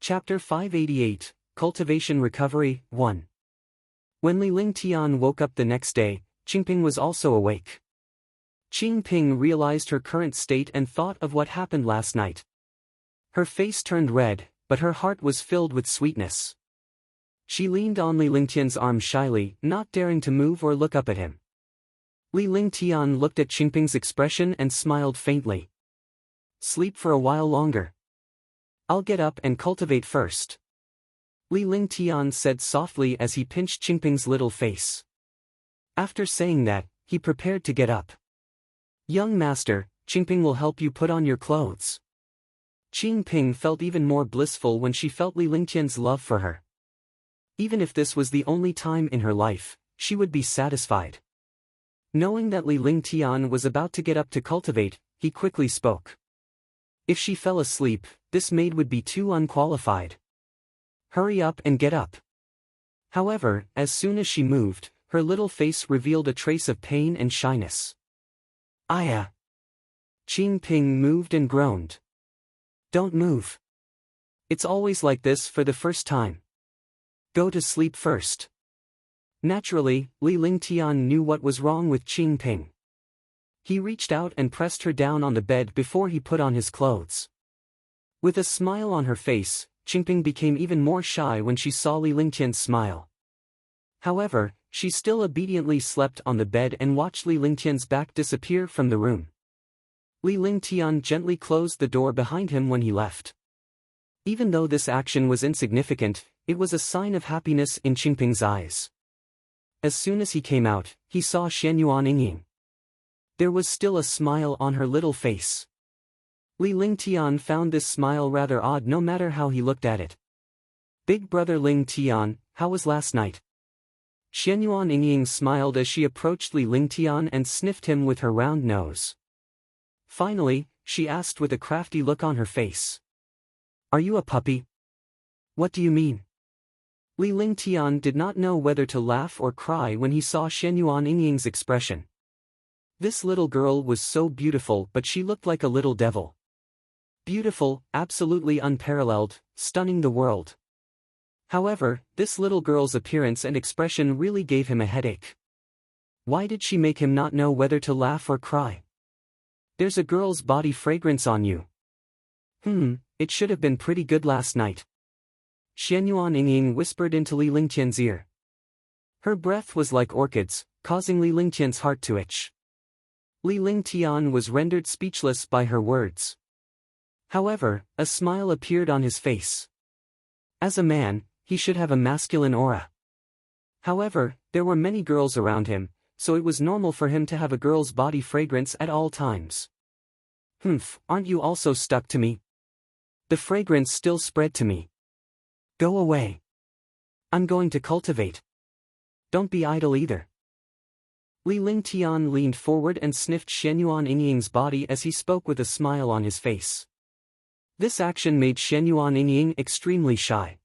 Chapter 588, Cultivation Recovery, 1. When Li Lingtian woke up the next day, Qingping was also awake. Qingping realized her current state and thought of what happened last night. Her face turned red, but her heart was filled with sweetness. She leaned on Li Lingtian's arm shyly, not daring to move or look up at him. Li Lingtian looked at Qingping's expression and smiled faintly. Sleep for a while longer. I'll get up and cultivate first. Li Lingtian said softly as he pinched Qingping's little face. After saying that, he prepared to get up. Young master, Qingping will help you put on your clothes. Qingping felt even more blissful when she felt Li Lingtian's love for her. Even if this was the only time in her life, she would be satisfied. Knowing that Li Lingtian was about to get up to cultivate, he quickly spoke. If she fell asleep, this maid would be too unqualified. Hurry up and get up. However, as soon as she moved, her little face revealed a trace of pain and shyness. Aya! Qingping moved and groaned. Don't move. It's always like this for the first time. Go to sleep first. Naturally, Li Lingtian knew what was wrong with Qingping. He reached out and pressed her down on the bed before he put on his clothes. With a smile on her face, Qingping became even more shy when she saw Li Lingtian's smile. However, she still obediently slept on the bed and watched Li Lingtian's back disappear from the room. Li Lingtian gently closed the door behind him when he left. Even though this action was insignificant, it was a sign of happiness in Qingping's eyes. As soon as he came out, he saw Xianyuan Yingying. There was still a smile on her little face. Li Lingtian found this smile rather odd no matter how he looked at it. Big brother Lingtian, how was last night? Xianyuan Yingying smiled as she approached Li Lingtian and sniffed him with her round nose. Finally, she asked with a crafty look on her face. Are you a puppy? What do you mean? Li Lingtian did not know whether to laugh or cry when he saw Xianyuan Yingying's expression. This little girl was so beautiful, but she looked like a little devil. Beautiful, absolutely unparalleled, stunning the world. However, this little girl's appearance and expression really gave him a headache. Why did she make him not know whether to laugh or cry? There's a girl's body fragrance on you. It should have been pretty good last night. Xianyuan Yingying whispered into Li Lingtian's ear. Her breath was like orchids, causing Li Lingtian's heart to itch. Li Lingtian was rendered speechless by her words. However, a smile appeared on his face. As a man, he should have a masculine aura. However, there were many girls around him, so it was normal for him to have a girl's body fragrance at all times. Aren't you also stuck to me? The fragrance still spread to me. Go away. I'm going to cultivate. Don't be idle either. Li Lingtian leaned forward and sniffed Xianyuan Yingying's body as he spoke with a smile on his face. This action made Xianyuan Yingying extremely shy.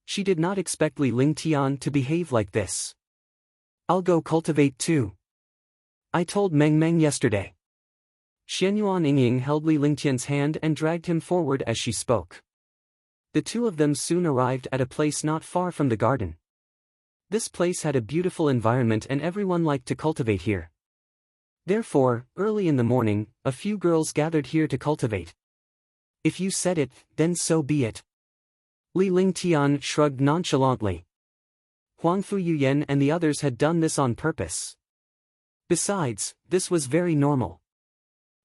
She did not expect Li Lingtian to behave like this. I'll go cultivate too. I told Meng Meng yesterday. Xianyuan Yingying held Li Lingtian's hand and dragged him forward as she spoke. The two of them soon arrived at a place not far from the garden. This place had a beautiful environment and everyone liked to cultivate here. Therefore, early in the morning, a few girls gathered here to cultivate. If you said it, then so be it. Li Lingtian shrugged nonchalantly. Huangfu Yuyan and the others had done this on purpose. Besides, this was very normal.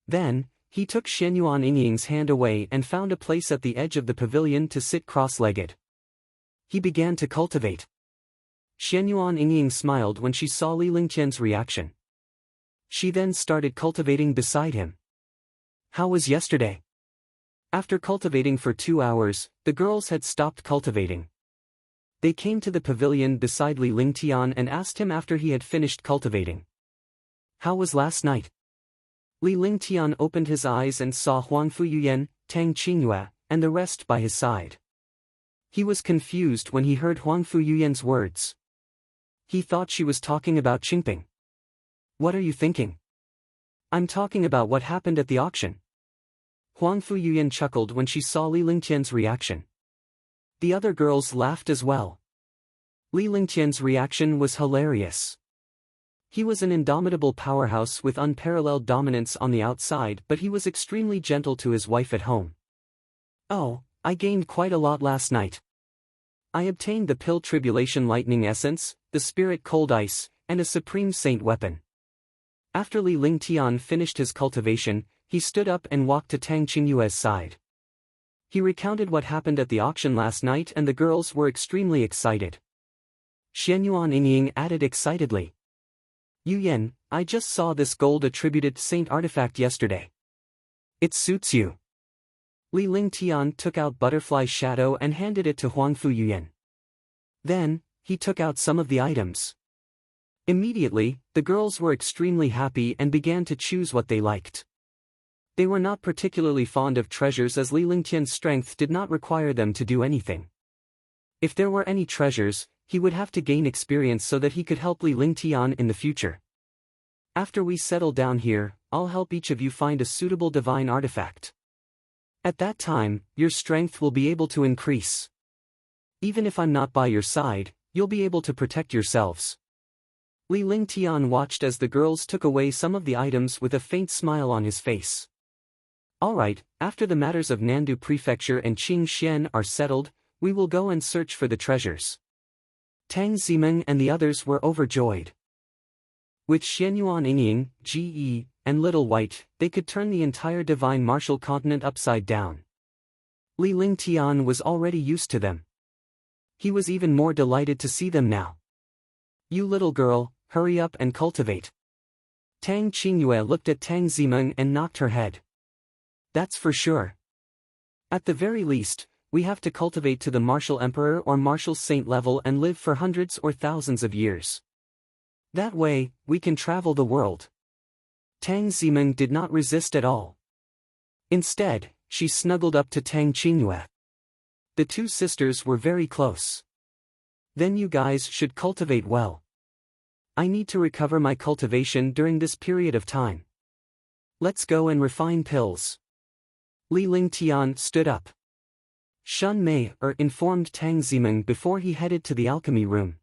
Then, he took Xianyuan Yingying's hand away and found a place at the edge of the pavilion to sit cross-legged. He began to cultivate. Xianyuan Yingying smiled when she saw Li Lingtian's reaction. She then started cultivating beside him. How was yesterday? After cultivating for 2 hours, the girls had stopped cultivating. They came to the pavilion beside Li Lingtian and asked him after he had finished cultivating. How was last night? Li Lingtian opened his eyes and saw Huangfu Yuyan, Tang Qingyue, and the rest by his side. He was confused when he heard Huangfu Yuyan's words. He thought she was talking about Qingping. What are you thinking? I'm talking about what happened at the auction. Huangfu Yuyan chuckled when she saw Li Lingtian's reaction. The other girls laughed as well. Li Lingtian's reaction was hilarious. He was an indomitable powerhouse with unparalleled dominance on the outside, but he was extremely gentle to his wife at home. "Oh, I gained quite a lot last night. I obtained the Pill Tribulation Lightning Essence, the Spirit Cold Ice, and a Supreme Saint weapon." After Li Lingtian finished his cultivation, he stood up and walked to Tang Qingyue's side. He recounted what happened at the auction last night, and the girls were extremely excited. Xianyuan Yingying added excitedly, "Yu Yan, I just saw this gold-attributed saint artifact yesterday. It suits you." Li Lingtian took out Butterfly Shadow and handed it to Huangfu Yuyan. Then, he took out some of the items. Immediately, the girls were extremely happy and began to choose what they liked. They were not particularly fond of treasures, as Li Lingtian's strength did not require them to do anything. If there were any treasures, he would have to gain experience so that he could help Li Lingtian in the future. "After we settle down here, I'll help each of you find a suitable divine artifact. At that time, your strength will be able to increase. Even if I'm not by your side, you'll be able to protect yourselves." Li Lingtian watched as the girls took away some of the items with a faint smile on his face. "Alright, after the matters of Nandu Prefecture and Qingxian are settled, we will go and search for the treasures." Tang Zimeng and the others were overjoyed. With Xianyuan Yingying, Ge, and Little White, they could turn the entire divine martial continent upside down. Li Lingtian was already used to them. He was even more delighted to see them now. "You little girl, hurry up and cultivate." Tang Qingyue looked at Tang Zimeng and knocked her head. "That's for sure. At the very least, we have to cultivate to the martial emperor or martial saint level and live for hundreds or thousands of years. That way, we can travel the world." Tang Zimeng did not resist at all. Instead, she snuggled up to Tang Qingyue. The two sisters were very close. "Then you guys should cultivate well. I need to recover my cultivation during this period of time. Let's go and refine pills." Li Lingtian stood up. Shun Mei informed Tang Zimeng before he headed to the alchemy room.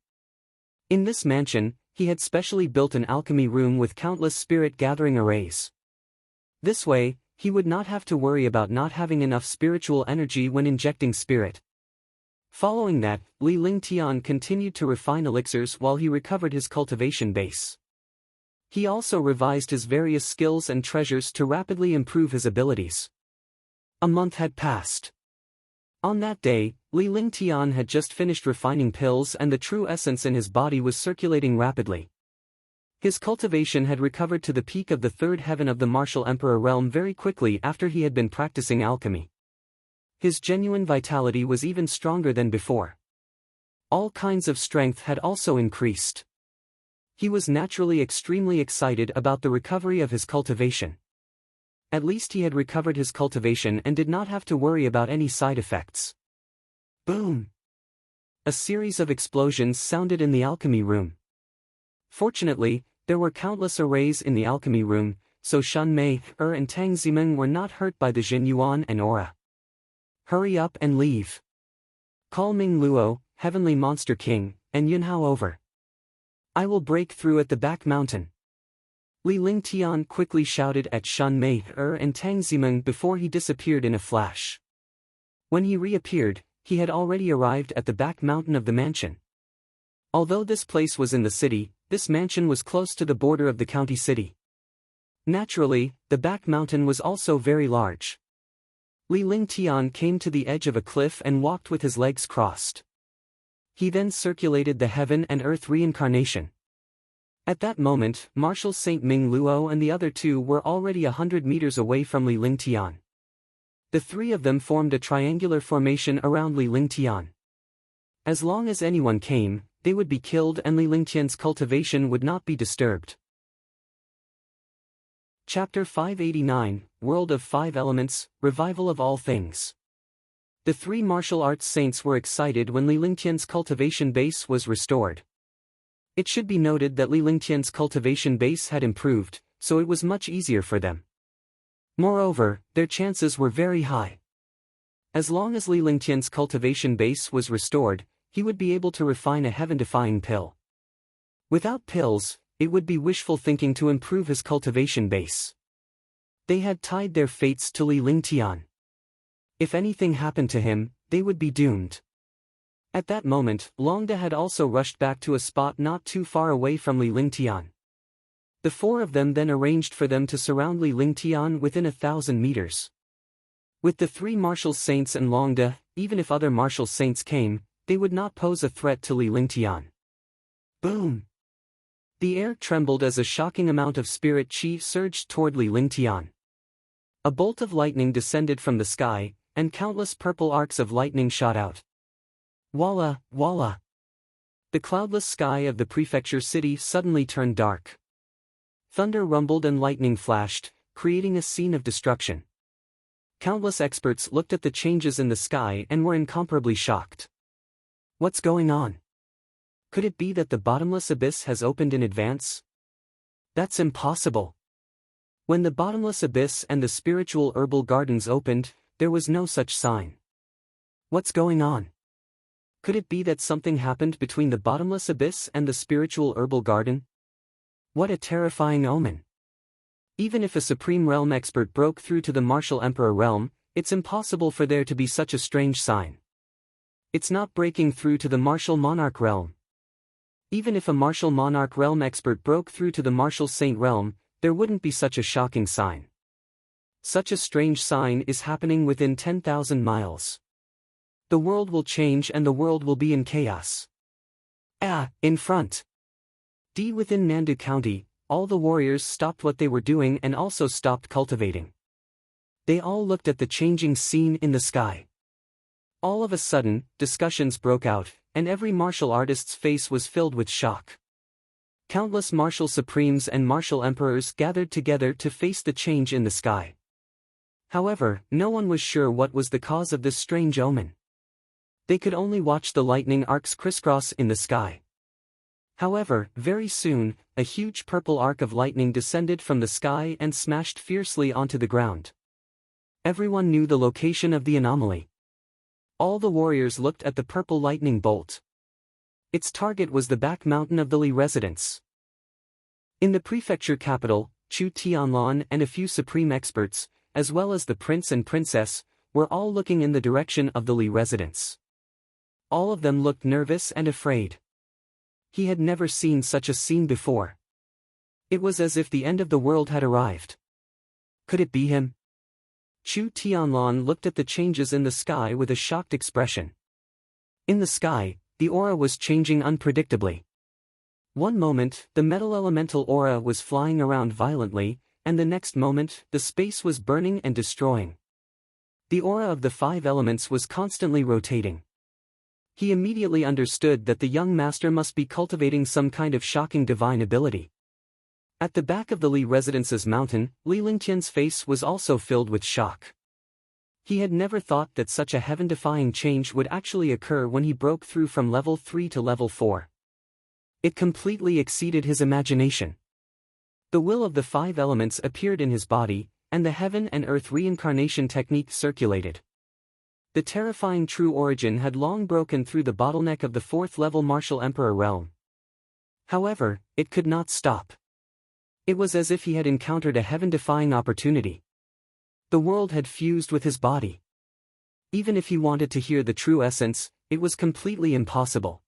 In this mansion, he had specially built an alchemy room with countless spirit-gathering arrays. This way, he would not have to worry about not having enough spiritual energy when injecting spirit. Following that, Li Lingtian continued to refine elixirs while he recovered his cultivation base. He also revised his various skills and treasures to rapidly improve his abilities. A month had passed. On that day, Li Lingtian had just finished refining pills and the true essence in his body was circulating rapidly. His cultivation had recovered to the peak of the third heaven of the martial emperor realm very quickly after he had been practicing alchemy. His genuine vitality was even stronger than before. All kinds of strength had also increased. He was naturally extremely excited about the recovery of his cultivation. At least he had recovered his cultivation and did not have to worry about any side effects. Boom! A series of explosions sounded in the alchemy room. Fortunately, there were countless arrays in the alchemy room, so Shun Mei, and Tang Zimeng were not hurt by the Jinyuan and aura. "Hurry up and leave. Call Ming Luo, Heavenly Monster King, and Yunhao over. I will break through at the back mountain." Li Lingtian quickly shouted at Shun Mei and Tang Zimeng before he disappeared in a flash. When he reappeared, he had already arrived at the back mountain of the mansion. Although this place was in the city, this mansion was close to the border of the county city. Naturally, the back mountain was also very large. Li Lingtian came to the edge of a cliff and walked with his legs crossed. He then circulated the heaven and earth reincarnation. At that moment, Martial Saint Ming Luo and the other two were already 100 meters away from Li Lingtian. The three of them formed a triangular formation around Li Lingtian. As long as anyone came, they would be killed and Li Lingtian's cultivation would not be disturbed. Chapter 589, World of Five Elements, Revival of All Things. The three martial arts saints were excited when Li Lingtian's cultivation base was restored. It should be noted that Li Lingtian's cultivation base had improved, so it was much easier for them. Moreover, their chances were very high. As long as Li Lingtian's cultivation base was restored, he would be able to refine a heaven-defying pill. Without pills, it would be wishful thinking to improve his cultivation base. They had tied their fates to Li Lingtian. If anything happened to him, they would be doomed. At that moment, Longda had also rushed back to a spot not too far away from Li Lingtian. The four of them then arranged for them to surround Li Lingtian within 1,000 meters. With the three martial saints and Longda, even if other martial saints came, they would not pose a threat to Li Lingtian. Boom! The air trembled as a shocking amount of spirit chi surged toward Li Lingtian. A bolt of lightning descended from the sky, and countless purple arcs of lightning shot out. Walla, walla! The cloudless sky of the prefecture city suddenly turned dark. Thunder rumbled and lightning flashed, creating a scene of destruction. Countless experts looked at the changes in the sky and were incomparably shocked. What's going on? Could it be that the bottomless abyss has opened in advance? That's impossible. When the bottomless abyss and the spiritual herbal gardens opened, there was no such sign. What's going on? Could it be that something happened between the bottomless abyss and the spiritual herbal garden? What a terrifying omen. Even if a Supreme Realm expert broke through to the Martial Emperor realm, it's impossible for there to be such a strange sign. It's not breaking through to the Martial Monarch realm. Even if a Martial Monarch realm expert broke through to the Martial Saint realm, there wouldn't be such a shocking sign. Such a strange sign is happening within 10,000 miles. The world will change and the world will be in chaos. In front. Within Nandu County, all the warriors stopped what they were doing and also stopped cultivating. They all looked at the changing scene in the sky. All of a sudden, discussions broke out, and every martial artist's face was filled with shock. Countless martial supremes and martial emperors gathered together to face the change in the sky. However, no one was sure what was the cause of this strange omen. They could only watch the lightning arcs crisscross in the sky. However, very soon, a huge purple arc of lightning descended from the sky and smashed fiercely onto the ground. Everyone knew the location of the anomaly. All the warriors looked at the purple lightning bolt. Its target was the back mountain of the Li residence. In the prefecture capital, Chu Tianlan and a few supreme experts, as well as the prince and princess, were all looking in the direction of the Li residence. All of them looked nervous and afraid. He had never seen such a scene before. It was as if the end of the world had arrived. Could it be him? Chu Tianlan looked at the changes in the sky with a shocked expression. In the sky, the aura was changing unpredictably. One moment, the metal elemental aura was flying around violently, and the next moment, the space was burning and destroying. The aura of the five elements was constantly rotating. He immediately understood that the young master must be cultivating some kind of shocking divine ability. At the back of the Li residence's mountain, Li Lingtian's face was also filled with shock. He had never thought that such a heaven-defying change would actually occur when he broke through from level 3 to level 4. It completely exceeded his imagination. The will of the five elements appeared in his body, and the heaven and earth reincarnation technique circulated. The terrifying true origin had long broken through the bottleneck of the 4th level Martial Emperor realm. However, it could not stop. It was as if he had encountered a heaven-defying opportunity. The world had fused with his body. Even if he wanted to hear the true essence, it was completely impossible.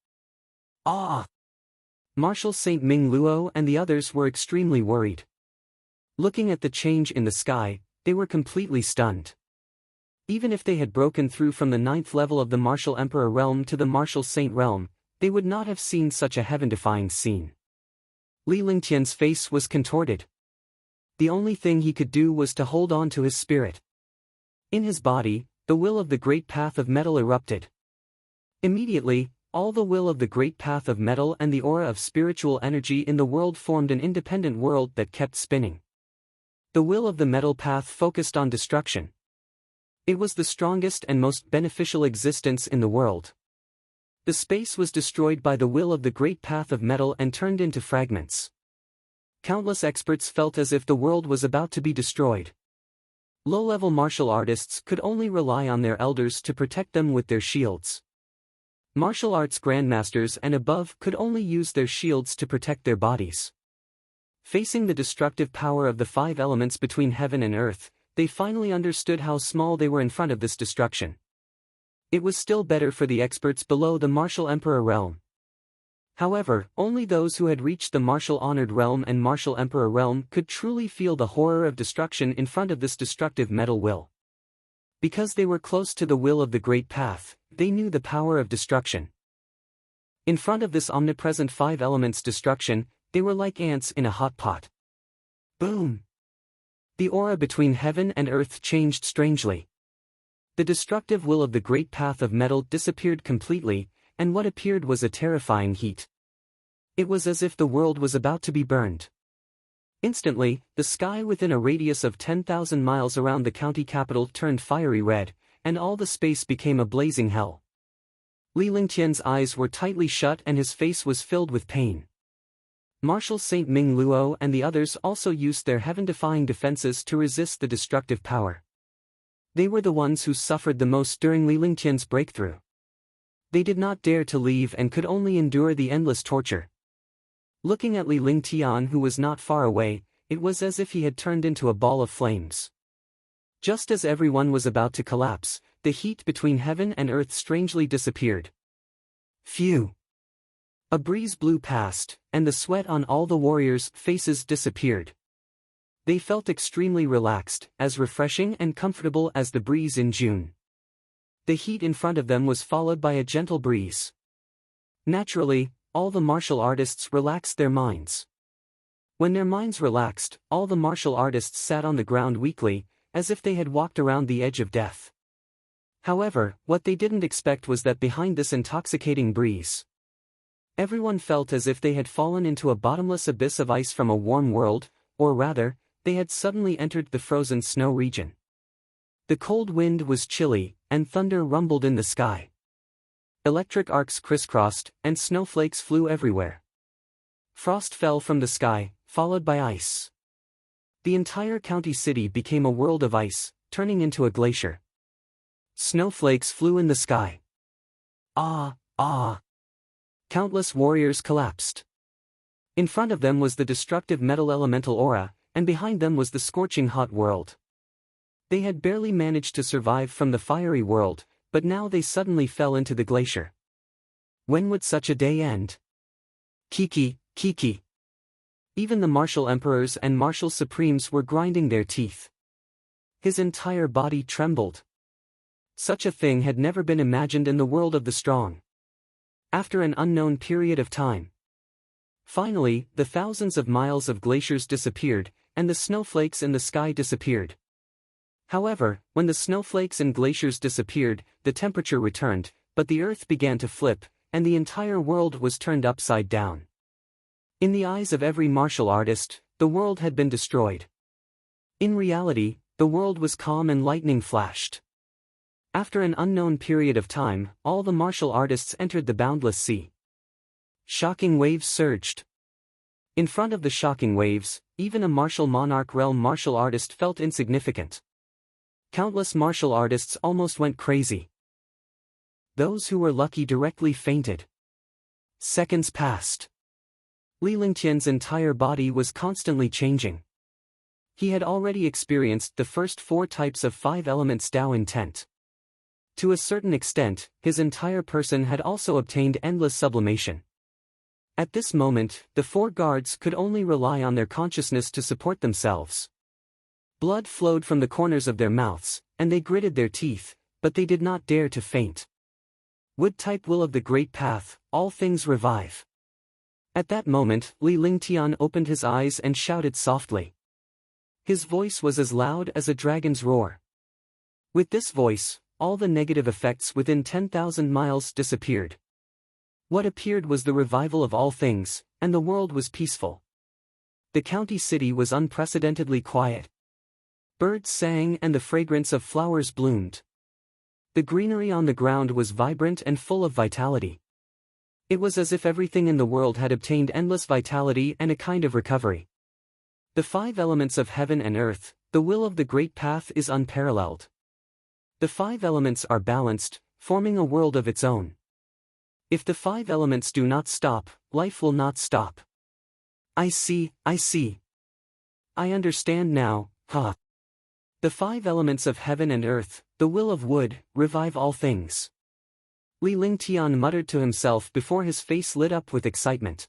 Martial Saint Ming Luo and the others were extremely worried. Looking at the change in the sky, they were completely stunned. Even if they had broken through from the 9th level of the Martial Emperor realm to the Martial Saint realm, they would not have seen such a heaven-defying scene. Li Lingtian's face was contorted. The only thing he could do was to hold on to his spirit. In his body, the will of the great path of metal erupted. Immediately, all the will of the great path of metal and the aura of spiritual energy in the world formed an independent world that kept spinning. The will of the metal path focused on destruction. It was the strongest and most beneficial existence in the world. The space was destroyed by the will of the great path of metal and turned into fragments. Countless experts felt as if the world was about to be destroyed. Low-level martial artists could only rely on their elders to protect them with their shields. Martial arts grandmasters and above could only use their shields to protect their bodies. Facing the destructive power of the 5 elements between heaven and earth, they finally understood how small they were in front of this destruction. It was still better for the experts below the martial emperor realm. However, only those who had reached the martial honored realm and martial emperor realm could truly feel the horror of destruction in front of this destructive metal will. Because they were close to the will of the great path, they knew the power of destruction. In front of this omnipresent 5 elements destruction, they were like ants in a hot pot. Boom! The aura between heaven and earth changed strangely. The destructive will of the great path of metal disappeared completely, and what appeared was a terrifying heat. It was as if the world was about to be burned. Instantly, the sky within a radius of 10,000 miles around the county capital turned fiery red, and all the space became a blazing hell. Li Lingtian's eyes were tightly shut and his face was filled with pain. Marshal Saint Ming Luo and the others also used their heaven-defying defenses to resist the destructive power. They were the ones who suffered the most during Li Lingtian's breakthrough. They did not dare to leave and could only endure the endless torture. Looking at Li Lingtian, who was not far away, it was as if he had turned into a ball of flames. Just as everyone was about to collapse, the heat between heaven and earth strangely disappeared. Phew! A breeze blew past, and the sweat on all the warriors' faces disappeared. They felt extremely relaxed, as refreshing and comfortable as the breeze in June. The heat in front of them was followed by a gentle breeze. Naturally, all the martial artists relaxed their minds. When their minds relaxed, all the martial artists sat on the ground weakly, as if they had walked around the edge of death. However, what they didn't expect was that behind this intoxicating breeze, everyone felt as if they had fallen into a bottomless abyss of ice from a warm world, or rather, they had suddenly entered the frozen snow region. The cold wind was chilly, and thunder rumbled in the sky. Electric arcs crisscrossed, and snowflakes flew everywhere. Frost fell from the sky, followed by ice. The entire county city became a world of ice, turning into a glacier. Snowflakes flew in the sky. Ah, ah! Countless warriors collapsed. In front of them was the destructive metal elemental aura, and behind them was the scorching hot world. They had barely managed to survive from the fiery world, but now they suddenly fell into the glacier. When would such a day end? Kiki, Kiki. Even the martial emperors and martial supremes were grinding their teeth. His entire body trembled. Such a thing had never been imagined in the world of the strong. After an unknown period of time. Finally, the thousands of miles of glaciers disappeared, and the snowflakes in the sky disappeared. However, when the snowflakes and glaciers disappeared, the temperature returned, but the earth began to flip, and the entire world was turned upside down. In the eyes of every martial artist, the world had been destroyed. In reality, the world was calm and lightning flashed. After an unknown period of time, all the martial artists entered the boundless sea. Shocking waves surged. In front of the shocking waves, even a martial monarch realm martial artist felt insignificant. Countless martial artists almost went crazy. Those who were lucky directly fainted. Seconds passed. Li Lingtian's entire body was constantly changing. He had already experienced the first 4 types of 5 elements Tao intent. To a certain extent, his entire person had also obtained endless sublimation. At this moment, the 4 guards could only rely on their consciousness to support themselves. Blood flowed from the corners of their mouths, and they gritted their teeth, but they did not dare to faint. Wood-type will of the great path, all things revive. At that moment, Li Lingtian opened his eyes and shouted softly. His voice was as loud as a dragon's roar. With this voice, all the negative effects within 10,000 miles disappeared. What appeared was the revival of all things, and the world was peaceful. The county city was unprecedentedly quiet. Birds sang and the fragrance of flowers bloomed. The greenery on the ground was vibrant and full of vitality. It was as if everything in the world had obtained endless vitality and a kind of recovery. The 5 elements of heaven and earth, The will of the great path is unparalleled. The five elements are balanced, forming a world of its own. If the five elements do not stop, life will not stop. I see. I understand now, The five elements of heaven and earth, the will of wood, revive all things. Li Lingtian muttered to himself before his face lit up with excitement.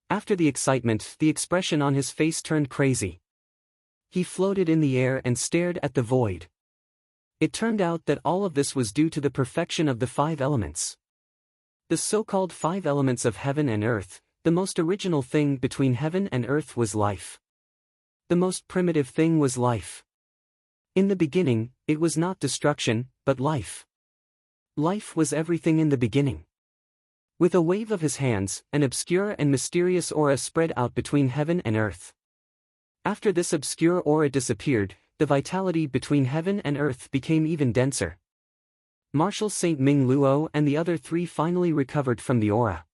After the excitement, the expression on his face turned crazy. He floated in the air and stared at the void. It turned out that all of this was due to the perfection of the five elements. The so-called five elements of heaven and earth, the most original thing between heaven and earth was life. The most primitive thing was life. In the beginning, it was not destruction, but life. Life was everything in the beginning. With a wave of his hands, an obscure and mysterious aura spread out between heaven and earth. After this obscure aura disappeared, the vitality between heaven and earth became even denser. Marshal Saint Ming Luo and the other three finally recovered from the aura.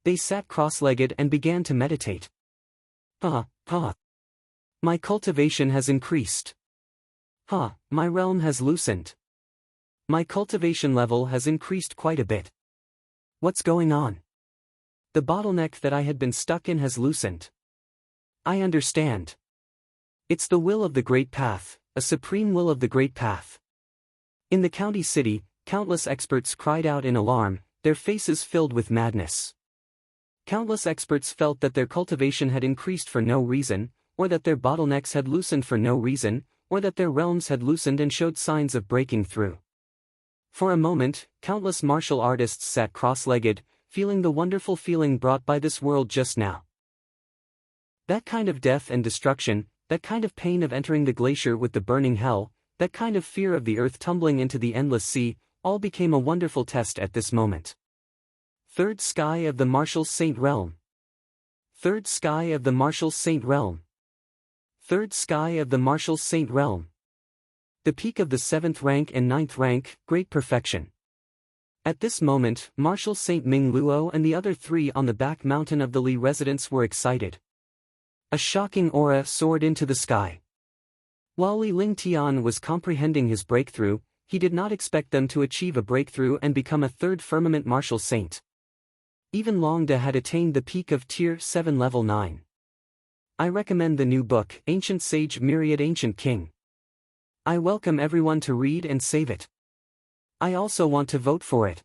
They sat cross-legged and began to meditate. My cultivation has increased. My realm has loosened. My cultivation level has increased quite a bit. What's going on? The bottleneck that I had been stuck in has loosened. I understand. It's the will of the great path, a supreme will of the great path. In the county city, countless experts cried out in alarm, their faces filled with madness. Countless experts felt that their cultivation had increased for no reason, or that their bottlenecks had loosened for no reason, or that their realms had loosened and showed signs of breaking through. For a moment, countless martial artists sat cross-legged, feeling the wonderful feeling brought by this world just now. That kind of death and destruction, that kind of pain of entering the glacier with the burning hell, that kind of fear of the earth tumbling into the endless sea, all became a wonderful test at this moment. Third sky of the Martial Saint Realm. Third sky of the Martial Saint Realm. Third sky of the Martial Saint Realm. The peak of the 7th rank and 9th rank, great perfection. At this moment, Marshal Saint Ming Luo and the other three on the back mountain of the Li residence were excited. A shocking aura soared into the sky. While Li Lingtian was comprehending his breakthrough, he did not expect them to achieve a breakthrough and become a third firmament martial saint. Even Longda had attained the peak of Tier 7 Level 9. I recommend the new book, Ancient Sage Myriad Ancient King. I welcome everyone to read and save it. I also want to vote for it.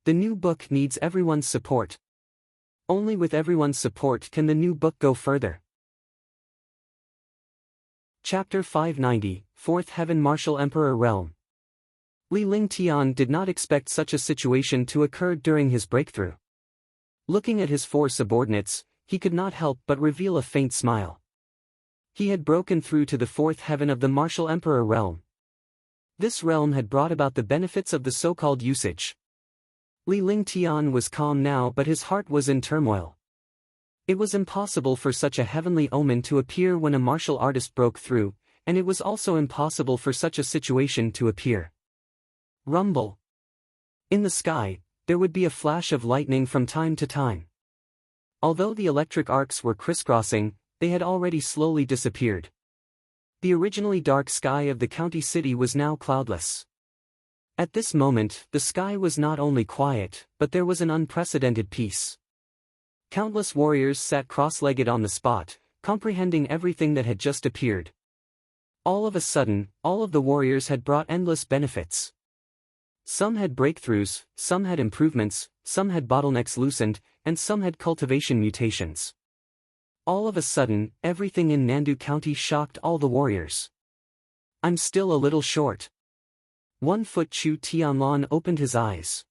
The new book needs everyone's support. Only with everyone's support can the new book go further. Chapter 590, Fourth Heaven Martial Emperor Realm. Li Lingtian did not expect such a situation to occur during his breakthrough. Looking at his four subordinates, he could not help but reveal a faint smile. He had broken through to the fourth heaven of the Martial Emperor Realm. This realm had brought about the benefits of the so-called usage. Li Lingtian was calm now, but his heart was in turmoil. It was impossible for such a heavenly omen to appear when a martial artist broke through, and it was also impossible for such a situation to appear. Rumble. In the sky, there would be a flash of lightning from time to time. Although the electric arcs were crisscrossing, they had already slowly disappeared. The originally dark sky of the county city was now cloudless. At this moment, the sky was not only quiet, but there was an unprecedented peace. Countless warriors sat cross-legged on the spot, comprehending everything that had just appeared. All of a sudden, all of the warriors had brought endless benefits. Some had breakthroughs, some had improvements, some had bottlenecks loosened, and some had cultivation mutations. All of a sudden, everything in Nandu County shocked all the warriors. I'm still a little short. 1 foot Chu Tianlan opened his eyes.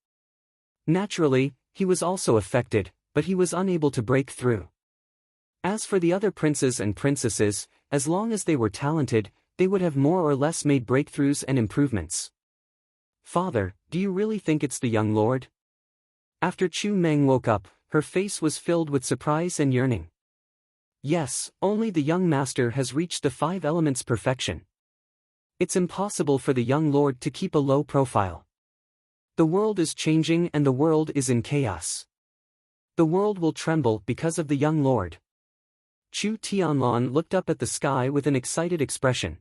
Naturally, he was also affected, but he was unable to break through. As for the other princes and princesses, as long as they were talented, they would have more or less made breakthroughs and improvements. Father, do you really think it's the young lord? After Chu Meng woke up, her face was filled with surprise and yearning. Yes, only the young master has reached the 5 elements perfection. It's impossible for the young lord to keep a low profile. The world is changing and the world is in chaos. The world will tremble because of the young lord. Chu Tianlan looked up at the sky with an excited expression.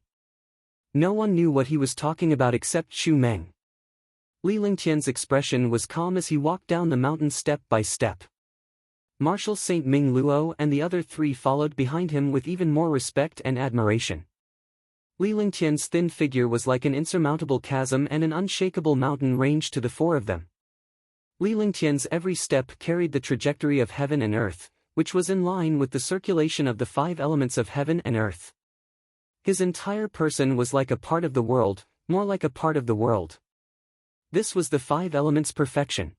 No one knew what he was talking about except Xu Meng. Li Lingtian's expression was calm as he walked down the mountain step by step. Marshal Saint Ming Luo and the other three followed behind him with even more respect and admiration. Li Lingtian's thin figure was like an insurmountable chasm and an unshakable mountain range to the four of them. Li Lingtian's every step carried the trajectory of heaven and earth, which was in line with the circulation of the five elements of heaven and earth. His entire person was like a part of the world, more like a part of the world. This was the five elements' perfection.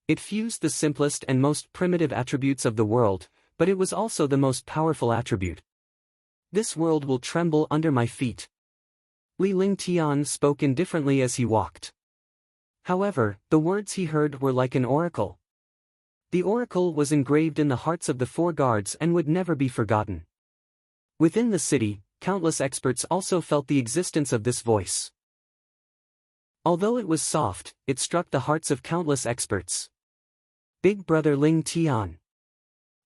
It fused the simplest and most primitive attributes of the world, but it was also the most powerful attribute. This world will tremble under my feet. Li Lingtian spoke indifferently as he walked. However, the words he heard were like an oracle. The oracle was engraved in the hearts of the four guards and would never be forgotten. Within the city, countless experts also felt the existence of this voice. Although it was soft, it struck the hearts of countless experts. Big Brother Ling Tian.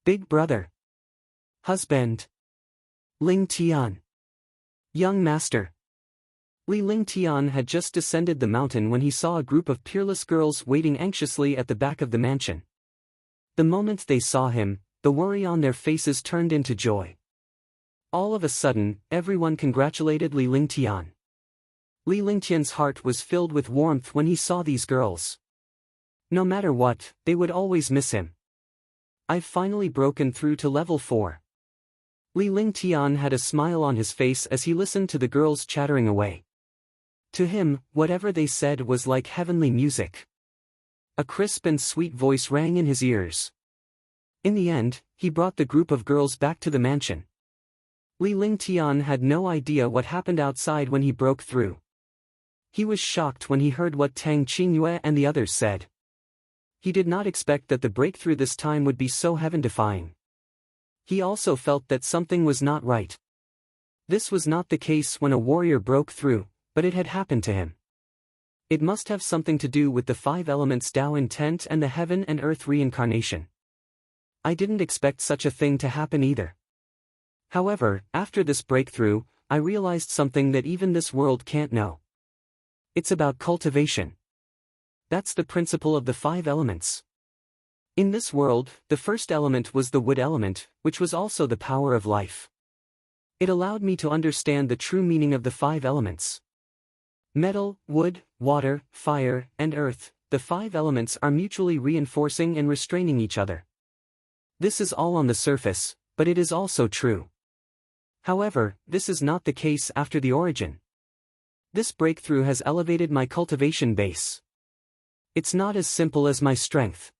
Big Brother. Husband. Ling Tian. Young Master. Li Lingtian had just descended the mountain when he saw a group of peerless girls waiting anxiously at the back of the mansion. The moment they saw him, the worry on their faces turned into joy. All of a sudden, everyone congratulated Li Lingtian. Li Lingtian's heart was filled with warmth when he saw these girls. No matter what, they would always miss him. I've finally broken through to level 4. Li Lingtian had a smile on his face as he listened to the girls chattering away. To him, whatever they said was like heavenly music. A crisp and sweet voice rang in his ears. In the end, he brought the group of girls back to the mansion. Li Lingtian had no idea what happened outside when he broke through. He was shocked when he heard what Tang Qingyue and the others said. He did not expect that the breakthrough this time would be so heaven-defying. He also felt that something was not right. This was not the case when a warrior broke through, but it had happened to him. It must have something to do with the five elements Tao intent and the heaven and earth reincarnation. I didn't expect such a thing to happen either. However, after this breakthrough, I realized something that even this world can't know. It's about cultivation. That's the principle of the five elements. In this world, the first element was the wood element, which was also the power of life. It allowed me to understand the true meaning of the five elements. Metal, wood, water, fire, and earth, the five elements are mutually reinforcing and restraining each other. This is all on the surface, but it is also true. However, this is not the case after the origin. This breakthrough has elevated my cultivation base. It's not as simple as my strength.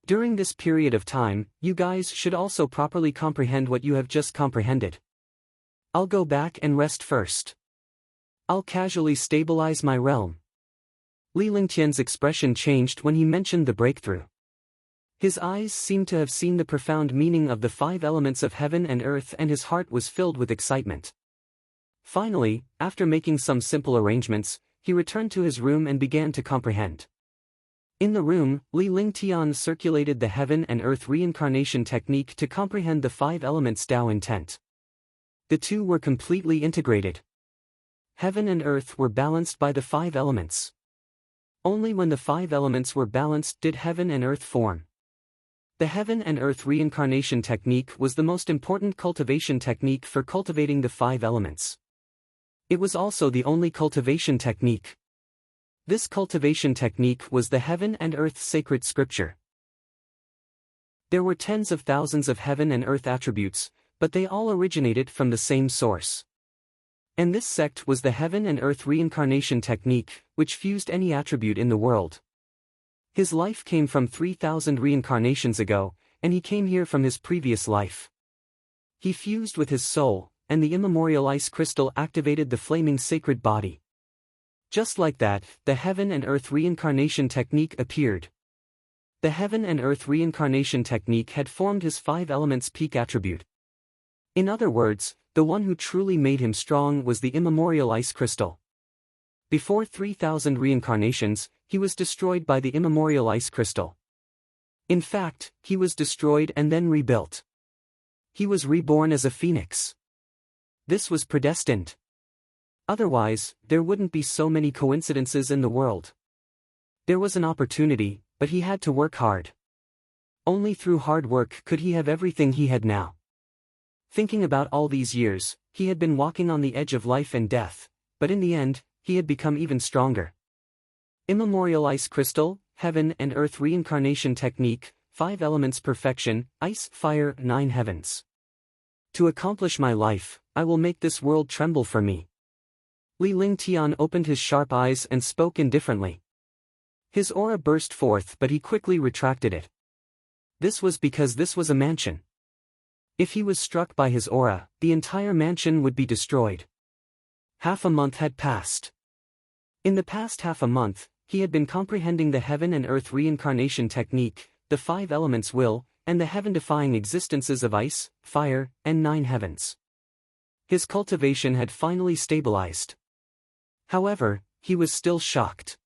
During this period of time, you guys should also properly comprehend what you have just comprehended. I'll go back and rest first. I'll casually stabilize my realm. Li Lingtian's expression changed when he mentioned the breakthrough. His eyes seemed to have seen the profound meaning of the five elements of heaven and earth, and his heart was filled with excitement. Finally, after making some simple arrangements, he returned to his room and began to comprehend. In the room, Li Lingtian circulated the heaven and earth reincarnation technique to comprehend the five elements Tao intent. The two were completely integrated. Heaven and earth were balanced by the five elements. Only when the five elements were balanced did heaven and earth form. The heaven and earth reincarnation technique was the most important cultivation technique for cultivating the five elements. It was also the only cultivation technique. This cultivation technique was the heaven and earth sacred scripture. There were tens of thousands of heaven and earth attributes, but they all originated from the same source. And this sect was the heaven and earth reincarnation technique, which fused any attribute in the world. His life came from 3,000 reincarnations ago, and he came here from his previous life. He fused with his soul, and the immemorial ice crystal activated the flaming sacred body. Just like that, the heaven and earth reincarnation technique appeared. The heaven and earth reincarnation technique had formed his five elements peak attribute. In other words, the one who truly made him strong was the immemorial ice crystal. Before 3,000 reincarnations, he was destroyed by the immemorial ice crystal. In fact, he was destroyed and then rebuilt. He was reborn as a phoenix. This was predestined. Otherwise, there wouldn't be so many coincidences in the world. There was an opportunity, but he had to work hard. Only through hard work could he have everything he had now. Thinking about all these years, he had been walking on the edge of life and death, but in the end, he had become even stronger. Immemorial ice crystal, heaven and earth reincarnation technique, 5 elements perfection, ice, fire, 9 heavens. To accomplish my life, I will make this world tremble for me. Li Lingtian opened his sharp eyes and spoke indifferently. His aura burst forth, but he quickly retracted it. This was because this was a mansion. If he was struck by his aura, the entire mansion would be destroyed. Half a month had passed. In the past half a month, he had been comprehending the heaven and earth reincarnation technique, the 5 elements will, and the heaven-defying existences of ice, fire, and 9 heavens. His cultivation had finally stabilized. However, he was still shocked.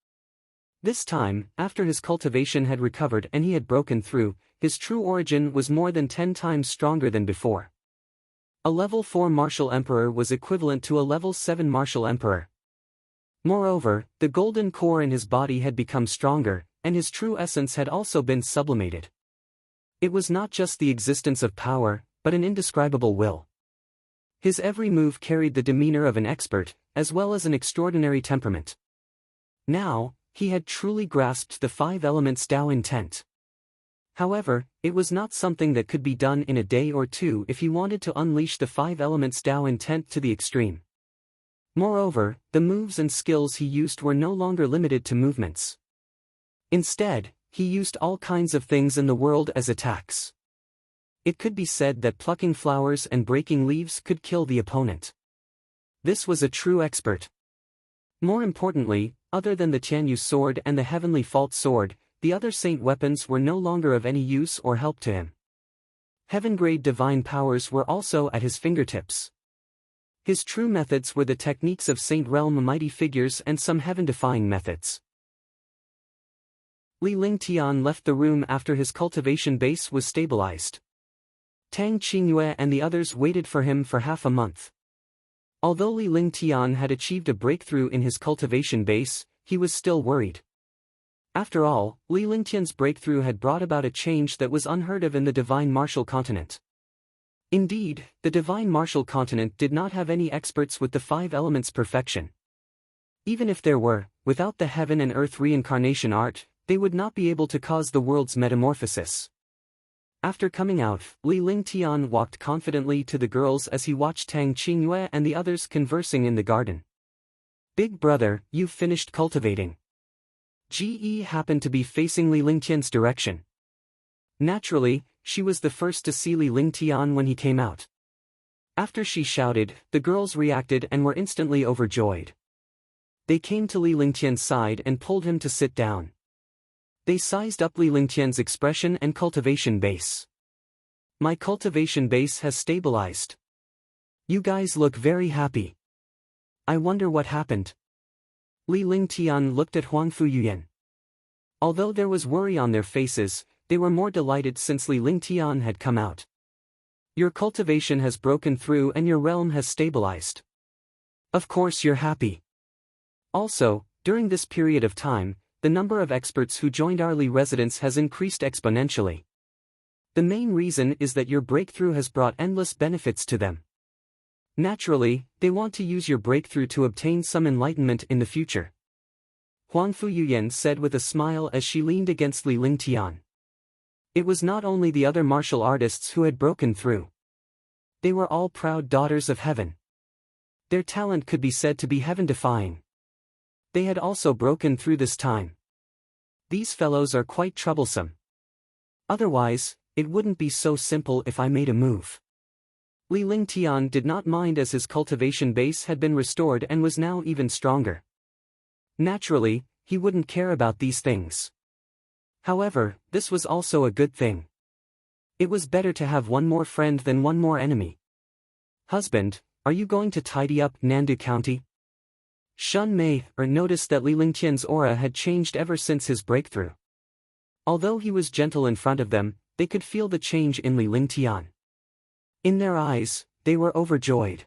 This time, after his cultivation had recovered and he had broken through, his true origin was more than 10 times stronger than before. A level 4 martial emperor was equivalent to a level 7 martial emperor. Moreover, the golden core in his body had become stronger, and his true essence had also been sublimated. It was not just the existence of power, but an indescribable will. His every move carried the demeanor of an expert, as well as an extraordinary temperament. Now, he had truly grasped the 5 elements Tao intent. However, it was not something that could be done in a day or two if he wanted to unleash the 5 elements Tao intent to the extreme. Moreover, the moves and skills he used were no longer limited to movements. Instead, he used all kinds of things in the world as attacks. It could be said that plucking flowers and breaking leaves could kill the opponent. This was a true expert. More importantly, other than the Tianyu sword and the heavenly fault sword, the other saint weapons were no longer of any use or help to him. Heaven-grade divine powers were also at his fingertips. His true methods were the techniques of Saint Realm mighty figures and some heaven-defying methods. Li Lingtian left the room after his cultivation base was stabilized. Tang Qingyue and the others waited for him for half a month. Although Li Lingtian had achieved a breakthrough in his cultivation base, he was still worried. After all, Li Lingtian's breakthrough had brought about a change that was unheard of in the Divine Martial Continent. Indeed, the Divine Martial Continent did not have any experts with the 5 elements perfection. Even if there were, without the heaven and earth reincarnation art, they would not be able to cause the world's metamorphosis. After coming out, Li Lingtian walked confidently to the girls as he watched Tang Qingyue and the others conversing in the garden. "Big brother, you've finished cultivating." Ge happened to be facing Li Lingtian's direction. Naturally, she was the first to see Li Lingtian when he came out. After she shouted, the girls reacted and were instantly overjoyed. They came to Li Lingtian's side and pulled him to sit down. They sized up Li Lingtian's expression and cultivation base. "My cultivation base has stabilized. You guys look very happy. I wonder what happened." Li Lingtian looked at Huang Fuyuyan. Although there was worry on their faces, they were more delighted since Li Lingtian had come out. "Your cultivation has broken through and your realm has stabilized. Of course you're happy. Also, during this period of time, the number of experts who joined our Li residence has increased exponentially. The main reason is that your breakthrough has brought endless benefits to them. Naturally, they want to use your breakthrough to obtain some enlightenment in the future." Huang Fuyuyan said with a smile as she leaned against Li Lingtian. It was not only the other martial artists who had broken through. They were all proud daughters of heaven. Their talent could be said to be heaven-defying. They had also broken through this time. These fellows are quite troublesome. Otherwise, it wouldn't be so simple if I made a move. Li Lingtian did not mind as his cultivation base had been restored and was now even stronger. Naturally, he wouldn't care about these things. However, this was also a good thing. It was better to have one more friend than one more enemy. "Husband, are you going to tidy up Nandu County?" Shun Mei noticed that Li Lingtian's aura had changed ever since his breakthrough. Although he was gentle in front of them, they could feel the change in Li Lingtian. In their eyes, they were overjoyed.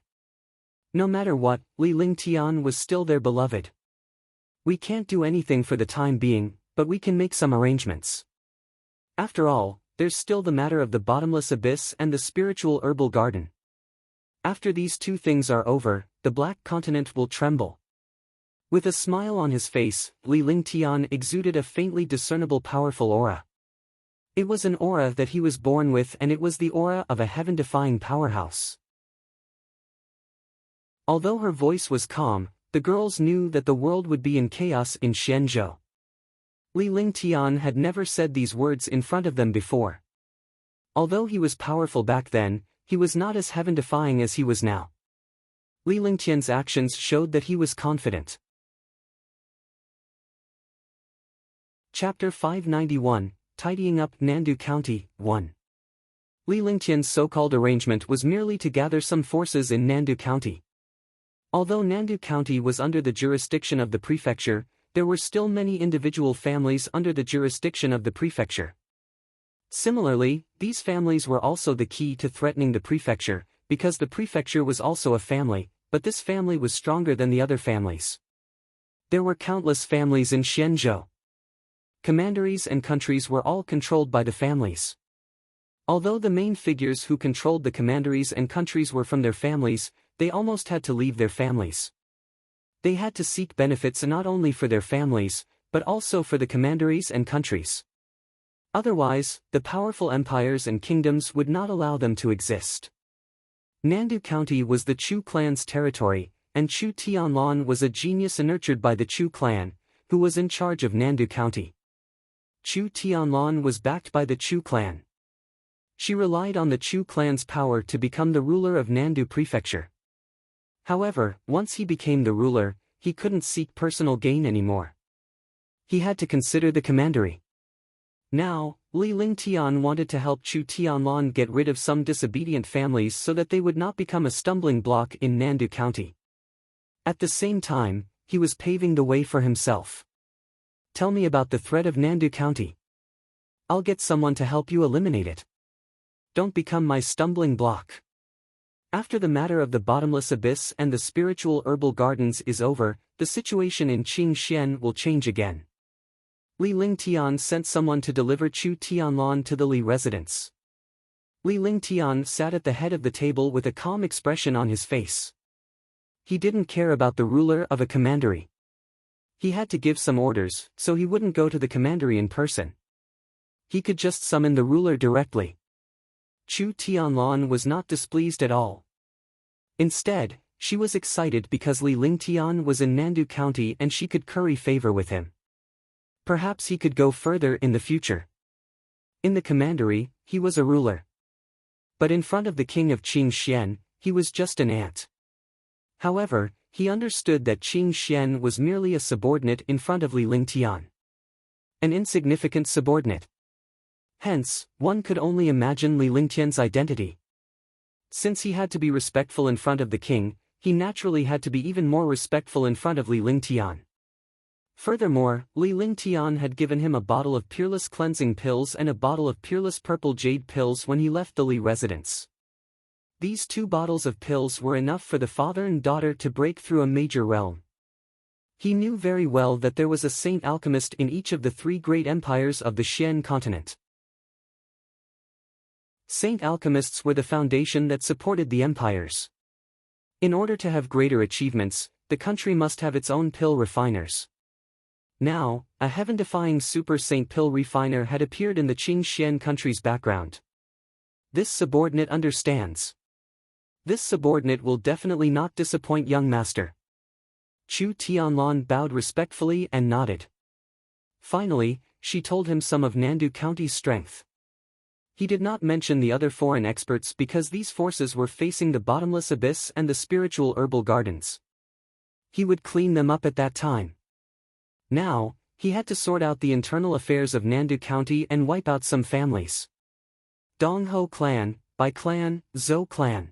No matter what, Li Lingtian was still their beloved. We can't do anything for the time being, but we can make some arrangements. After all, there's still the matter of the bottomless abyss and the spiritual herbal garden. After these two things are over, the Black Continent will tremble. With a smile on his face, Li Lingtian exuded a faintly discernible powerful aura. It was an aura that he was born with, and it was the aura of a heaven-defying powerhouse. Although her voice was calm, the girls knew that the world would be in chaos in Xianzhou. Li Lingtian had never said these words in front of them before. Although he was powerful back then, he was not as heaven-defying as he was now. Li Lingtian's actions showed that he was confident. Chapter 591, Tidying Up Nandu County, 1. Li Lingtian's so-called arrangement was merely to gather some forces in Nandu County. Although Nandu County was under the jurisdiction of the prefecture, there were still many individual families under the jurisdiction of the prefecture. Similarly, these families were also the key to threatening the prefecture, because the prefecture was also a family, but this family was stronger than the other families. There were countless families in Xianzhou. Commanderies and countries were all controlled by the families. Although the main figures who controlled the commanderies and countries were from their families, they almost had to leave their families. They had to seek benefits not only for their families, but also for the commanderies and countries. Otherwise, the powerful empires and kingdoms would not allow them to exist. Nandu County was the Chu clan's territory, and Chu Tianlan was a genius nurtured by the Chu clan, who was in charge of Nandu County. Chu Tianlan was backed by the Chu clan. She relied on the Chu clan's power to become the ruler of Nandu Prefecture. However, once he became the ruler, he couldn't seek personal gain anymore. He had to consider the commandery. Now, Li Lingtian wanted to help Chu Tianlan get rid of some disobedient families so that they would not become a stumbling block in Nandu County. At the same time, he was paving the way for himself. Tell me about the threat of Nandu County. I'll get someone to help you eliminate it. Don't become my stumbling block. After the matter of the bottomless abyss and the spiritual herbal gardens is over, the situation in Qingxian will change again. Li Lingtian sent someone to deliver Chu Tianlan to the Li residence. Li Lingtian sat at the head of the table with a calm expression on his face. He didn't care about the ruler of a commandery. He had to give some orders, so he wouldn't go to the commandery in person. He could just summon the ruler directly. Chu Tianlan was not displeased at all. Instead, she was excited because Li Lingtian was in Nandu County and she could curry favor with him. Perhaps he could go further in the future. In the commandery, he was a ruler. But in front of the king of Qingxian, he was just an ant. However, he understood that Qingxian was merely a subordinate in front of Li Lingtian. An insignificant subordinate. Hence, one could only imagine Li Lingtian's identity. Since he had to be respectful in front of the king, he naturally had to be even more respectful in front of Li Lingtian. Furthermore, Li Lingtian had given him a bottle of peerless cleansing pills and a bottle of peerless purple jade pills when he left the Li residence. These 2 bottles of pills were enough for the father and daughter to break through a major realm. He knew very well that there was a saint alchemist in each of the 3 great empires of the Xian continent. Saint alchemists were the foundation that supported the empires. In order to have greater achievements, the country must have its own pill refiners. Now, a heaven-defying super saint pill refiner had appeared in the Qingxian country's background. This subordinate understands. This subordinate will definitely not disappoint young master. Chu Tianlan bowed respectfully and nodded. Finally, she told him some of Nandu County's strength. He did not mention the other foreign experts because these forces were facing the bottomless abyss and the spiritual herbal gardens. He would clean them up at that time. Now, he had to sort out the internal affairs of Nandu County and wipe out some families. Dongho clan, Bai clan, Zhou clan.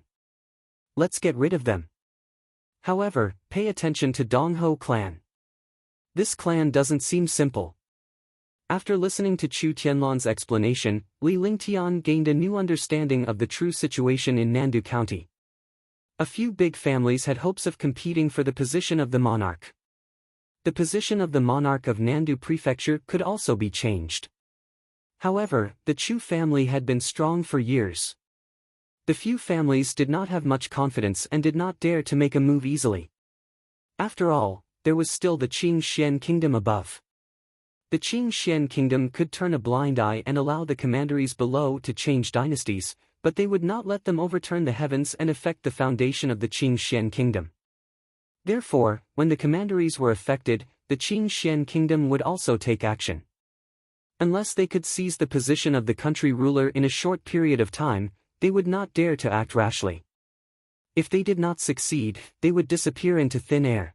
Let's get rid of them. However, pay attention to Dongho clan. This clan doesn't seem simple. After listening to Chu Tianlan's explanation, Li Lingtian gained a new understanding of the true situation in Nandu County. A few big families had hopes of competing for the position of the monarch. The position of the monarch of Nandu Prefecture could also be changed. However, the Chu family had been strong for years. The few families did not have much confidence and did not dare to make a move easily. After all, there was still the Qing Xian kingdom above. The Qing Xian kingdom could turn a blind eye and allow the commanderies below to change dynasties, but they would not let them overturn the heavens and affect the foundation of the Qing Xian kingdom. Therefore, when the commanderies were affected, the Qing Xian kingdom would also take action. Unless they could seize the position of the country ruler in a short period of time, they would not dare to act rashly. If they did not succeed, they would disappear into thin air.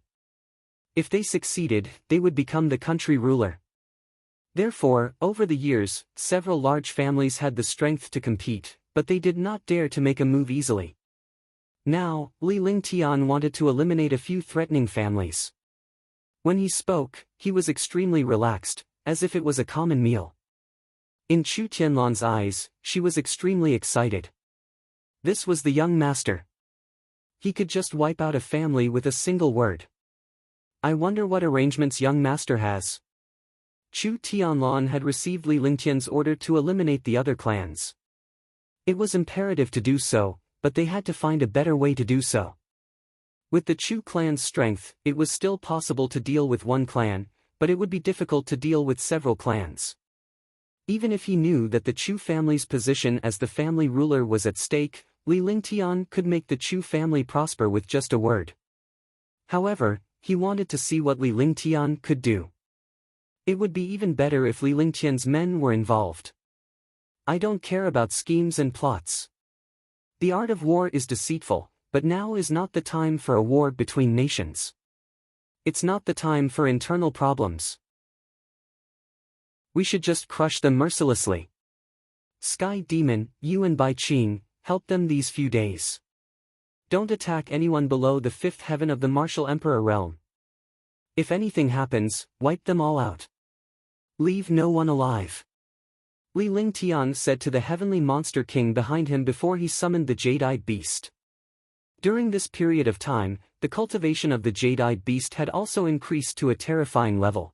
If they succeeded, they would become the country ruler. Therefore, over the years, several large families had the strength to compete, but they did not dare to make a move easily. Now, Li Lingtian wanted to eliminate a few threatening families. When he spoke, he was extremely relaxed, as if it was a common meal. In Chu Tianlan's eyes, she was extremely excited. This was the young master. He could just wipe out a family with a single word. I wonder what arrangements young master has. Chu Tianlan had received Li Lingtian's order to eliminate the other clans. It was imperative to do so, but they had to find a better way to do so. With the Chu clan's strength, it was still possible to deal with one clan, but it would be difficult to deal with several clans. Even if he knew that the Chu family's position as the family ruler was at stake, Li Lingtian could make the Chu family prosper with just a word. However, he wanted to see what Li Lingtian could do. It would be even better if Li Lingtian's men were involved. I don't care about schemes and plots. The art of war is deceitful, but now is not the time for a war between nations. It's not the time for internal problems. We should just crush them mercilessly. Sky Demon, Yuan Bai Qing, help them these few days. Don't attack anyone below the fifth heaven of the Martial Emperor realm. If anything happens, wipe them all out. Leave no one alive. Li Lingtian said to the heavenly monster king behind him before he summoned the Jade-eyed beast. During this period of time, the cultivation of the Jade-eyed beast had also increased to a terrifying level.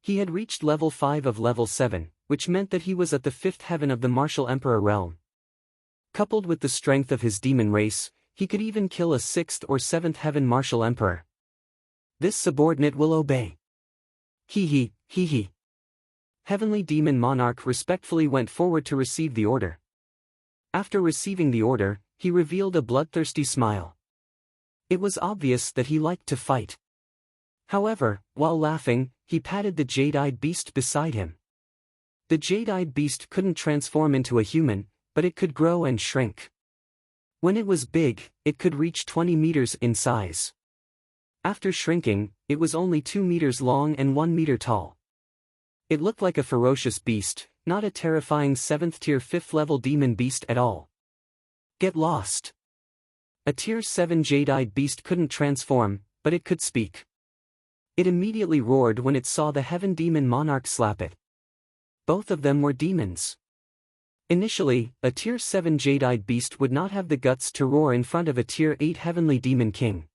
He had reached level 5 of level 7, which meant that he was at the fifth heaven of the Martial Emperor realm. Coupled with the strength of his demon race, he could even kill a sixth or seventh heaven Martial Emperor. This subordinate will obey. Hee hee. Heavenly Demon Monarch respectfully went forward to receive the order. After receiving the order, he revealed a bloodthirsty smile. It was obvious that he liked to fight. However, while laughing, he patted the Jade-eyed beast beside him. The Jade-eyed beast couldn't transform into a human, but it could grow and shrink. When it was big, it could reach 20 meters in size. After shrinking, it was only 2 meters long and 1 meter tall. It looked like a ferocious beast, not a terrifying 7th tier 5th level demon beast at all. Get lost. A tier 7 Jade-eyed beast couldn't transform, but it could speak. It immediately roared when it saw the Heaven Demon Monarch slap it. Both of them were demons. Initially, a tier 7 Jade-eyed beast would not have the guts to roar in front of a tier 8 Heavenly Demon King.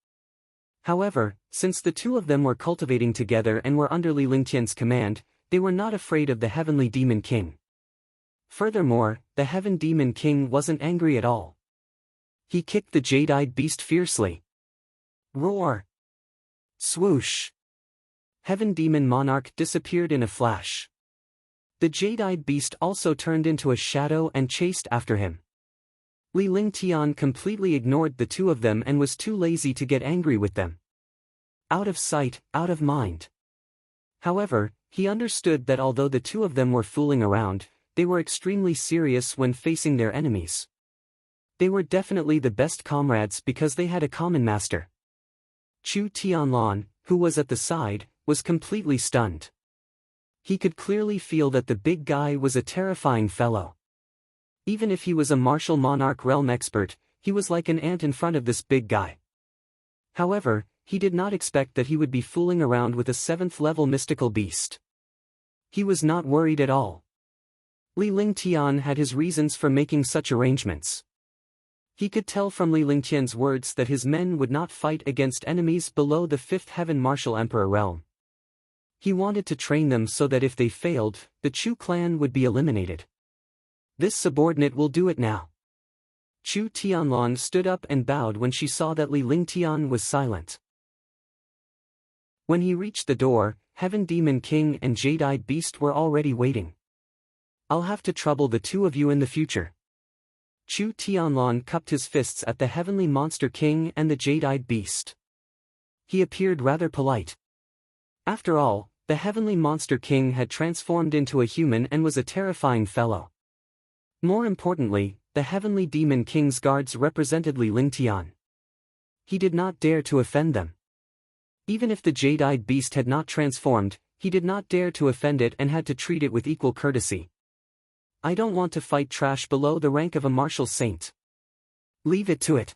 However, since the two of them were cultivating together and were under Li Lingtian's command, they were not afraid of the Heavenly Demon King. Furthermore, the Heaven Demon King wasn't angry at all. He kicked the Jade-eyed beast fiercely. Roar! Swoosh! Heaven Demon Monarch disappeared in a flash. The Jade-eyed beast also turned into a shadow and chased after him. Li Lingtian completely ignored the two of them and was too lazy to get angry with them. Out of sight, out of mind. However, he understood that although the two of them were fooling around, they were extremely serious when facing their enemies. They were definitely the best comrades because they had a common master. Chu Tianlan, who was at the side, was completely stunned. He could clearly feel that the big guy was a terrifying fellow. Even if he was a martial monarch realm expert, he was like an ant in front of this big guy. However, he did not expect that he would be fooling around with a 7th level mystical beast. He was not worried at all. Li Lingtian had his reasons for making such arrangements. He could tell from Li Lingtian's words that his men would not fight against enemies below the fifth heaven martial emperor realm. He wanted to train them so that if they failed, the Chu clan would be eliminated. This subordinate will do it now. Chu Tianlan stood up and bowed when she saw that Li Lingtian was silent. When he reached the door, Heaven Demon King and Jade-Eyed Beast were already waiting. I'll have to trouble the two of you in the future. Chu Tianlan cupped his fists at the Heavenly Monster King and the Jade-Eyed Beast. He appeared rather polite. After all, the Heavenly Monster King had transformed into a human and was a terrifying fellow. More importantly, the Heavenly Demon King's guards represented Li Lingtian. He did not dare to offend them. Even if the Jade-Eyed Beast had not transformed, he did not dare to offend it and had to treat it with equal courtesy. I don't want to fight trash below the rank of a martial saint. Leave it to it.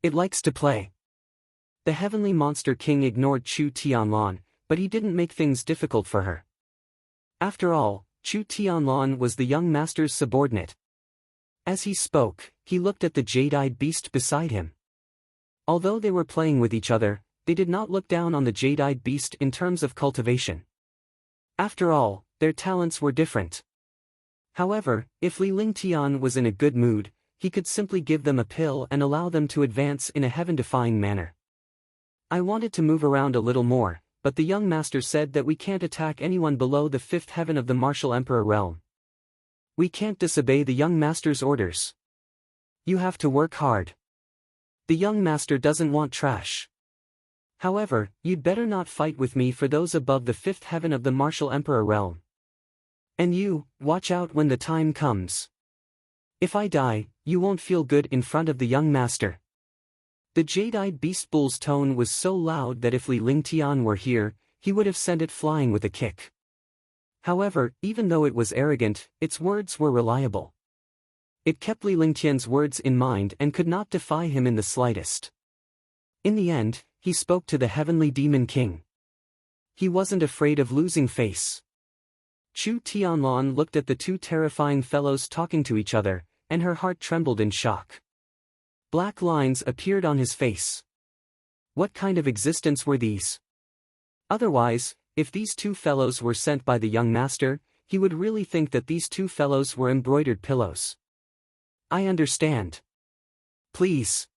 It likes to play. The Heavenly Monster King ignored Chu Tianlan, but he didn't make things difficult for her. After all, Chu Tianlan was the young master's subordinate. As he spoke, he looked at the Jade-Eyed Beast beside him. Although they were playing with each other, they did not look down on the Jade-Eyed Beast in terms of cultivation. After all, their talents were different. However, if Li Lingtian was in a good mood, he could simply give them a pill and allow them to advance in a heaven-defying manner. I wanted to move around a little more, but the young master said that we can't attack anyone below the fifth heaven of the martial emperor realm. We can't disobey the young master's orders. You have to work hard. The young master doesn't want trash. However, you'd better not fight with me for those above the fifth heaven of the martial emperor realm. And you, watch out when the time comes. If I die, you won't feel good in front of the young master. The Jade-Eyed Beast Bull's tone was so loud that if Li Lingtian were here, he would have sent it flying with a kick. However, even though it was arrogant, its words were reliable. It kept Li Lingtian's words in mind and could not defy him in the slightest. In the end, he spoke to the Heavenly Demon King. He wasn't afraid of losing face. Chu Tianlan looked at the two terrifying fellows talking to each other, and her heart trembled in shock. Black lines appeared on his face. What kind of existence were these? Otherwise, if these two fellows were sent by the young master, he would really think that these two fellows were embroidered pillows. I understand. Please.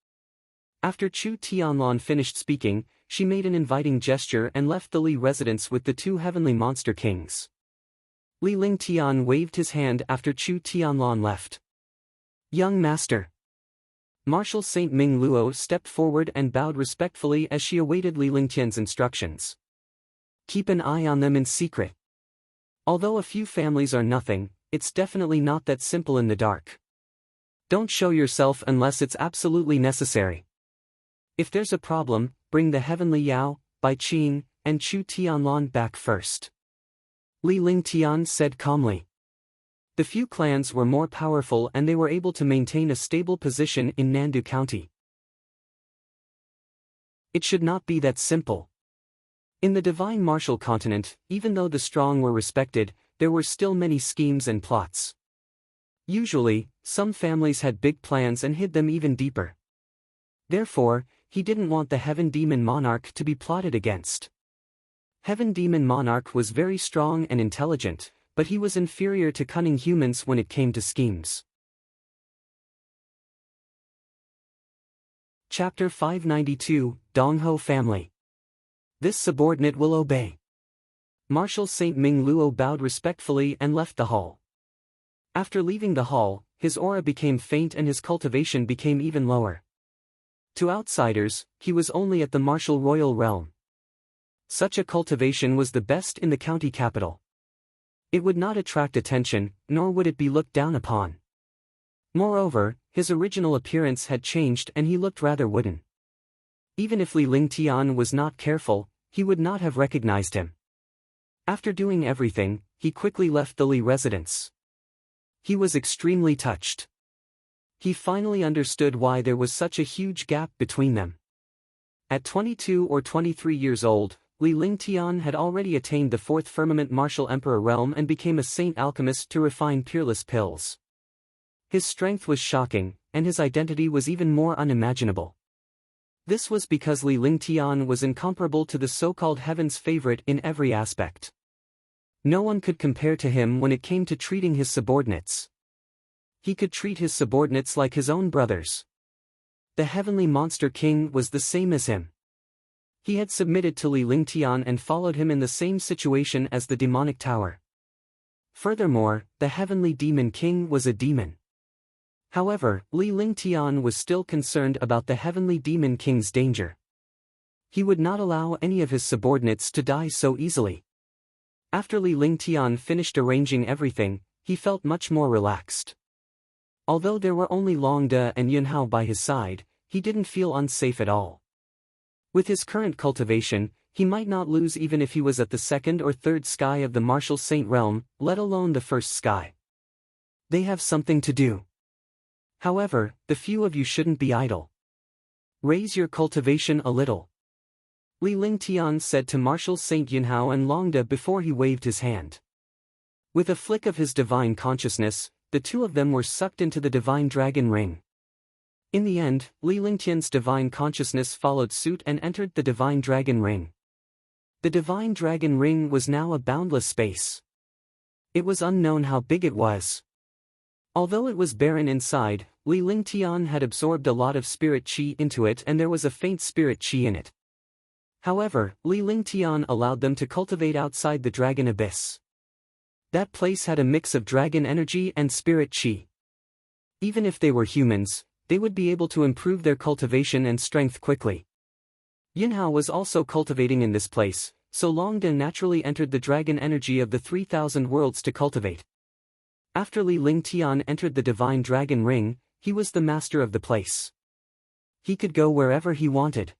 After Chu Tianlan finished speaking, she made an inviting gesture and left the Li residence with the two heavenly monster kings. Li Lingtian waved his hand after Chu Tianlan left. Young master. Martial Saint Ming Luo stepped forward and bowed respectfully as she awaited Li Lingtian's instructions. Keep an eye on them in secret. Although a few families are nothing, it's definitely not that simple in the dark. Don't show yourself unless it's absolutely necessary. If there's a problem, bring the Heavenly Yao, Bai Qing, and Chu Tianlan back first. Li Lingtian said calmly. The few clans were more powerful and they were able to maintain a stable position in Nandu County. It should not be that simple. In the divine martial continent, even though the strong were respected, there were still many schemes and plots. Usually, some families had big plans and hid them even deeper. Therefore, he didn't want the Heaven Demon Monarch to be plotted against. Heaven Demon Monarch was very strong and intelligent, but he was inferior to cunning humans when it came to schemes. Chapter 592, Dongho Family. This subordinate will obey. Marshal Saint Ming Luo bowed respectfully and left the hall. After leaving the hall, his aura became faint and his cultivation became even lower. To outsiders, he was only at the martial royal realm. Such a cultivation was the best in the county capital. It would not attract attention, nor would it be looked down upon. Moreover, his original appearance had changed and he looked rather wooden. Even if Li Lingtian was not careful, he would not have recognized him. After doing everything, he quickly left the Li residence. He was extremely touched. He finally understood why there was such a huge gap between them. At 22 or 23 years old, Li Lingtian had already attained the 4th firmament martial emperor realm and became a saint alchemist to refine peerless pills. His strength was shocking, and his identity was even more unimaginable. This was because Li Lingtian was incomparable to the so-called heaven's favorite in every aspect. No one could compare to him when it came to treating his subordinates. He could treat his subordinates like his own brothers. The heavenly monster king was the same as him. He had submitted to Li Lingtian and followed him in the same situation as the demonic tower. Furthermore, the heavenly demon king was a demon. However, Li Lingtian was still concerned about the heavenly demon king's danger. He would not allow any of his subordinates to die so easily. After Li Lingtian finished arranging everything, he felt much more relaxed. Although there were only Long De and Yunhao by his side, he didn't feel unsafe at all. With his current cultivation, he might not lose even if he was at the 2nd or 3rd sky of the martial saint realm, let alone the 1st sky. They have something to do. However, the few of you shouldn't be idle. Raise your cultivation a little. Li Lingtian said to Martial Saint Yunhao and Long De before he waved his hand. With a flick of his divine consciousness, the two of them were sucked into the divine dragon ring. In the end, Li Lingtian's divine consciousness followed suit and entered the divine dragon ring. The divine dragon ring was now a boundless space. It was unknown how big it was. Although it was barren inside, Li Lingtian had absorbed a lot of spirit qi into it and there was a faint spirit qi in it. However, Li Lingtian allowed them to cultivate outside the dragon abyss. That place had a mix of dragon energy and spirit qi. Even if they were humans, they would be able to improve their cultivation and strength quickly. Yunhao was also cultivating in this place, so Long De naturally entered the dragon energy of the 3,000 worlds to cultivate. After Li Lingtian entered the divine dragon ring, he was the master of the place. He could go wherever he wanted.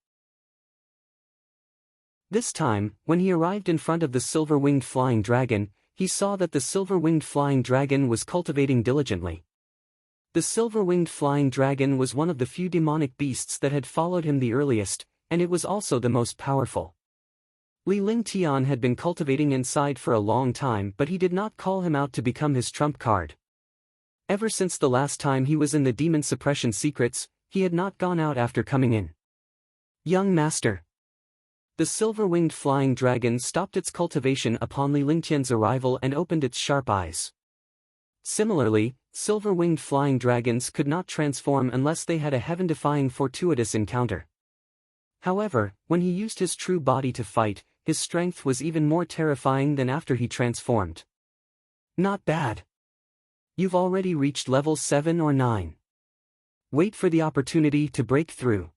This time, when he arrived in front of the silver-winged flying dragon, he saw that the silver-winged flying dragon was cultivating diligently. The silver-winged flying dragon was one of the few demonic beasts that had followed him the earliest, and it was also the most powerful. Li Lingtian had been cultivating inside for a long time, but he did not call him out to become his trump card. Ever since the last time he was in the demon suppression secrets, he had not gone out after coming in. Young master. The silver-winged flying dragon stopped its cultivation upon Li Lingtian's arrival and opened its sharp eyes. Similarly, silver-winged flying dragons could not transform unless they had a heaven-defying fortuitous encounter. However, when he used his true body to fight, his strength was even more terrifying than after he transformed. Not bad. You've already reached level 7 or 9. Wait for the opportunity to break through.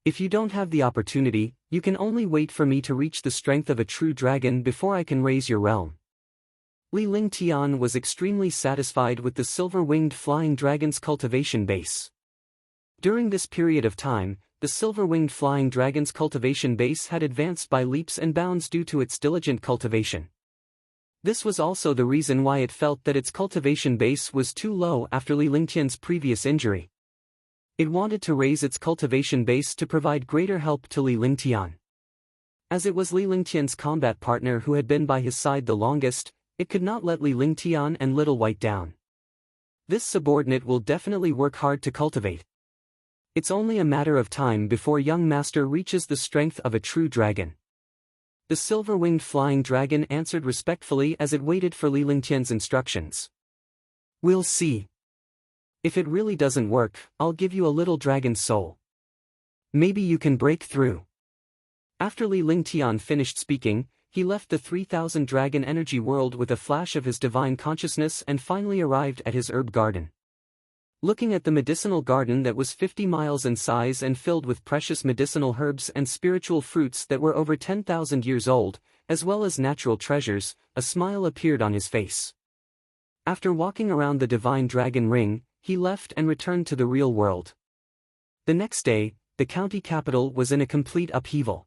If you don't have the opportunity, you can only wait for me to reach the strength of a true dragon before I can raise your realm. Li Lingtian was extremely satisfied with the silver-winged flying dragon's cultivation base. During this period of time, the silver-winged flying dragon's cultivation base had advanced by leaps and bounds due to its diligent cultivation. This was also the reason why it felt that its cultivation base was too low after Li Lingtian's previous injury. It wanted to raise its cultivation base to provide greater help to Li Lingtian. As it was Li Lingtian's combat partner who had been by his side the longest, it could not let Li Lingtian and Little White down. This subordinate will definitely work hard to cultivate. It's only a matter of time before young master reaches the strength of a true dragon. The silver-winged flying dragon answered respectfully as it waited for Li Lingtian's instructions. We'll see. If it really doesn't work, I'll give you a little dragon soul. Maybe you can break through. After Li Lingtian finished speaking, he left the 3,000 dragon energy world with a flash of his divine consciousness and finally arrived at his herb garden. Looking at the medicinal garden that was 50 miles in size and filled with precious medicinal herbs and spiritual fruits that were over 10,000 years old, as well as natural treasures, a smile appeared on his face. After walking around the divine dragon ring, he left and returned to the real world. The next day, the county capital was in a complete upheaval.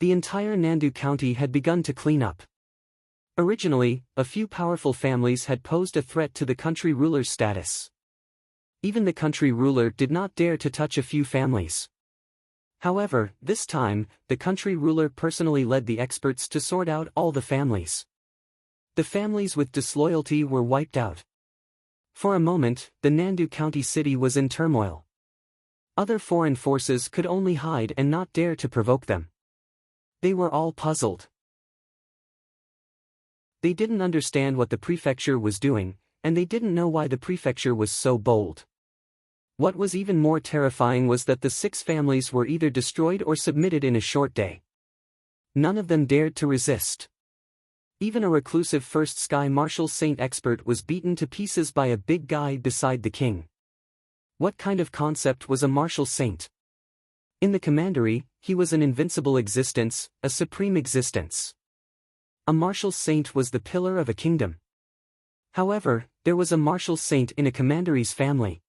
The entire Nandu County had begun to clean up. Originally, a few powerful families had posed a threat to the country ruler's status. Even the country ruler did not dare to touch a few families. However, this time, the country ruler personally led the experts to sort out all the families. The families with disloyalty were wiped out. For a moment, the Nandu County city was in turmoil. Other foreign forces could only hide and not dare to provoke them. They were all puzzled. They didn't understand what the prefecture was doing, and they didn't know why the prefecture was so bold. What was even more terrifying was that the 6 families were either destroyed or submitted in a short day. None of them dared to resist. Even a reclusive first sky martial saint expert was beaten to pieces by a big guy beside the king. What kind of concept was a martial saint? In the commandery, he was an invincible existence, a supreme existence. A martial saint was the pillar of a kingdom. However, there was a martial saint in a commandery's family.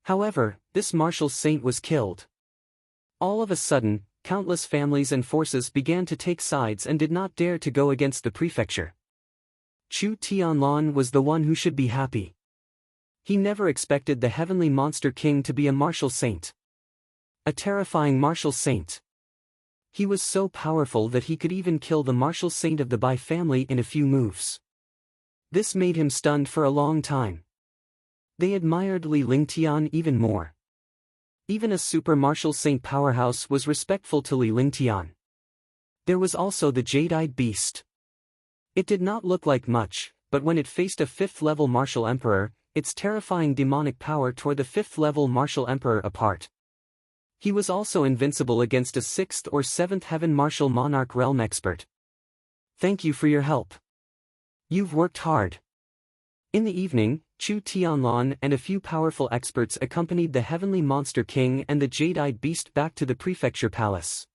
However, this martial saint was killed. All of a sudden, countless families and forces began to take sides and did not dare to go against the prefecture. Chu Tianlan was the one who should be happy. He never expected the heavenly monster king to be a martial saint. A terrifying martial saint. He was so powerful that he could even kill the martial saint of the Bai family in a few moves. This made him stunned for a long time. They admired Li Lingtian even more. Even a super martial saint powerhouse was respectful to Li Lingtian. There was also the jade-eyed beast. It did not look like much, but when it faced a 5th-level martial emperor, its terrifying demonic power tore the 5th-level martial emperor apart. He was also invincible against a 6th or 7th heaven martial monarch realm expert. Thank you for your help. You've worked hard. In the evening, Chu Tianlan and a few powerful experts accompanied the heavenly monster king and the jade-eyed beast back to the prefecture palace.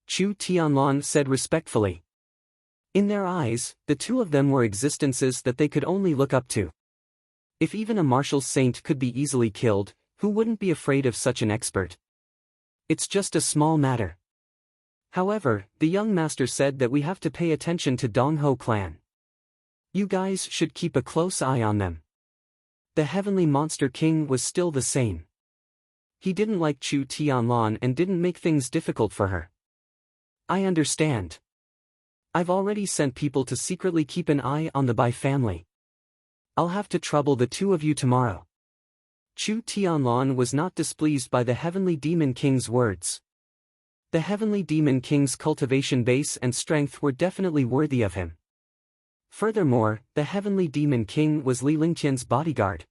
Chu Tianlan said respectfully. In their eyes, the two of them were existences that they could only look up to. If even a martial saint could be easily killed, who wouldn't be afraid of such an expert? It's just a small matter. However, the young master said that we have to pay attention to Dongho clan. You guys should keep a close eye on them. The heavenly monster king was still the same. He didn't like Chu Tianlan and didn't make things difficult for her. I understand. I've already sent people to secretly keep an eye on the Bai family. I'll have to trouble the two of you tomorrow. Chu Tianlan was not displeased by the heavenly demon king's words. The heavenly demon king's cultivation base and strength were definitely worthy of him. Furthermore, the heavenly demon king was Li Lingtian's bodyguard.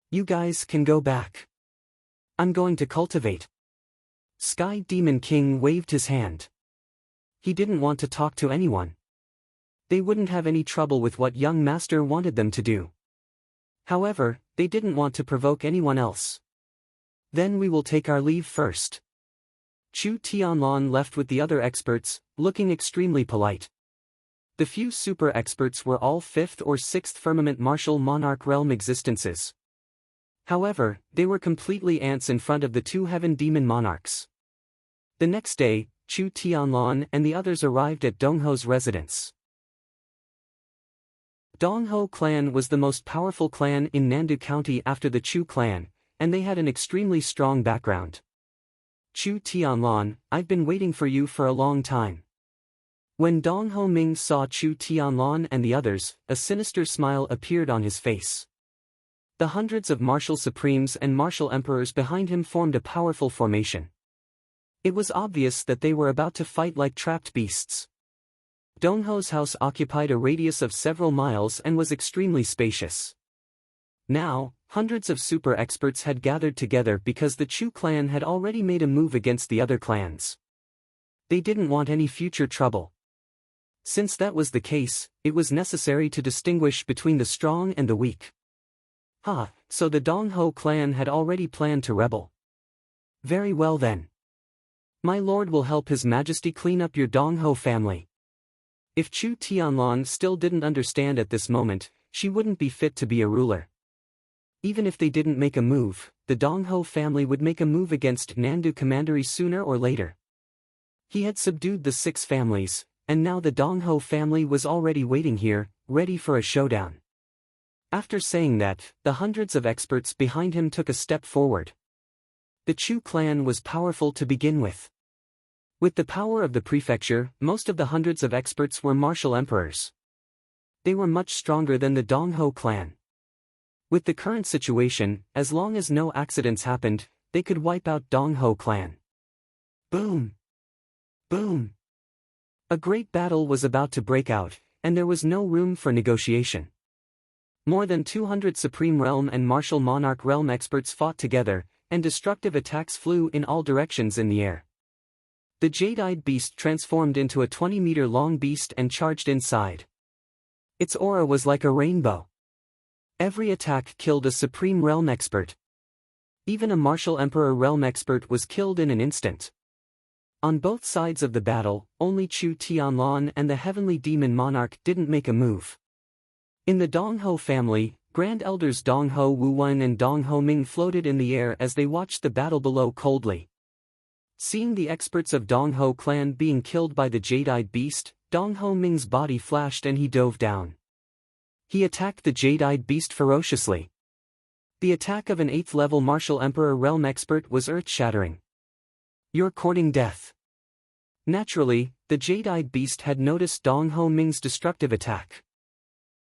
You guys can go back. I'm going to cultivate. Sky Demon King waved his hand. He didn't want to talk to anyone. They wouldn't have any trouble with what young master wanted them to do. However, they didn't want to provoke anyone else. Then we will take our leave first. Chu Tianlan left with the other experts, looking extremely polite. The few super experts were all 5th or 6th firmament martial monarch realm existences. However, they were completely ants in front of the 2 heaven demon monarchs. The next day, Chu Tianlan and the others arrived at Dongho's residence. Dongho clan was the most powerful clan in Nandu County after the Chu clan, and they had an extremely strong background. Chu Tianlan, I've been waiting for you for a long time. When Dongho Ming saw Chu Tianlan and the others, a sinister smile appeared on his face. The hundreds of martial supremes and martial emperors behind him formed a powerful formation. It was obvious that they were about to fight like trapped beasts. Dongho's house occupied a radius of several miles and was extremely spacious. Now, hundreds of super experts had gathered together because the Chu clan had already made a move against the other clans. They didn't want any future trouble. Since that was the case, it was necessary to distinguish between the strong and the weak. So the Dongho clan had already planned to rebel. Very well then. My lord will help His Majesty clean up your Dongho family. If Chu Tianlan still didn't understand at this moment, she wouldn't be fit to be a ruler. Even if they didn't make a move, the Dongho family would make a move against Nandu Commandery sooner or later. He had subdued the 6 families, and now the Dongho family was already waiting here, ready for a showdown. After saying that, the hundreds of experts behind him took a step forward. The Chu clan was powerful to begin with. With the power of the prefecture, most of the hundreds of experts were martial emperors. They were much stronger than the Dongho clan. With the current situation, as long as no accidents happened, they could wipe out Dongho clan. Boom! Boom! A great battle was about to break out, and there was no room for negotiation. More than 200 Supreme Realm and Martial Monarch Realm experts fought together, and destructive attacks flew in all directions in the air. The jade-eyed beast transformed into a 20-meter-long beast and charged inside. Its aura was like a rainbow. Every attack killed a Supreme Realm expert. Even a Martial Emperor Realm expert was killed in an instant. On both sides of the battle, only Chu Tianlan and the Heavenly Demon Monarch didn't make a move. In the Dongho family, Grand Elders Dongho Wuwen and Dongho Ming floated in the air as they watched the battle below coldly. Seeing the experts of Dongho clan being killed by the jade-eyed beast, Dongho Ming's body flashed and he dove down. He attacked the jade-eyed beast ferociously. The attack of an 8th-level Martial Emperor Realm expert was earth-shattering. "You're courting death." Naturally, the jade-eyed beast had noticed Dongho Ming's destructive attack.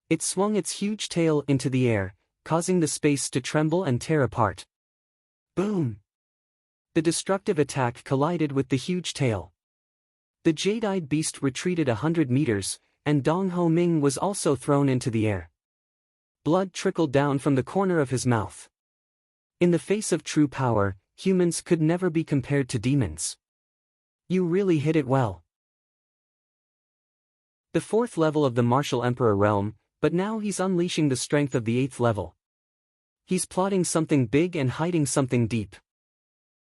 It swung its huge tail into the air, causing the space to tremble and tear apart. Boom! The destructive attack collided with the huge tail. The jade-eyed beast retreated 100 meters, and Dongho Ming was also thrown into the air. Blood trickled down from the corner of his mouth. In the face of true power, humans could never be compared to demons. You really hit it well. The 4th level of the Martial Emperor realm, but now he's unleashing the strength of the 8th level. He's plotting something big and hiding something deep.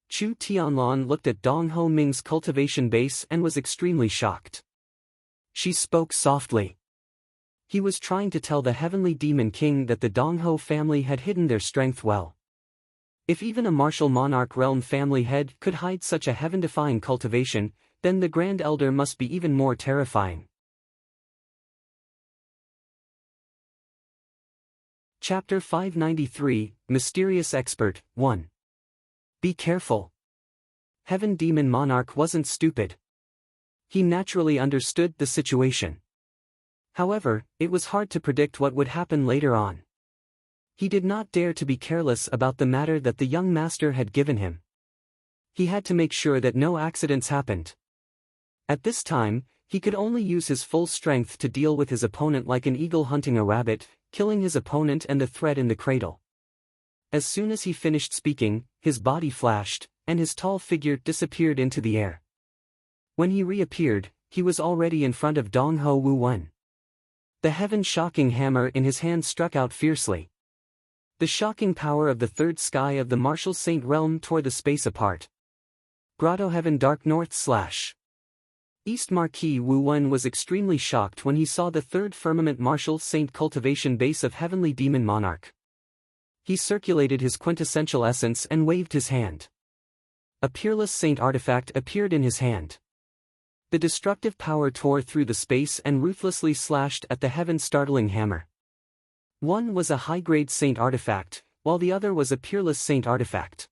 Chu Tianlan looked at Dongho Ming's cultivation base and was extremely shocked. She spoke softly. He was trying to tell the Heavenly Demon King that the Dongho family had hidden their strength well. If even a Martial Monarch Realm family head could hide such a heaven-defying cultivation, then the Grand Elder must be even more terrifying. Chapter 593, Mysterious Expert, 1. Be careful. Heaven Demon Monarch wasn't stupid. He naturally understood the situation. However, it was hard to predict what would happen later on. He did not dare to be careless about the matter that the young master had given him. He had to make sure that no accidents happened. At this time, he could only use his full strength to deal with his opponent like an eagle hunting a rabbit, killing his opponent and the thread in the cradle. As soon as he finished speaking, his body flashed, and his tall figure disappeared into the air. When he reappeared, he was already in front of Dongho Wuwen. The heaven-shocking hammer in his hand struck out fiercely. The shocking power of the third sky of the Martial Saint realm tore the space apart. Grotto Heaven Dark North / East Marquis Wuwen was extremely shocked when he saw the third firmament Martial Saint cultivation base of Heavenly Demon Monarch. He circulated his quintessential essence and waved his hand. A Peerless Saint artifact appeared in his hand. The destructive power tore through the space and ruthlessly slashed at the heaven-startling hammer. One was a high-grade Saint artifact, while the other was a Peerless Saint artifact.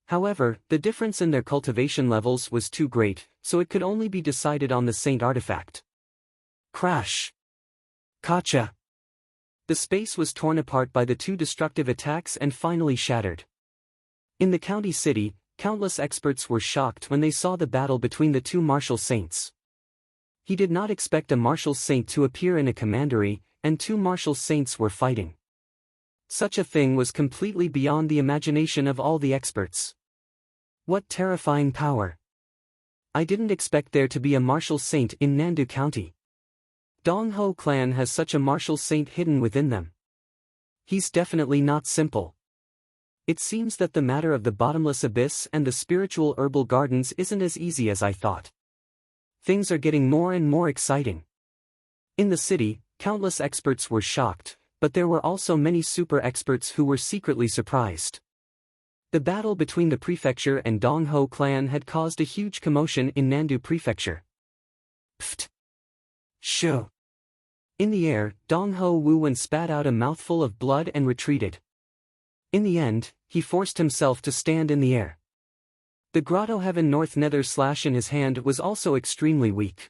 However, the difference in their cultivation levels was too great, so it could only be decided on the Saint artifact. Crash! Kacha! The space was torn apart by the two destructive attacks and finally shattered. In the county city, countless experts were shocked when they saw the battle between the two martial saints. He did not expect a martial saint to appear in a commandery, and two martial saints were fighting. Such a thing was completely beyond the imagination of all the experts. What terrifying power! I didn't expect there to be a martial saint in Nandu County. Dongho clan has such a martial saint hidden within them. He's definitely not simple. It seems that the matter of the bottomless abyss and the spiritual herbal gardens isn't as easy as I thought. Things are getting more and more exciting. In the city, countless experts were shocked, but there were also many super experts who were secretly surprised. The battle between the prefecture and Dongho clan had caused a huge commotion in Nandu Prefecture. Pfft! Shoo! In the air, Dongho Wuwen spat out a mouthful of blood and retreated. In the end, he forced himself to stand in the air. The Grotto Heaven North Nether slash in his hand was also extremely weak.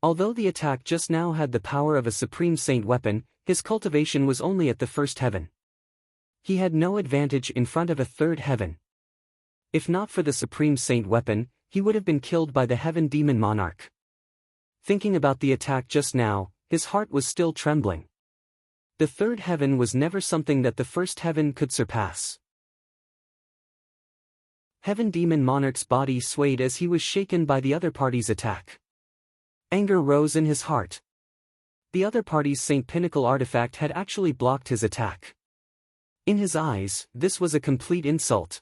Although the attack just now had the power of a Supreme Saint weapon, his cultivation was only at the first heaven. He had no advantage in front of a third heaven. If not for the Supreme Saint weapon, he would have been killed by the Heaven Demon Monarch. Thinking about the attack just now, his heart was still trembling. The third heaven was never something that the first heaven could surpass. Heaven Demon Monarch's body swayed as he was shaken by the other party's attack. Anger rose in his heart. The other party's Saint Pinnacle artifact had actually blocked his attack. In his eyes, this was a complete insult.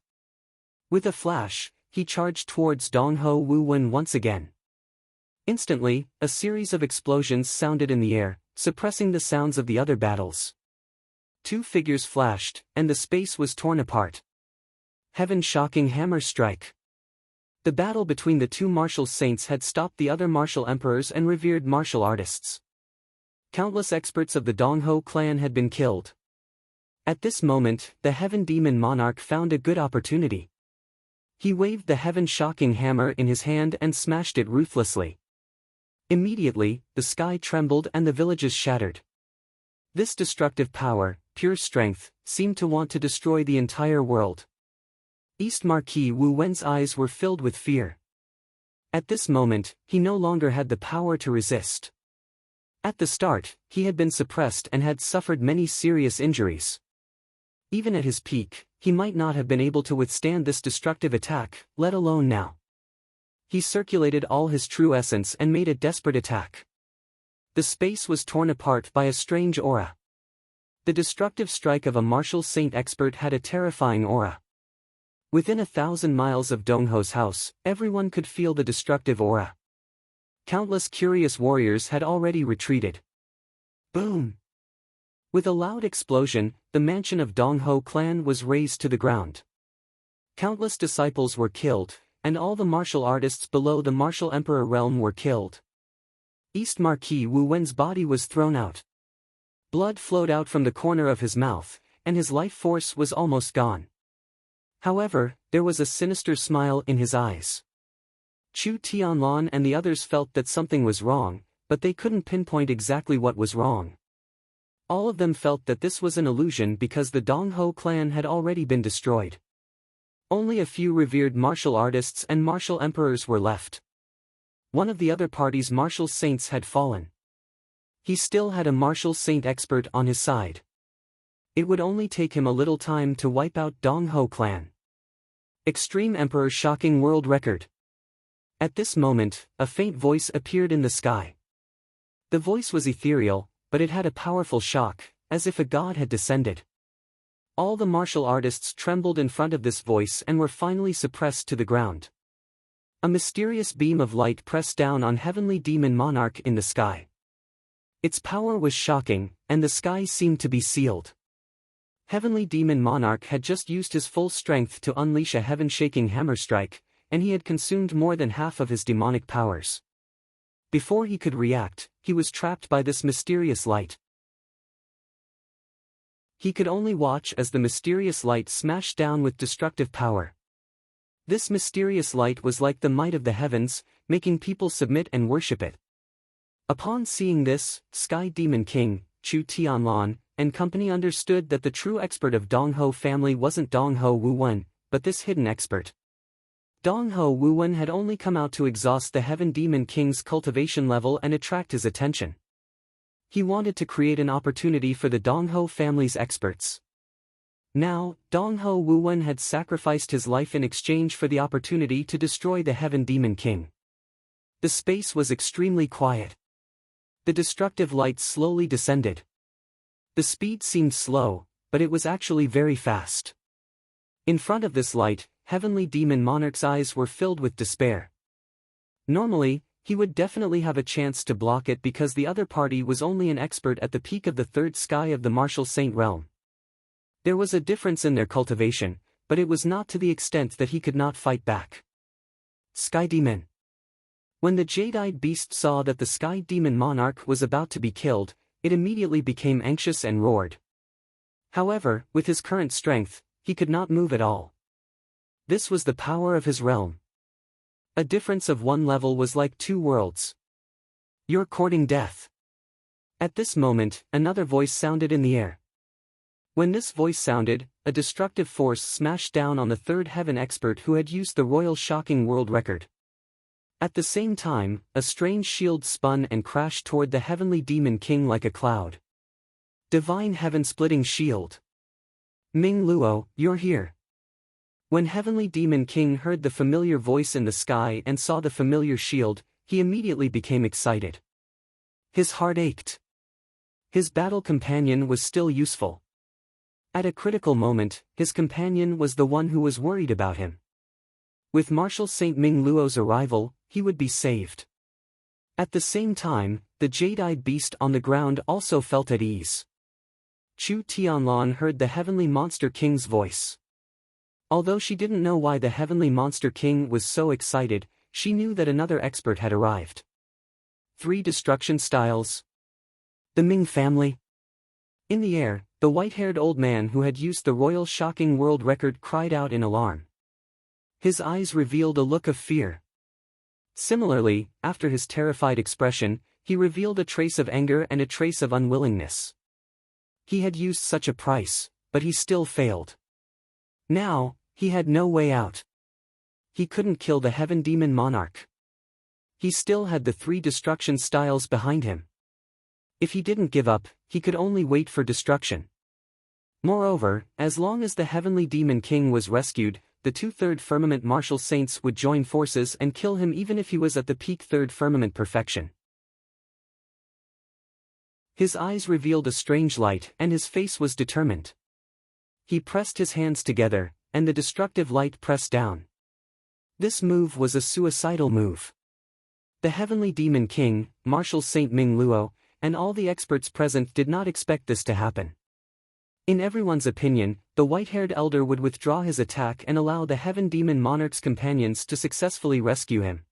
With a flash, he charged towards Dong Ho Wu Wen once again. Instantly, a series of explosions sounded in the air, suppressing the sounds of the other battles. Two figures flashed, and the space was torn apart. Heaven Shocking Hammer Strike. The battle between the two martial saints had stopped the other martial emperors and revered martial artists. Countless experts of the Dong Ho clan had been killed. At this moment, the Heaven Demon Monarch found a good opportunity. He waved the Heaven Shocking Hammer in his hand and smashed it ruthlessly. Immediately, the sky trembled and the villages shattered. This destructive power, pure strength, seemed to want to destroy the entire world. East Marquis Wu Wen's eyes were filled with fear. At this moment, he no longer had the power to resist. At the start, he had been suppressed and had suffered many serious injuries. Even at his peak, he might not have been able to withstand this destructive attack, let alone now. He circulated all his true essence and made a desperate attack. The space was torn apart by a strange aura. The destructive strike of a martial saint expert had a terrifying aura. Within 1,000 miles of Dong Ho's house, everyone could feel the destructive aura. Countless curious warriors had already retreated. Boom! With a loud explosion, the mansion of Dong Ho clan was razed to the ground. Countless disciples were killed, and all the martial artists below the martial emperor realm were killed. East Marquis Wu Wen's body was thrown out. Blood flowed out from the corner of his mouth, and his life force was almost gone. However, there was a sinister smile in his eyes. Chu Tianlan and the others felt that something was wrong, but they couldn't pinpoint exactly what was wrong. All of them felt that this was an illusion because the Dong Ho clan had already been destroyed. Only a few revered martial artists and martial emperors were left. One of the other party's martial saints had fallen. He still had a martial saint expert on his side. It would only take him a little time to wipe out Dong Ho clan. Extreme Emperor Shocking World Record. At this moment, a faint voice appeared in the sky. The voice was ethereal, but it had a powerful shock, as if a god had descended. All the martial artists trembled in front of this voice and were finally suppressed to the ground. A mysterious beam of light pressed down on Heavenly Demon Monarch in the sky. Its power was shocking, and the sky seemed to be sealed. Heavenly Demon Monarch had just used his full strength to unleash a heaven-shaking hammer strike, and he had consumed more than half of his demonic powers. Before he could react, he was trapped by this mysterious light. He could only watch as the mysterious light smashed down with destructive power. This mysterious light was like the might of the heavens, making people submit and worship it. Upon seeing this, Sky Demon King, Chu Tianlan, and company understood that the true expert of Dong Ho family wasn't Dong Ho Wu Wen, but this hidden expert. Dong Ho Wu Wen had only come out to exhaust the Heaven Demon King's cultivation level and attract his attention. He wanted to create an opportunity for the Dong Ho family's experts. Now, Dong Ho Wu Wen had sacrificed his life in exchange for the opportunity to destroy the Heaven Demon King. The space was extremely quiet. The destructive light slowly descended. The speed seemed slow, but it was actually very fast. In front of this light, Heavenly Demon Monarch's eyes were filled with despair. Normally, he would definitely have a chance to block it because the other party was only an expert at the peak of the third sky of the martial saint realm. There was a difference in their cultivation, but it was not to the extent that he could not fight back. Sky Demon. When the Jade-eyed beast saw that the Sky Demon Monarch was about to be killed, it immediately became anxious and roared. However, with his current strength, he could not move at all. This was the power of his realm. A difference of one level was like two worlds. You're courting death. At this moment, another voice sounded in the air. When this voice sounded, a destructive force smashed down on the third heaven expert who had used the royal shocking world record. At the same time, a strange shield spun and crashed toward the heavenly demon king like a cloud. Divine heaven-splitting shield. Ming Luo, you're here. When heavenly demon king heard the familiar voice in the sky and saw the familiar shield, he immediately became excited. His heart ached. His battle companion was still useful. At a critical moment, his companion was the one who was worried about him. With Marshal Saint Ming Luo's arrival, he would be saved. At the same time, the jade-eyed beast on the ground also felt at ease. Chu Tianlan heard the heavenly monster king's voice. Although she didn't know why the heavenly monster king was so excited, she knew that another expert had arrived. 3 destruction styles. The Ming family. In the air, the white-haired old man who had used the royal shocking world record cried out in alarm. His eyes revealed a look of fear. Similarly, after his terrified expression, he revealed a trace of anger and a trace of unwillingness. He had used such a price, but he still failed. Now, he had no way out. He couldn't kill the heaven demon monarch. He still had the 3 destruction styles behind him. If he didn't give up, he could only wait for destruction. Moreover, as long as the heavenly demon king was rescued, the 2 third firmament martial saints would join forces and kill him even if he was at the peak 3rd firmament perfection. His eyes revealed a strange light and his face was determined. He pressed his hands together, and the destructive light pressed down. This move was a suicidal move. The heavenly demon king, Marshal Saint Ming Luo, and all the experts present did not expect this to happen. In everyone's opinion, the white-haired elder would withdraw his attack and allow the heaven demon monarch's companions to successfully rescue him.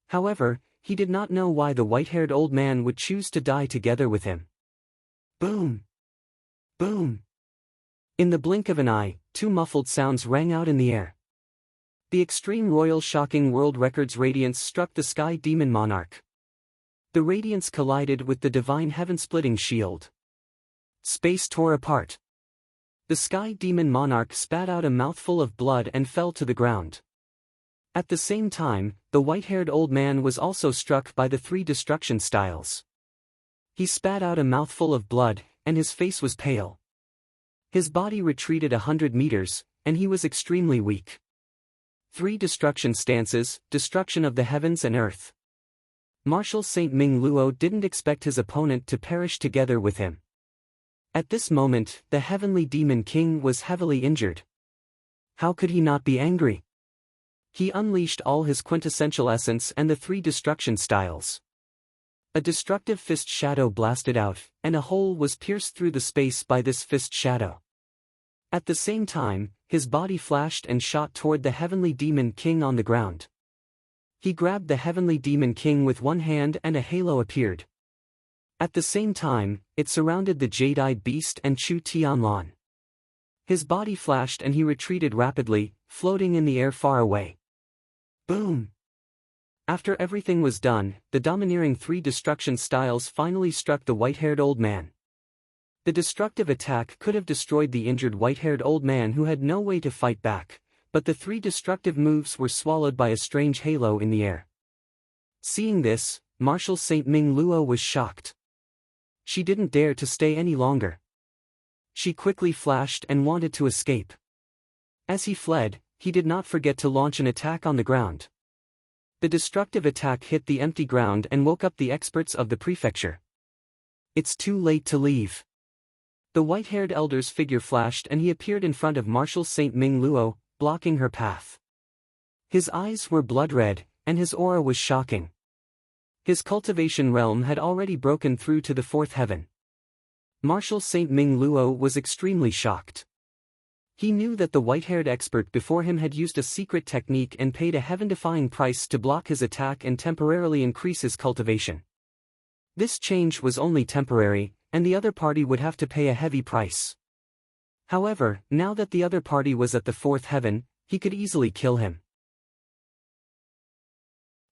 However, he did not know why the white-haired old man would choose to die together with him. Boom! Boom! In the blink of an eye, 2 muffled sounds rang out in the air. The extreme royal shocking world record's radiance struck the sky demon monarch. The radiance collided with the divine heaven-splitting shield. Space tore apart. The sky demon monarch spat out a mouthful of blood and fell to the ground. At the same time, the white-haired old man was also struck by the 3 destruction styles. He spat out a mouthful of blood, and his face was pale. His body retreated 100 meters, and he was extremely weak. 3 destruction stances, destruction of the heavens and earth. Marshal Saint Ming Luo didn't expect his opponent to perish together with him. At this moment, the heavenly demon king was heavily injured. How could he not be angry? He unleashed all his quintessential essence and the 3 destruction styles. A destructive fist shadow blasted out, and a hole was pierced through the space by this fist shadow. At the same time, his body flashed and shot toward the heavenly demon king on the ground. He grabbed the heavenly demon king with one hand and a halo appeared. At the same time, it surrounded the jade-eyed beast and Chu Tianlan. His body flashed and he retreated rapidly, floating in the air far away. Boom! After everything was done, the domineering 3 destruction styles finally struck the white-haired old man. The destructive attack could have destroyed the injured white-haired old man who had no way to fight back, but the 3 destructive moves were swallowed by a strange halo in the air. Seeing this, Marshal Saint Ming Luo was shocked. She didn't dare to stay any longer. She quickly flashed and wanted to escape. As he fled, he did not forget to launch an attack on the ground. The destructive attack hit the empty ground and woke up the experts of the prefecture. It's too late to leave. The white-haired elder's figure flashed and he appeared in front of Marshal Saint Ming Luo, blocking her path. His eyes were blood-red, and his aura was shocking. His cultivation realm had already broken through to the 4th heaven. Marshal Saint Ming Luo was extremely shocked. He knew that the white-haired expert before him had used a secret technique and paid a heaven-defying price to block his attack and temporarily increase his cultivation. This change was only temporary, and the other party would have to pay a heavy price. However, now that the other party was at the fourth heaven, he could easily kill him.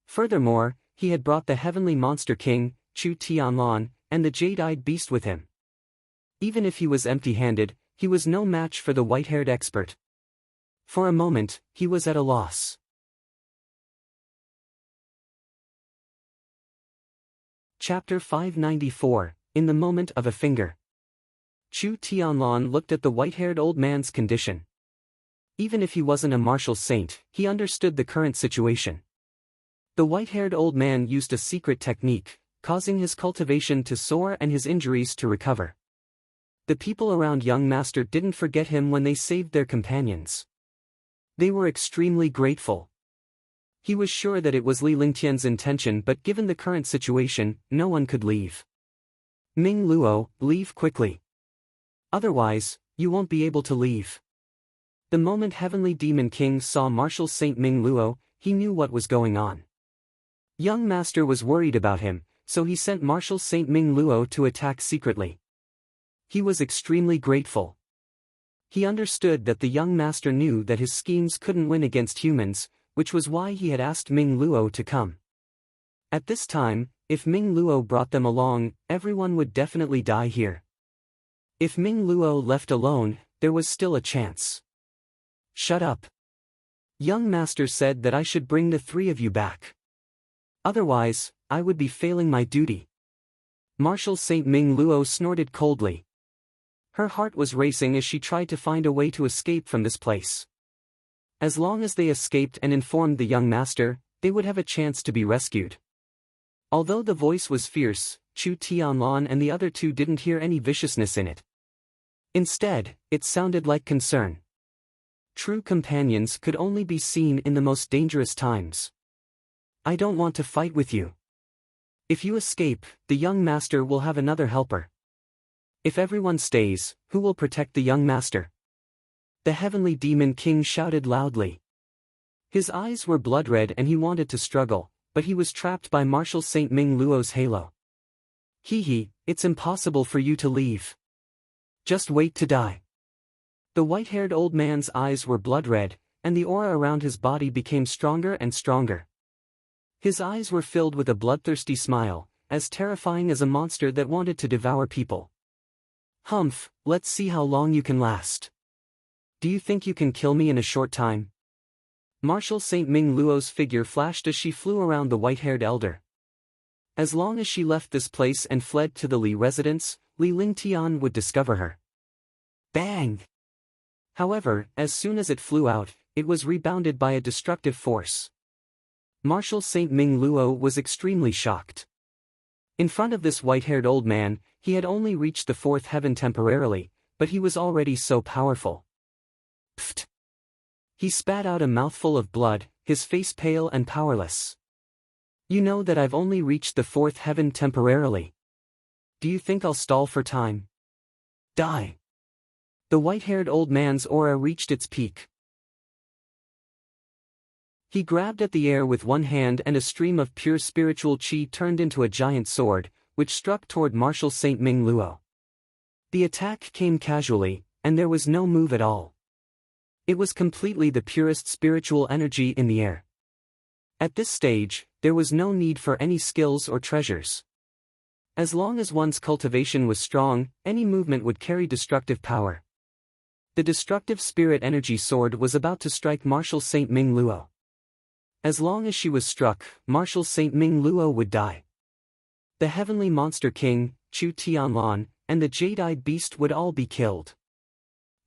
Furthermore, he had brought the heavenly monster king, Chu Tianlan, and the jade-eyed beast with him. Even if he was empty-handed, he was no match for the white-haired expert. For a moment, he was at a loss. Chapter 594, In the Moment of a Finger. Chu Tianlan looked at the white-haired old man's condition. Even if he wasn't a martial saint, he understood the current situation. The white-haired old man used a secret technique, causing his cultivation to soar and his injuries to recover. The people around young master didn't forget him when they saved their companions. They were extremely grateful. He was sure that it was Li Lingtian's intention, but given the current situation, no one could leave. Ming Luo, leave quickly. Otherwise, you won't be able to leave. The moment Heavenly Demon King saw Martial Saint Ming Luo, he knew what was going on. Young master was worried about him, so he sent Martial Saint Ming Luo to attack secretly. He was extremely grateful. He understood that the young master knew that his schemes couldn't win against humans, which was why he had asked Ming Luo to come. At this time, if Ming Luo brought them along, everyone would definitely die here. If Ming Luo left alone, there was still a chance. Shut up. Young master said that I should bring the three of you back. Otherwise, I would be failing my duty. Martial Saint Ming Luo snorted coldly. Her heart was racing as she tried to find a way to escape from this place. As long as they escaped and informed the young master, they would have a chance to be rescued. Although the voice was fierce, Chu Tianlan and the other two didn't hear any viciousness in it. Instead, it sounded like concern. True companions could only be seen in the most dangerous times. I don't want to fight with you. If you escape, the young master will have another helper. If everyone stays, who will protect the young master? The Heavenly Demon King shouted loudly. His eyes were blood-red and he wanted to struggle, but he was trapped by Martial Saint Ming Luo's halo. It's impossible for you to leave. Just wait to die. The white-haired old man's eyes were blood-red, and the aura around his body became stronger and stronger. His eyes were filled with a bloodthirsty smile, as terrifying as a monster that wanted to devour people. Humph, let's see how long you can last. Do you think you can kill me in a short time? Martial Saint Ming Luo's figure flashed as she flew around the white-haired elder. As long as she left this place and fled to the Li residence, Li Lingtian would discover her. Bang! However, as soon as it flew out, it was rebounded by a destructive force. Martial Saint Ming Luo was extremely shocked. In front of this white-haired old man, he had only reached the fourth heaven temporarily, but he was already so powerful. Pfft! He spat out a mouthful of blood, his face pale and powerless. You know that I've only reached the fourth heaven temporarily. Do you think I'll stall for time? Die! The white-haired old man's aura reached its peak. He grabbed at the air with one hand and a stream of pure spiritual qi turned into a giant sword, which struck toward Martial Saint Ming Luo. The attack came casually, and there was no move at all. It was completely the purest spiritual energy in the air. At this stage, there was no need for any skills or treasures. As long as one's cultivation was strong, any movement would carry destructive power. The destructive spirit energy sword was about to strike Martial Saint Ming Luo. As long as she was struck, Martial Saint Ming Luo would die. The heavenly monster king, Chu Tianlan, and the jade-eyed beast would all be killed.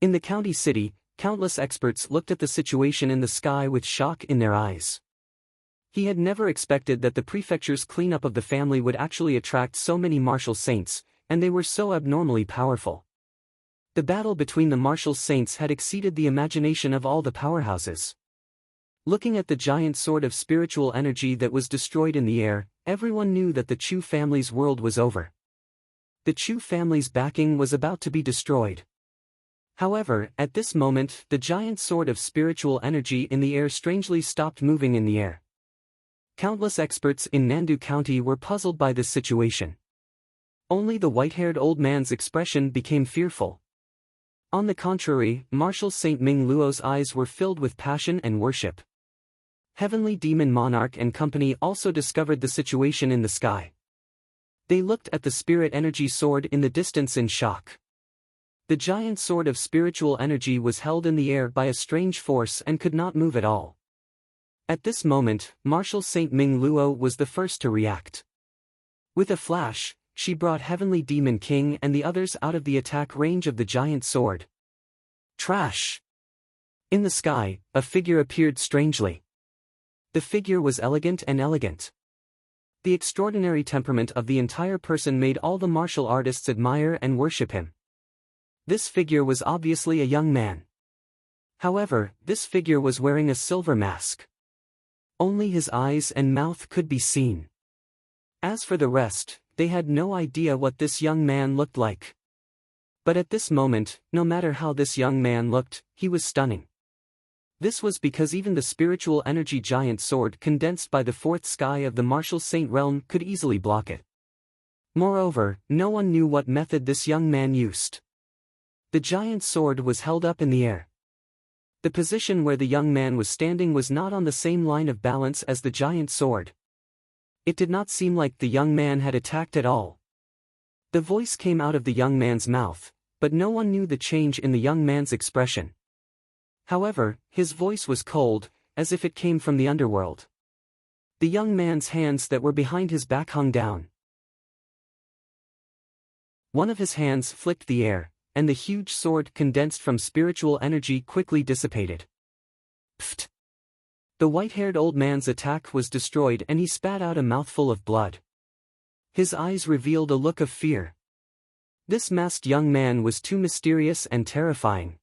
In the county city, countless experts looked at the situation in the sky with shock in their eyes. He had never expected that the prefecture's cleanup of the family would actually attract so many martial saints, and they were so abnormally powerful. The battle between the martial saints had exceeded the imagination of all the powerhouses. Looking at the giant sword of spiritual energy that was destroyed in the air, everyone knew that the Chu family's world was over. The Chu family's backing was about to be destroyed. However, at this moment, the giant sword of spiritual energy in the air strangely stopped moving in the air. Countless experts in Nandu County were puzzled by this situation. Only the white-haired old man's expression became fearful. On the contrary, Marshal Saint Ming Luo's eyes were filled with passion and worship. Heavenly Demon Monarch and company also discovered the situation in the sky. They looked at the spirit energy sword in the distance in shock. The giant sword of spiritual energy was held in the air by a strange force and could not move at all. At this moment, Marshal Saint Ming Luo was the first to react. With a flash, she brought Heavenly Demon King and the others out of the attack range of the giant sword. Trash! In the sky, a figure appeared strangely. The figure was elegant and elegant. The extraordinary temperament of the entire person made all the martial artists admire and worship him. This figure was obviously a young man. However, this figure was wearing a silver mask. Only his eyes and mouth could be seen. As for the rest, they had no idea what this young man looked like. But at this moment, no matter how this young man looked, he was stunning. This was because even the spiritual energy giant sword condensed by the fourth sky of the Martial Saint realm could easily block it. Moreover, no one knew what method this young man used. The giant sword was held up in the air. The position where the young man was standing was not on the same line of balance as the giant sword. It did not seem like the young man had attacked at all. The voice came out of the young man's mouth, but no one knew the change in the young man's expression. However, his voice was cold, as if it came from the underworld. The young man's hands that were behind his back hung down. One of his hands flicked the air, and the huge sword condensed from spiritual energy quickly dissipated. Pfft! The white-haired old man's attack was destroyed and he spat out a mouthful of blood. His eyes revealed a look of fear. This masked young man was too mysterious and terrifying.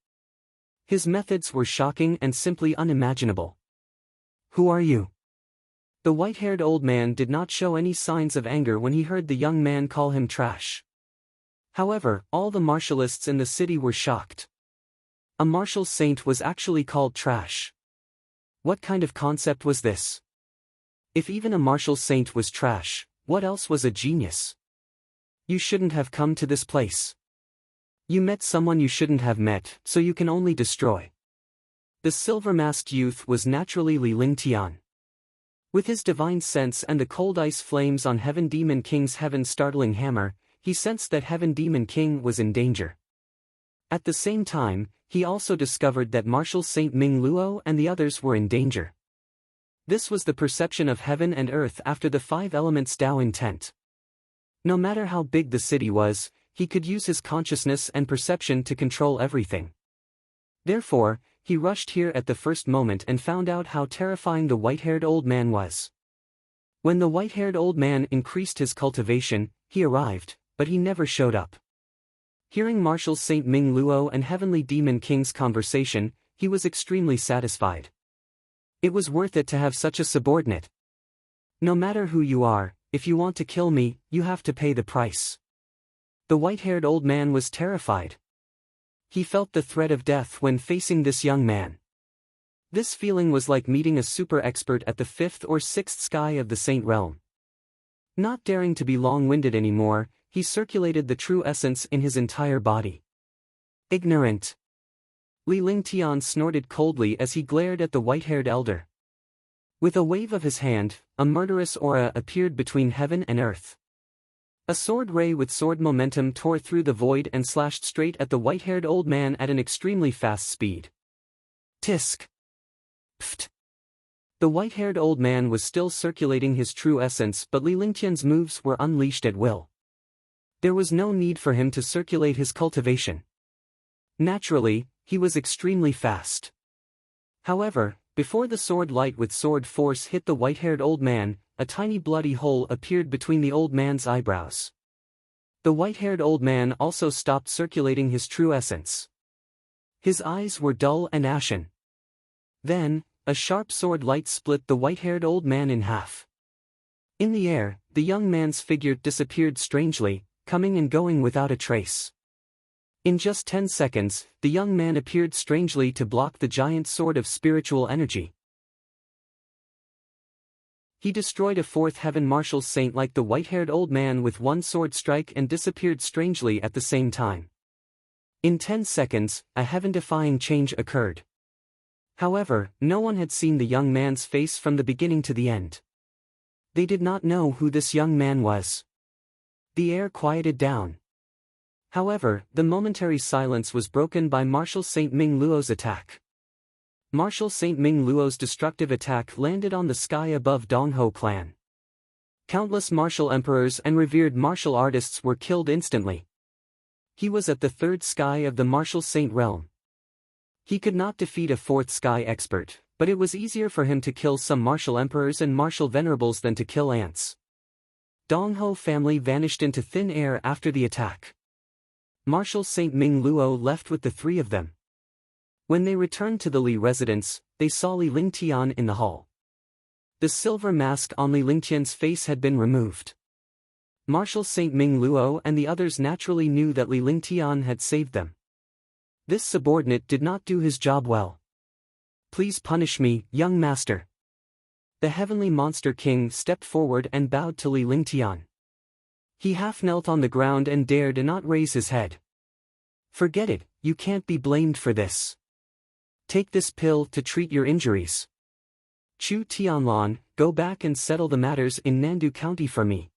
His methods were shocking and simply unimaginable. Who are you? The white-haired old man did not show any signs of anger when he heard the young man call him trash. However, all the martialists in the city were shocked. A martial saint was actually called trash. What kind of concept was this? If even a martial saint was trash, what else was a genius? You shouldn't have come to this place. You met someone you shouldn't have met, so you can only destroy. The silver-masked youth was naturally Li Lingtian. With his divine sense and the cold ice flames on Heaven Demon King's heaven-startling hammer, he sensed that Heaven Demon King was in danger. At the same time, he also discovered that Marshal Saint Ming Luo and the others were in danger. This was the perception of heaven and earth after the five elements Tao intent. No matter how big the city was, he could use his consciousness and perception to control everything. Therefore, he rushed here at the first moment and found out how terrifying the white-haired old man was. When the white-haired old man increased his cultivation, he arrived, but he never showed up. Hearing Marshal Saint Ming Luo and Heavenly Demon King's conversation, he was extremely satisfied. It was worth it to have such a subordinate. No matter who you are, if you want to kill me, you have to pay the price. The white-haired old man was terrified. He felt the threat of death when facing this young man. This feeling was like meeting a super expert at the fifth or sixth sky of the Saint Realm. Not daring to be long-winded anymore, he circulated the true essence in his entire body. Ignorant. Li Lingtian snorted coldly as he glared at the white-haired elder. With a wave of his hand, a murderous aura appeared between heaven and earth. A sword ray with sword momentum tore through the void and slashed straight at the white-haired old man at an extremely fast speed. Tisk. Pfft. The white-haired old man was still circulating his true essence, but Li Lingtian's moves were unleashed at will. There was no need for him to circulate his cultivation. Naturally, he was extremely fast. However, before the sword light with sword force hit the white-haired old man, a tiny bloody hole appeared between the old man's eyebrows. The white-haired old man also stopped circulating his true essence. His eyes were dull and ashen. Then, a sharp sword light split the white-haired old man in half. In the air, the young man's figure disappeared strangely, coming and going without a trace. In just 10 seconds, the young man appeared strangely to block the giant sword of spiritual energy. He destroyed a fourth heaven martial saint like the white-haired old man with one sword strike and disappeared strangely at the same time. In 10 seconds, a heaven-defying change occurred. However, no one had seen the young man's face from the beginning to the end. They did not know who this young man was. The air quieted down. However, the momentary silence was broken by Marshal Saint Ming Luo's attack. Marshal Saint Ming Luo's destructive attack landed on the sky above Dongho clan. Countless martial emperors and revered martial artists were killed instantly. He was at the third sky of the martial saint realm. He could not defeat a fourth sky expert, but it was easier for him to kill some martial emperors and martial venerables than to kill ants. Dongho family vanished into thin air after the attack. Marshal Saint Ming Luo left with the three of them. When they returned to the Li residence, they saw Li Lingtian in the hall. The silver mask on Li Lingtian's face had been removed. Marshal Saint Ming Luo and the others naturally knew that Li Lingtian had saved them. This subordinate did not do his job well. Please punish me, young master. The heavenly monster king stepped forward and bowed to Li Lingtian. He half knelt on the ground and dared not raise his head. Forget it, you can't be blamed for this. Take this pill to treat your injuries. Chu Tianlan, go back and settle the matters in Nandu County for me.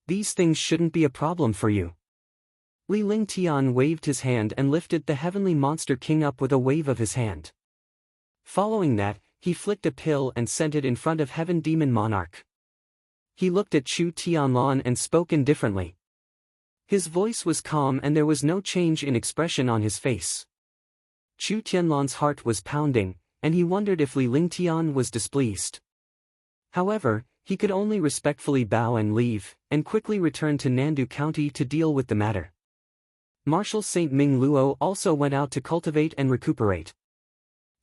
These things shouldn't be a problem for you. Li Lingtian waved his hand and lifted the heavenly monster king up with a wave of his hand. Following that, he flicked a pill and sent it in front of Heaven Demon Monarch. He looked at Chu Tianlan and spoke indifferently. His voice was calm and there was no change in expression on his face. Chu Tianlan's heart was pounding, and he wondered if Li Lingtian was displeased. However, he could only respectfully bow and leave, and quickly return to Nandu County to deal with the matter. Marshal Saint Ming Luo also went out to cultivate and recuperate.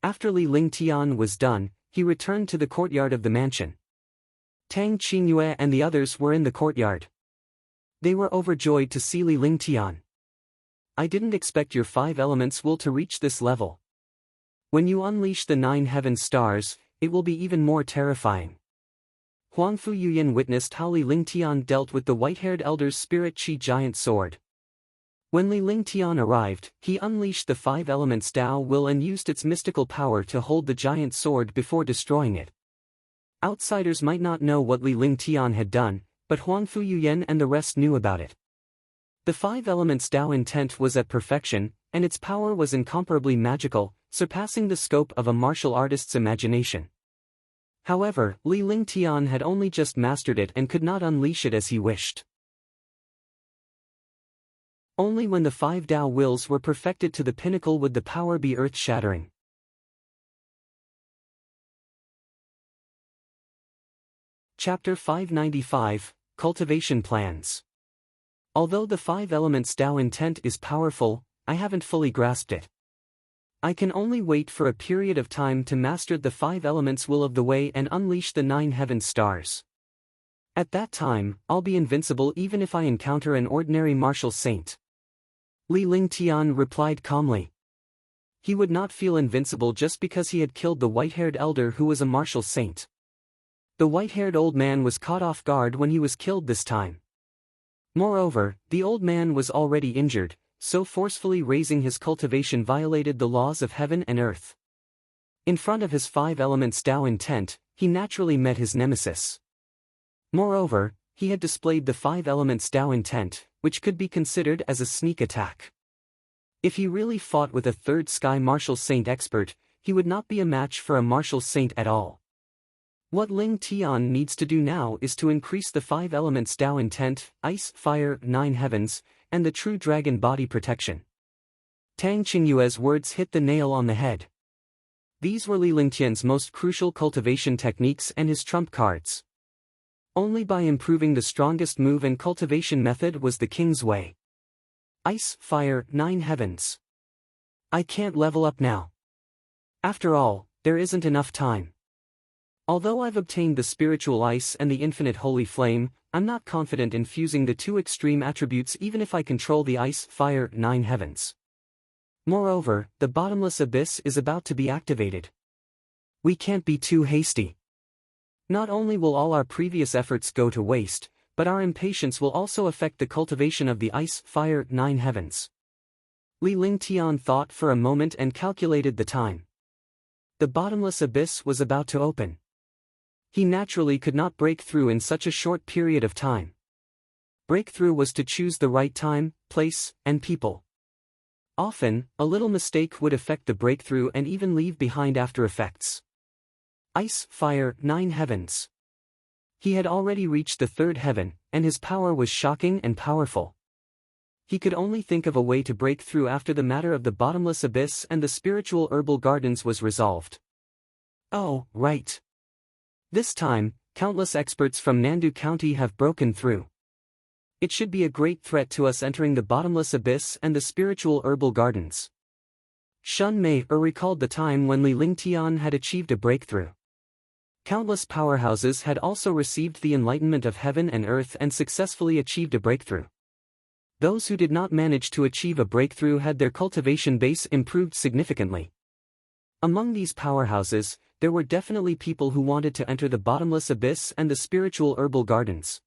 After Li Lingtian was done, he returned to the courtyard of the mansion. Tang Qingyue and the others were in the courtyard. They were overjoyed to see Li Lingtian. I didn't expect your 5 elements will to reach this level. When you unleash the 9 heaven stars, it will be even more terrifying. Huangfu Yuyan witnessed how Li Lingtian dealt with the white-haired elder's spirit chi giant sword. When Li Lingtian arrived, he unleashed the 5 elements Tao Will and used its mystical power to hold the giant sword before destroying it. Outsiders might not know what Li Lingtian had done, but Huangfu Yuyan and the rest knew about it. The 5 elements Tao intent was at perfection, and its power was incomparably magical, surpassing the scope of a martial artist's imagination. However, Li Lingtian had only just mastered it and could not unleash it as he wished. Only when the 5 Tao wills were perfected to the pinnacle would the power be earth-shattering. Chapter 595, Cultivation Plans. Although the 5 elements Tao intent is powerful, I haven't fully grasped it. I can only wait for a period of time to master the 5 elements will of the way and unleash the 9 heaven stars. At that time, I'll be invincible even if I encounter an ordinary martial saint. Li Lingtian replied calmly. He would not feel invincible just because he had killed the white-haired elder who was a martial saint. The white-haired old man was caught off guard when he was killed this time. Moreover, the old man was already injured, so forcefully raising his cultivation violated the laws of heaven and earth. In front of his 5 elements Tao intent, he naturally met his nemesis. Moreover, he had displayed the 5 elements Tao intent, which could be considered as a sneak attack. If he really fought with a 3rd sky martial saint expert, he would not be a match for a martial saint at all. What Ling Tian needs to do now is to increase the 5 elements Tao intent, ice, fire, 9 heavens, and the true dragon body protection. Tang Qingyue's words hit the nail on the head. These were Li Lingtian's most crucial cultivation techniques and his trump cards. Only by improving the strongest move and cultivation method was the king's way. Ice, fire, 9 heavens. I can't level up now. After all, there isn't enough time. Although I've obtained the spiritual ice and the infinite holy flame, I'm not confident in fusing the 2 extreme attributes even if I control the ice, fire, 9 heavens. Moreover, the bottomless abyss is about to be activated. We can't be too hasty. Not only will all our previous efforts go to waste, but our impatience will also affect the cultivation of the ice, fire, 9 heavens. Li Lingtian thought for a moment and calculated the time. The bottomless abyss was about to open. He naturally could not break through in such a short period of time. Breakthrough was to choose the right time, place, and people. Often, a little mistake would affect the breakthrough and even leave behind after effects. Ice, fire, 9 heavens. He had already reached the 3rd heaven, and his power was shocking and powerful. He could only think of a way to break through after the matter of the bottomless abyss and the spiritual herbal gardens was resolved. Oh, right. This time, countless experts from Nandu County have broken through. It should be a great threat to us entering the bottomless abyss and the spiritual herbal gardens. Shun Mei recalled the time when Li Lingtian had achieved a breakthrough. Countless powerhouses had also received the enlightenment of heaven and earth and successfully achieved a breakthrough. Those who did not manage to achieve a breakthrough had their cultivation base improved significantly. Among these powerhouses, there were definitely people who wanted to enter the bottomless abyss and the spiritual herbal gardens.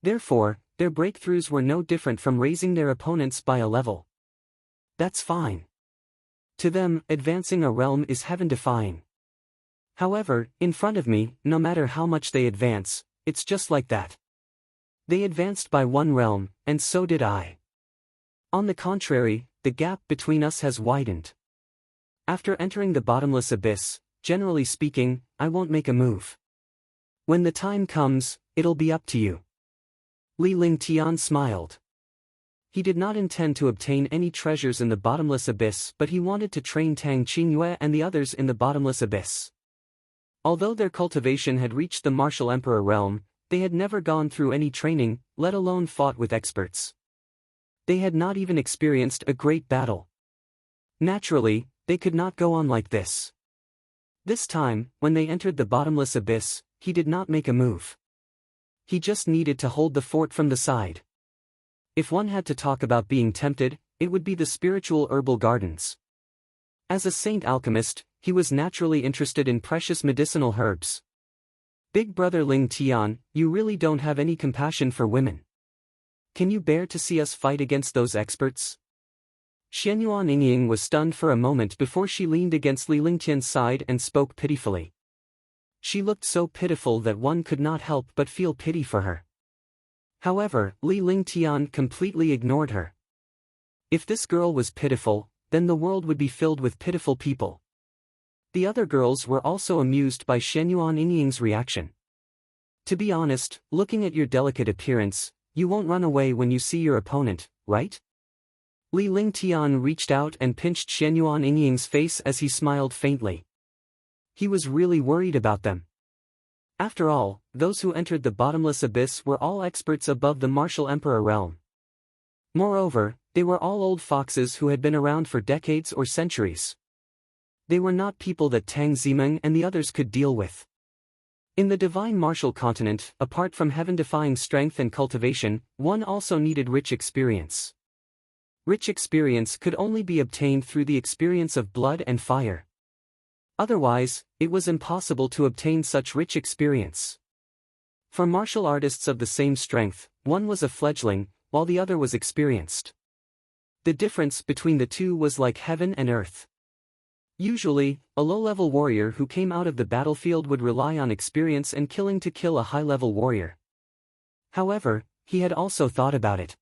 Therefore, their breakthroughs were no different from raising their opponents by a level. That's fine. To them, advancing a realm is heaven-defying. However, in front of me, no matter how much they advance, it's just like that. They advanced by 1 realm, and so did I. On the contrary, the gap between us has widened. After entering the bottomless abyss, generally speaking, I won't make a move. When the time comes, it'll be up to you. Li Lingtian smiled. He did not intend to obtain any treasures in the bottomless abyss, but he wanted to train Tang Qingyue and the others in the bottomless abyss. Although their cultivation had reached the martial emperor realm, they had never gone through any training, let alone fought with experts. They had not even experienced a great battle. Naturally, they could not go on like this. This time, when they entered the bottomless abyss, he did not make a move. He just needed to hold the fort from the side. If one had to talk about being tempted, it would be the spiritual herbal gardens. As a saint alchemist, he was naturally interested in precious medicinal herbs. Big brother Ling Tian, you really don't have any compassion for women. Can you bear to see us fight against those experts? Xianyuan Yingying was stunned for a moment before she leaned against Li Lingtian's side and spoke pitifully. She looked so pitiful that one could not help but feel pity for her. However, Li Lingtian completely ignored her. If this girl was pitiful, then the world would be filled with pitiful people. The other girls were also amused by Xianyuan Yingying's reaction. To be honest, looking at your delicate appearance, you won't run away when you see your opponent, right? Li Lingtian reached out and pinched Xianyuan Yingying's face as he smiled faintly. He was really worried about them. After all, those who entered the bottomless abyss were all experts above the martial emperor realm. Moreover, they were all old foxes who had been around for decades or centuries. They were not people that Tang Zimeng and the others could deal with. In the divine martial continent, apart from heaven-defying strength and cultivation, one also needed rich experience. Rich experience could only be obtained through the experience of blood and fire. Otherwise, it was impossible to obtain such rich experience. For martial artists of the same strength, one was a fledgling, while the other was experienced. The difference between the two was like heaven and earth. Usually, a low-level warrior who came out of the battlefield would rely on experience and killing to kill a high-level warrior. However, he had also thought about it.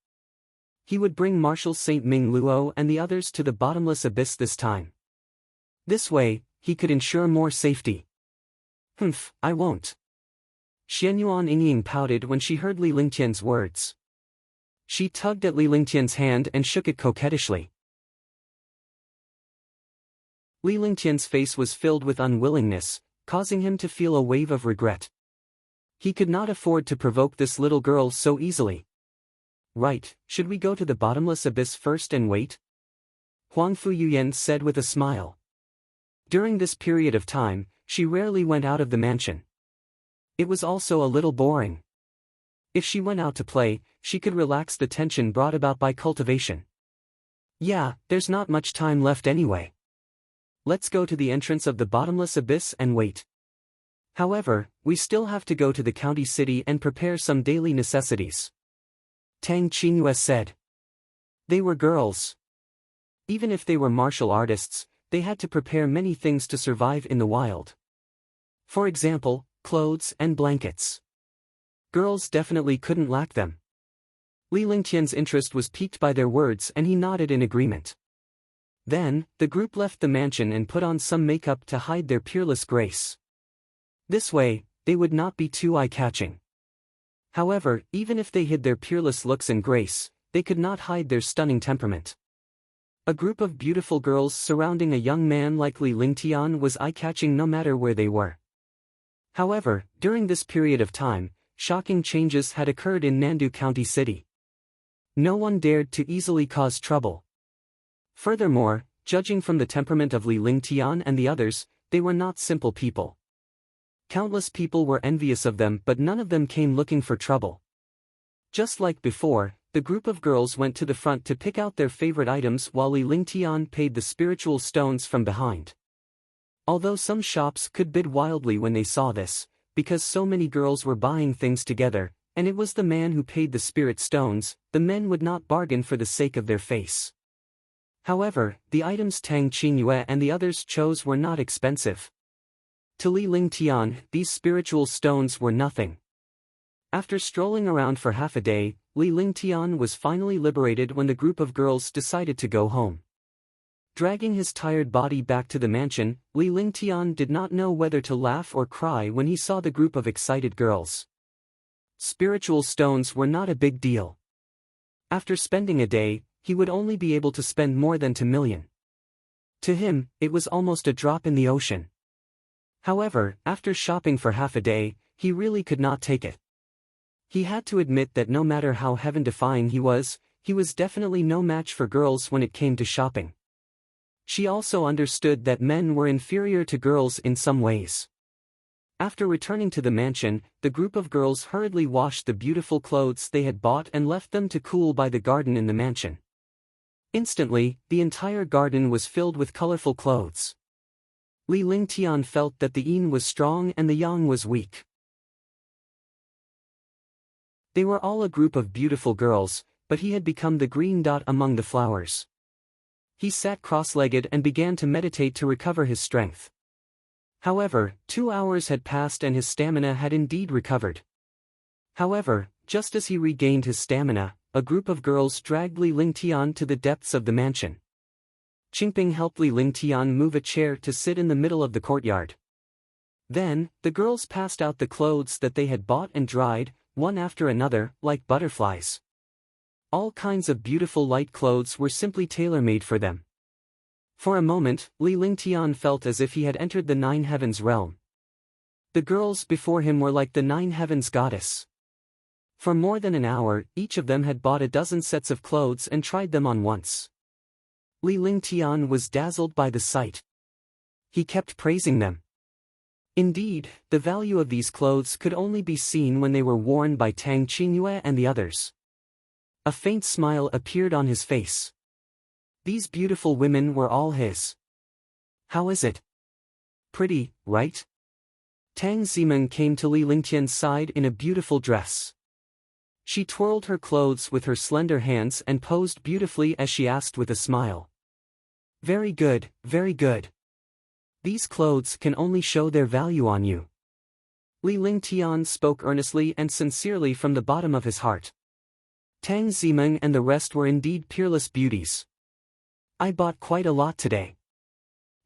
He would bring Marshal Saint Ming Luo and the others to the bottomless abyss this time. This way, he could ensure more safety. I won't. Xianyuan Yingying pouted when she heard Li Lingtian's words. She tugged at Li Lingtian's hand and shook it coquettishly. Li Lingtian's face was filled with unwillingness, causing him to feel a wave of regret. He could not afford to provoke this little girl so easily. Right, should we go to the bottomless abyss first and wait? Huang Fuyuyan said with a smile. During this period of time, she rarely went out of the mansion. It was also a little boring. If she went out to play, she could relax the tension brought about by cultivation. Yeah, there's not much time left anyway. Let's go to the entrance of the bottomless abyss and wait. However, we still have to go to the county city and prepare some daily necessities. Tang Qingyue said. They were girls. Even if they were martial artists, they had to prepare many things to survive in the wild. For example, clothes and blankets. Girls definitely couldn't lack them. Li Lingtian's interest was piqued by their words and he nodded in agreement. Then, the group left the mansion and put on some makeup to hide their peerless grace. This way, they would not be too eye-catching. However, even if they hid their peerless looks and grace, they could not hide their stunning temperament. A group of beautiful girls surrounding a young man like Li Lingtian was eye-catching no matter where they were. However, during this period of time, shocking changes had occurred in Nandu County City. No one dared to easily cause trouble. Furthermore, judging from the temperament of Li Lingtian and the others, they were not simple people. Countless people were envious of them, but none of them came looking for trouble. Just like before, the group of girls went to the front to pick out their favorite items while Li Lingtian paid the spiritual stones from behind. Although some shops could bid wildly when they saw this, because so many girls were buying things together, and it was the man who paid the spirit stones, the men would not bargain for the sake of their face. However, the items Tang Qingyue and the others chose were not expensive. To Li Lingtian, these spiritual stones were nothing. After strolling around for half a day, Li Lingtian was finally liberated when the group of girls decided to go home. Dragging his tired body back to the mansion, Li Lingtian did not know whether to laugh or cry when he saw the group of excited girls. Spiritual stones were not a big deal. After spending a day, he would only be able to spend more than 2 million. To him, it was almost a drop in the ocean. However, after shopping for half a day, he really could not take it. He had to admit that no matter how heaven-defying he was definitely no match for girls when it came to shopping. She also understood that men were inferior to girls in some ways. After returning to the mansion, the group of girls hurriedly washed the beautiful clothes they had bought and left them to cool by the garden in the mansion. Instantly, the entire garden was filled with colorful clothes. Li Lingtian felt that the yin was strong and the yang was weak. They were all a group of beautiful girls, but he had become the green dot among the flowers. He sat cross-legged and began to meditate to recover his strength. However, 2 hours had passed and his stamina had indeed recovered. However, just as he regained his stamina, a group of girls dragged Li Lingtian to the depths of the mansion. Qingping helped Li Lingtian move a chair to sit in the middle of the courtyard. Then, the girls passed out the clothes that they had bought and dried, one after another, like butterflies. All kinds of beautiful light clothes were simply tailor-made for them. For a moment, Li Lingtian felt as if he had entered the 9 heavens realm. The girls before him were like the 9 heavens goddess. For more than an hour, each of them had bought a dozen sets of clothes and tried them on once. Li Lingtian was dazzled by the sight. He kept praising them. Indeed, the value of these clothes could only be seen when they were worn by Tang Qingyue and the others. A faint smile appeared on his face. These beautiful women were all his. How is it? Pretty, right? Tang Zimeng came to Li Lingtian's side in a beautiful dress. She twirled her clothes with her slender hands and posed beautifully as she asked with a smile. Very good, very good. These clothes can only show their value on you. Li Lingtian spoke earnestly and sincerely from the bottom of his heart. Tang Zimeng and the rest were indeed peerless beauties. I bought quite a lot today.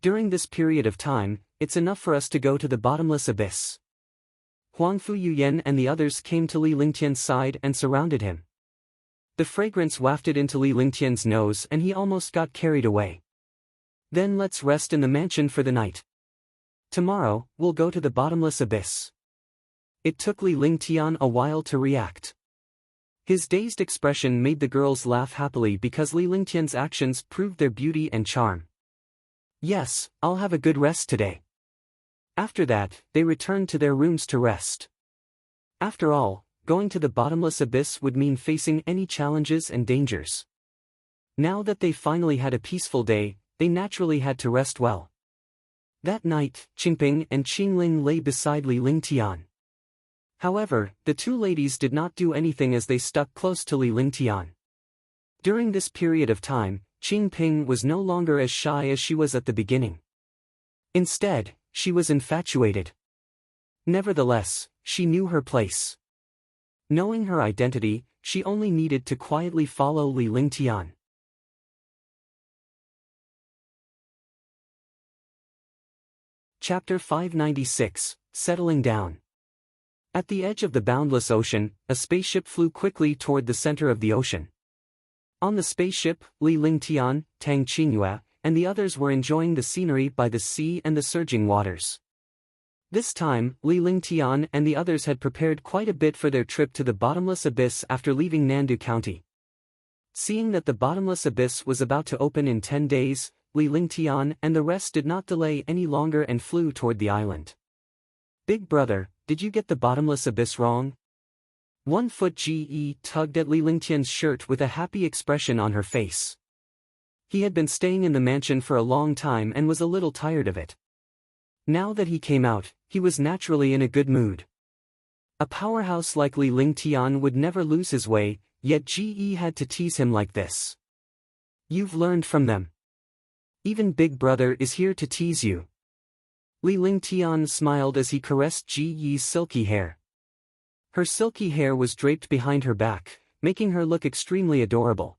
During this period of time, it's enough for us to go to the bottomless abyss. Huangfu Yuyan and the others came to Li Lingtian's side and surrounded him. The fragrance wafted into Li Lingtian's nose and he almost got carried away. Then let's rest in the mansion for the night. Tomorrow, we'll go to the bottomless abyss. It took Li Lingtian a while to react. His dazed expression made the girls laugh happily because Li Lingtian's actions proved their beauty and charm. Yes, I'll have a good rest today. After that, they returned to their rooms to rest. After all, going to the bottomless abyss would mean facing any challenges and dangers. Now that they finally had a peaceful day, they naturally had to rest well. That night, Qingping and Qingling lay beside Li Lingtian. However, the two ladies did not do anything as they stuck close to Li Lingtian. During this period of time, Qing Ping was no longer as shy as she was at the beginning. Instead, she was infatuated. Nevertheless, she knew her place. Knowing her identity, she only needed to quietly follow Li Lingtian. Chapter 596, Settling Down. At the edge of the boundless ocean, a spaceship flew quickly toward the center of the ocean. On the spaceship, Li Lingtian, Tang Qingyue, and the others were enjoying the scenery by the sea and the surging waters. This time, Li Lingtian and the others had prepared quite a bit for their trip to the bottomless abyss after leaving Nandu County. Seeing that the bottomless abyss was about to open in 10 days, Li Lingtian and the rest did not delay any longer and flew toward the island. "Big brother, did you get the bottomless abyss wrong?" 1-foot Ge tugged at Li Lingtian's shirt with a happy expression on her face. He had been staying in the mansion for a long time and was a little tired of it. Now that he came out, he was naturally in a good mood. A powerhouse like Li Lingtian would never lose his way, yet Ge had to tease him like this. "You've learned from them. Even Big Brother is here to tease you." Li Lingtian smiled as he caressed Ge's silky hair. Her silky hair was draped behind her back, making her look extremely adorable.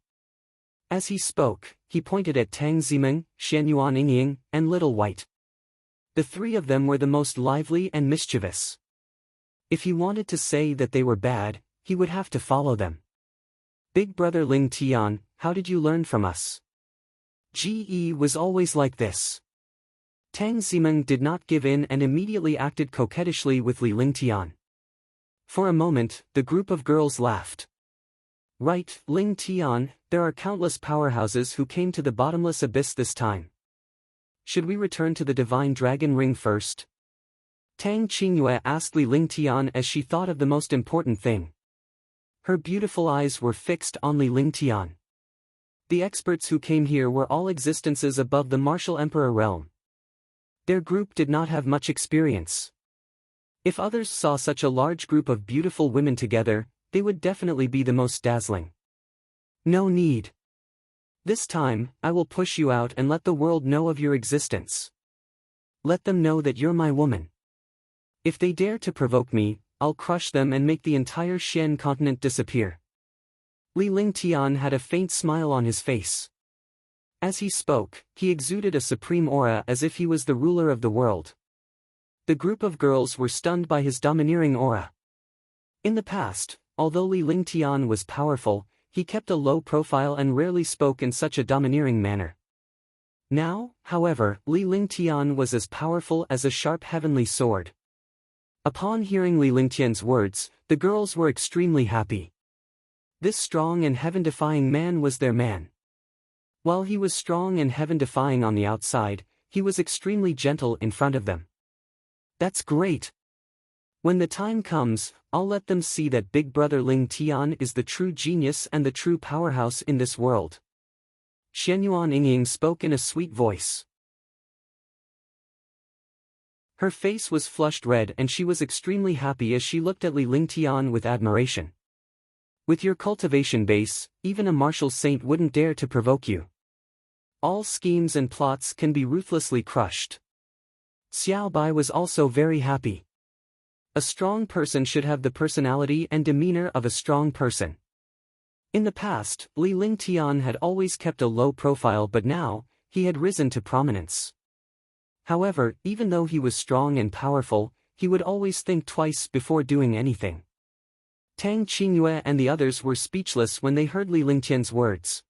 As he spoke, he pointed at Tang Zimeng, Xianyuan Yingying, and Little White. The three of them were the most lively and mischievous. If he wanted to say that they were bad, he would have to follow them. "Big brother Ling Tian, how did you learn from us?" Ge was always like this. Tang Zimeng did not give in and immediately acted coquettishly with Li Lingtian. For a moment, the group of girls laughed. "Right, Ling Tian, there are countless powerhouses who came to the bottomless abyss this time. Should we return to the Divine Dragon Ring first?" Tang Qingyue asked Li Lingtian as she thought of the most important thing. Her beautiful eyes were fixed on Li Lingtian. The experts who came here were all existences above the martial emperor realm. Their group did not have much experience. If others saw such a large group of beautiful women together, they would definitely be the most dazzling. "No need. This time, I will push you out and let the world know of your existence. Let them know that you're my woman. If they dare to provoke me, I'll crush them and make the entire Xian continent disappear." Li Lingtian had a faint smile on his face. As he spoke, he exuded a supreme aura as if he was the ruler of the world. The group of girls were stunned by his domineering aura. In the past, although Li Lingtian was powerful, he kept a low profile and rarely spoke in such a domineering manner. Now, however, Li Lingtian was as powerful as a sharp heavenly sword. Upon hearing Li Lingtian's words, the girls were extremely happy. This strong and heaven-defying man was their man. While he was strong and heaven-defying on the outside, he was extremely gentle in front of them. "That's great. When the time comes, I'll let them see that Big Brother Ling Tian is the true genius and the true powerhouse in this world." Xianyuan Yingying spoke in a sweet voice. Her face was flushed red and she was extremely happy as she looked at Li Lingtian with admiration. "With your cultivation base, even a martial saint wouldn't dare to provoke you. All schemes and plots can be ruthlessly crushed." Xiao Bai was also very happy. A strong person should have the personality and demeanor of a strong person. In the past, Li Lingtian had always kept a low profile, but now, he had risen to prominence. However, even though he was strong and powerful, he would always think twice before doing anything. Tang Qingyue and the others were speechless when they heard Li Lingtian's words.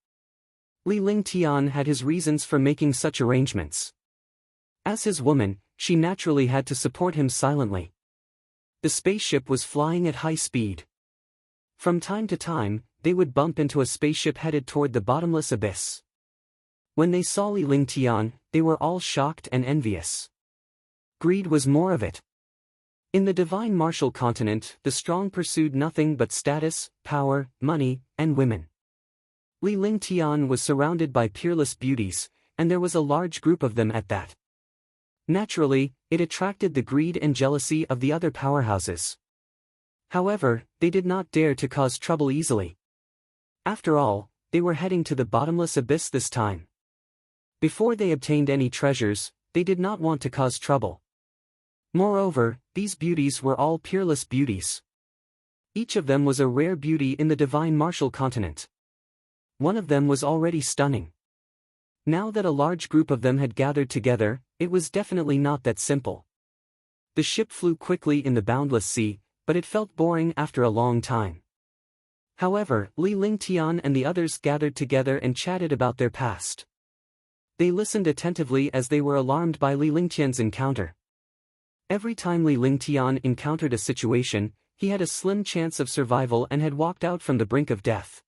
Li Lingtian had his reasons for making such arrangements. As his woman, she naturally had to support him silently. The spaceship was flying at high speed. From time to time, they would bump into a spaceship headed toward the bottomless abyss. When they saw Li Lingtian, they were all shocked and envious. Greed was more of it. In the divine martial continent, the strong pursued nothing but status, power, money, and women. Li Lingtian was surrounded by peerless beauties, and there was a large group of them at that. Naturally, it attracted the greed and jealousy of the other powerhouses. However, they did not dare to cause trouble easily. After all, they were heading to the bottomless abyss this time. Before they obtained any treasures, they did not want to cause trouble. Moreover, these beauties were all peerless beauties. Each of them was a rare beauty in the divine martial continent. One of them was already stunning. Now that a large group of them had gathered together, it was definitely not that simple. The ship flew quickly in the boundless sea, but it felt boring after a long time. However, Li Lingtian and the others gathered together and chatted about their past. They listened attentively as they were alarmed by Li Lingtian's encounter. Every time Li Lingtian encountered a situation, he had a slim chance of survival and had walked out from the brink of death.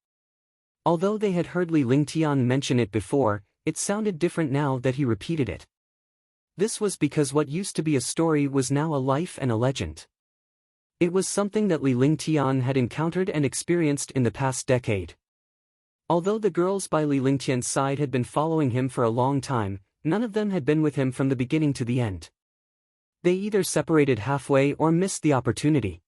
Although they had heard Li Lingtian mention it before, it sounded different now that he repeated it. This was because what used to be a story was now a life and a legend. It was something that Li Lingtian had encountered and experienced in the past decade. Although the girls by Li Lingtian's side had been following him for a long time, none of them had been with him from the beginning to the end. They either separated halfway or missed the opportunity.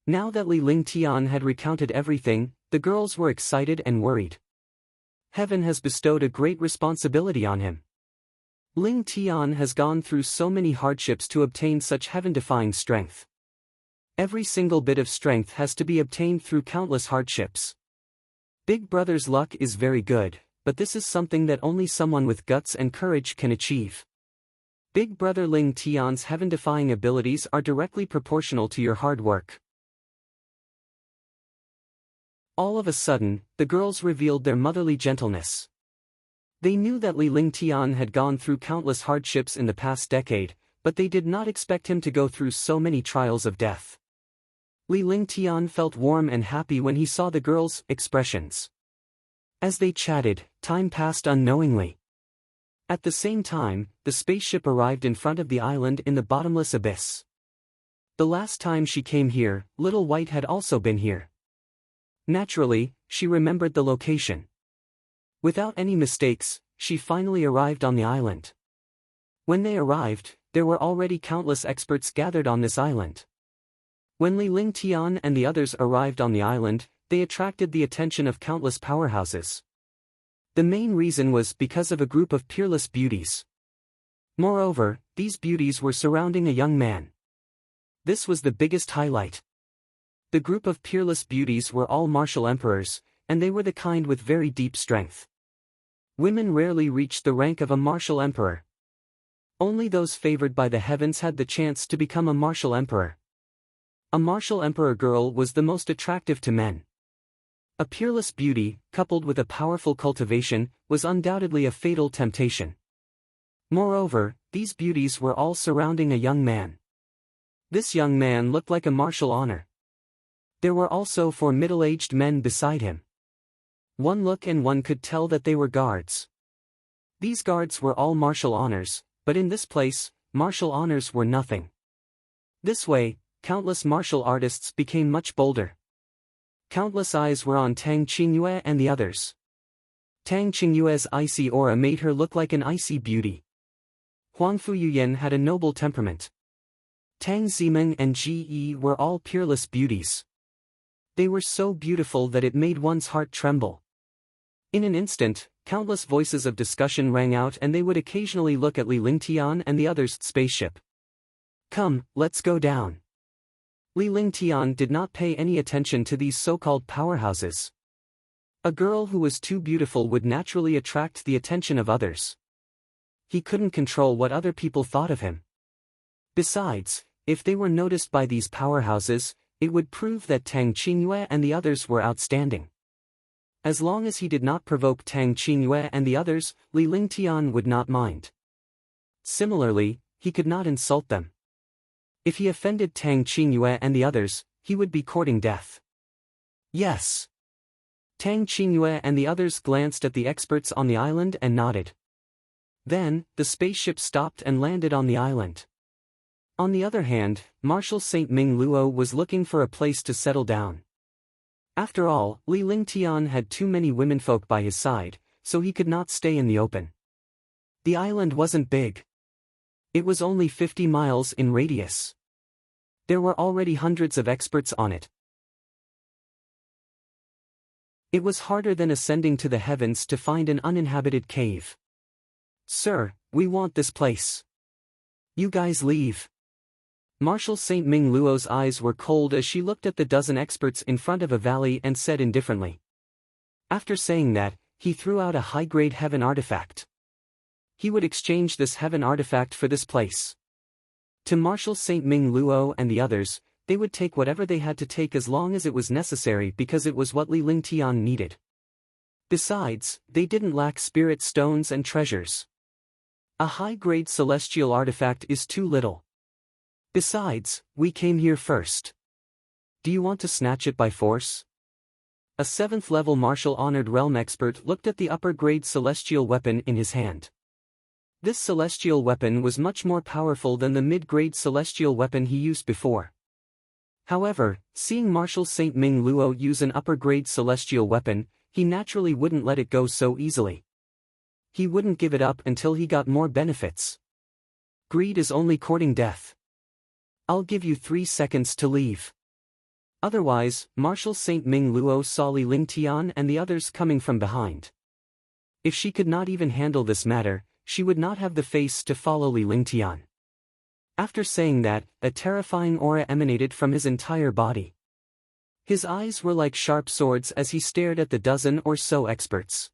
Now that Li Lingtian had recounted everything, the girls were excited and worried. Heaven has bestowed a great responsibility on him. Lingtian has gone through so many hardships to obtain such heaven-defying strength. Every single bit of strength has to be obtained through countless hardships. Big Brother's luck is very good, but this is something that only someone with guts and courage can achieve. Big Brother Lingtian's heaven-defying abilities are directly proportional to your hard work. All of a sudden, the girls revealed their motherly gentleness. They knew that Li Lingtian had gone through countless hardships in the past decade, but they did not expect him to go through so many trials of death. Li Lingtian felt warm and happy when he saw the girls' expressions. As they chatted, time passed unknowingly. At the same time, the spaceship arrived in front of the island in the bottomless abyss. The last time she came here, Little White had also been here. Naturally, she remembered the location. Without any mistakes, she finally arrived on the island. When they arrived, there were already countless experts gathered on this island. When Li Lingtian and the others arrived on the island, they attracted the attention of countless powerhouses. The main reason was because of a group of peerless beauties. Moreover, these beauties were surrounding a young man. This was the biggest highlight. The group of peerless beauties were all martial emperors, and they were the kind with very deep strength. Women rarely reached the rank of a martial emperor. Only those favored by the heavens had the chance to become a martial emperor. A martial emperor girl was the most attractive to men. A peerless beauty, coupled with a powerful cultivation, was undoubtedly a fatal temptation. Moreover, these beauties were all surrounding a young man. This young man looked like a martial honor. There were also 4 middle-aged men beside him. One look and one could tell that they were guards. These guards were all martial honors, but in this place, martial honors were nothing. This way, countless martial artists became much bolder. Countless eyes were on Tang Qingyue and the others. Tang Qingyue's icy aura made her look like an icy beauty. Huang Fuyuyan had a noble temperament. Tang Zimeng and Ji Yi were all peerless beauties. They were so beautiful that it made one's heart tremble. In an instant, countless voices of discussion rang out and they would occasionally look at Li Lingtian and the others' spaceship. Come, let's go down. Li Lingtian did not pay any attention to these so-called powerhouses. A girl who was too beautiful would naturally attract the attention of others. He couldn't control what other people thought of him. Besides, if they were noticed by these powerhouses, it would prove that Tang Qingyue and the others were outstanding. As long as he did not provoke Tang Qingyue and the others, Li Lingtian would not mind. Similarly, he could not insult them. If he offended Tang Qingyue and the others, he would be courting death. Yes. Tang Qingyue and the others glanced at the experts on the island and nodded. Then, the spaceship stopped and landed on the island. On the other hand, Marshal Saint Ming Luo was looking for a place to settle down. After all, Li Lingtian had too many womenfolk by his side, so he could not stay in the open. The island wasn't big. It was only 50 miles in radius. There were already hundreds of experts on it. It was harder than ascending to the heavens to find an uninhabited cave. "Sir, we want this place. You guys leave." Marshal St. Ming Luo's eyes were cold as she looked at the dozen experts in front of a valley and said indifferently. After saying that, he threw out a high-grade heaven artifact. He would exchange this heaven artifact for this place. To Marshal St. Ming Luo and the others, they would take whatever they had to take as long as it was necessary because it was what Li Lingtian needed. Besides, they didn't lack spirit stones and treasures. A high-grade celestial artifact is too little. Besides, we came here first. Do you want to snatch it by force? A 7th-level martial honored realm expert looked at the upper-grade celestial weapon in his hand. This celestial weapon was much more powerful than the mid-grade celestial weapon he used before. However, seeing Marshal St. Ming Luo use an upper-grade celestial weapon, he naturally wouldn't let it go so easily. He wouldn't give it up until he got more benefits. Greed is only courting death. I'll give you 3 seconds to leave. Otherwise, Marshal St. Ming Luo saw Li Lingtian and the others coming from behind. If she could not even handle this matter, she would not have the face to follow Li Lingtian. After saying that, a terrifying aura emanated from his entire body. His eyes were like sharp swords as he stared at the dozen or so experts.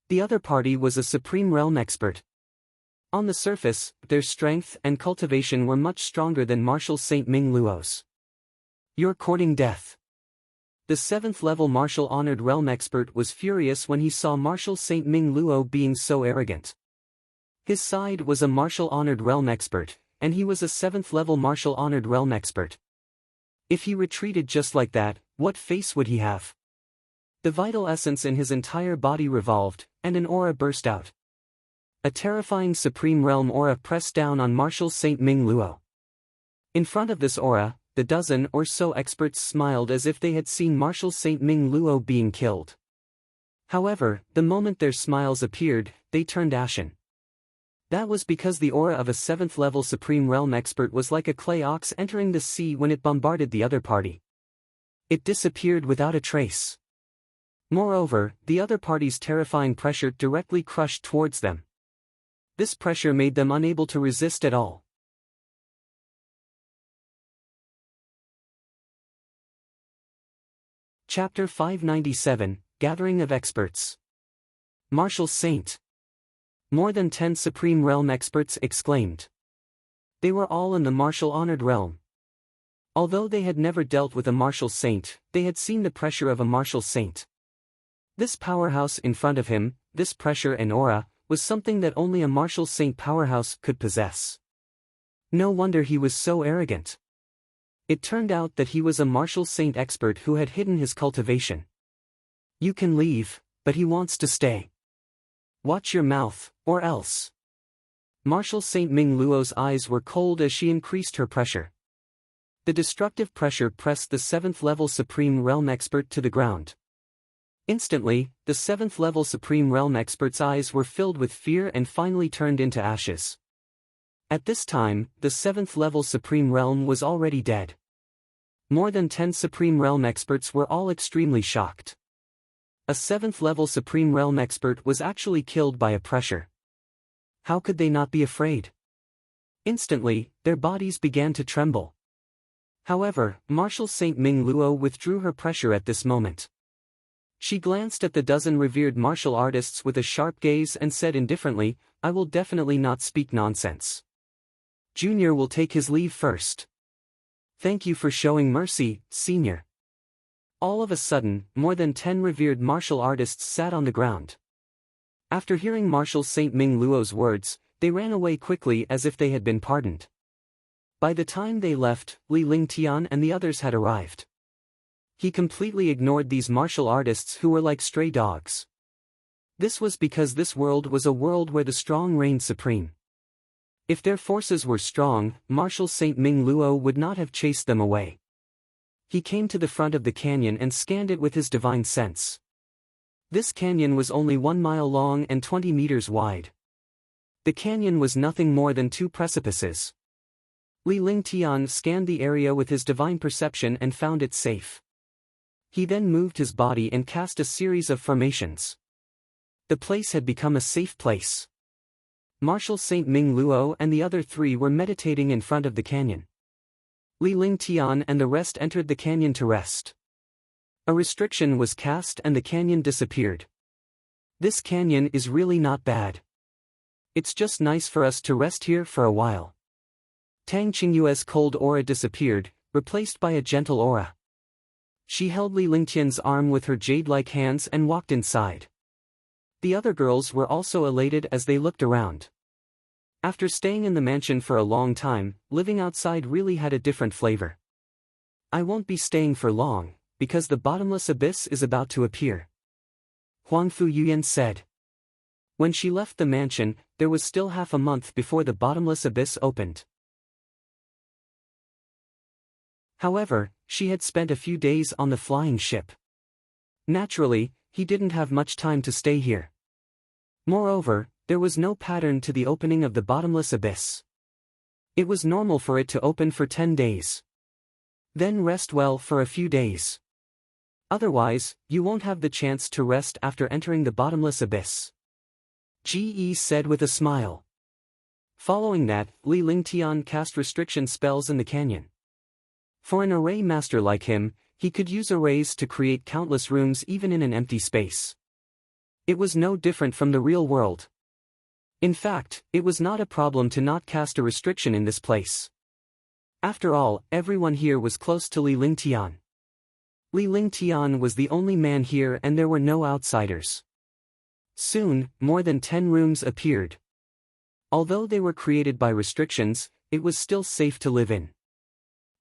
The other party was a Supreme Realm expert. On the surface, their strength and cultivation were much stronger than Marshal St. Ming Luo's. You're courting death. The 7th-level martial honored realm expert was furious when he saw Marshal St. Ming Luo being so arrogant. His side was a martial honored realm expert, and he was a 7th-level martial honored realm expert. If he retreated just like that, what face would he have? The vital essence in his entire body revolved, and an aura burst out. A terrifying Supreme Realm aura pressed down on Marshal St. Ming Luo. In front of this aura, the dozen or so experts smiled as if they had seen Marshal St. Ming Luo being killed. However, the moment their smiles appeared, they turned ashen. That was because the aura of a 7th-level Supreme Realm expert was like a clay ox entering the sea when it bombarded the other party. It disappeared without a trace. Moreover, the other party's terrifying pressure directly crushed towards them. This pressure made them unable to resist at all. Chapter 597, Gathering of Experts. Marshal Saint. More than 10 Supreme Realm experts exclaimed. They were all in the martial honored realm. Although they had never dealt with a martial saint, they had seen the pressure of a martial saint. This powerhouse in front of him, this pressure and aura, was something that only a martial saint powerhouse could possess. No wonder he was so arrogant. It turned out that he was a martial saint expert who had hidden his cultivation. You can leave, but he wants to stay. Watch your mouth, or else. Marshal St. Ming Luo's eyes were cold as she increased her pressure. The destructive pressure pressed the 7th-level Supreme Realm expert to the ground. Instantly, the 7th-level Supreme Realm expert's eyes were filled with fear and finally turned into ashes. At this time, the 7th-level Supreme Realm was already dead. More than 10 Supreme Realm experts were all extremely shocked. A 7th-level Supreme Realm expert was actually killed by a pressure. How could they not be afraid? Instantly, their bodies began to tremble. However, Marshal St. Ming Luo withdrew her pressure at this moment. She glanced at the dozen revered martial artists with a sharp gaze and said indifferently, I will definitely not speak nonsense. Junior will take his leave first. Thank you for showing mercy, Senior. All of a sudden, more than 10 revered martial artists sat on the ground. After hearing Marshal St. Ming Luo's words, they ran away quickly as if they had been pardoned. By the time they left, Li Lingtian and the others had arrived. He completely ignored these martial artists who were like stray dogs. This was because this world was a world where the strong reigned supreme. If their forces were strong, Marshal St. Ming Luo would not have chased them away. He came to the front of the canyon and scanned it with his divine sense. This canyon was only 1 mile long and 20 meters wide. The canyon was nothing more than 2 precipices. Li Lingtian scanned the area with his divine perception and found it safe. He then moved his body and cast a series of formations. The place had become a safe place. Marshal Saint Ming Luo and the other three were meditating in front of the canyon. Li Ling Tian and the rest entered the canyon to rest. A restriction was cast and the canyon disappeared. This canyon is really not bad. It's just nice for us to rest here for a while. Tang Qingyue's cold aura disappeared, replaced by a gentle aura. She held Li Lingtian's arm with her jade-like hands and walked inside. The other girls were also elated as they looked around. After staying in the mansion for a long time, living outside really had a different flavor. I won't be staying for long, because the bottomless abyss is about to appear, Huangfu Yuyan said. When she left the mansion, there was still half a month before the bottomless abyss opened. However, she had spent a few days on the flying ship. Naturally, he didn't have much time to stay here. Moreover, there was no pattern to the opening of the bottomless abyss. It was normal for it to open for 10 days. Then rest well for a few days. Otherwise, you won't have the chance to rest after entering the bottomless abyss, Ji said with a smile. Following that, Li Lingtian cast restriction spells in the canyon. For an array master like him, he could use arrays to create countless rooms even in an empty space. It was no different from the real world. In fact, it was not a problem to not cast a restriction in this place. After all, everyone here was close to Li Lingtian. Li Lingtian was the only man here and there were no outsiders. Soon, more than 10 rooms appeared. Although they were created by restrictions, it was still safe to live in.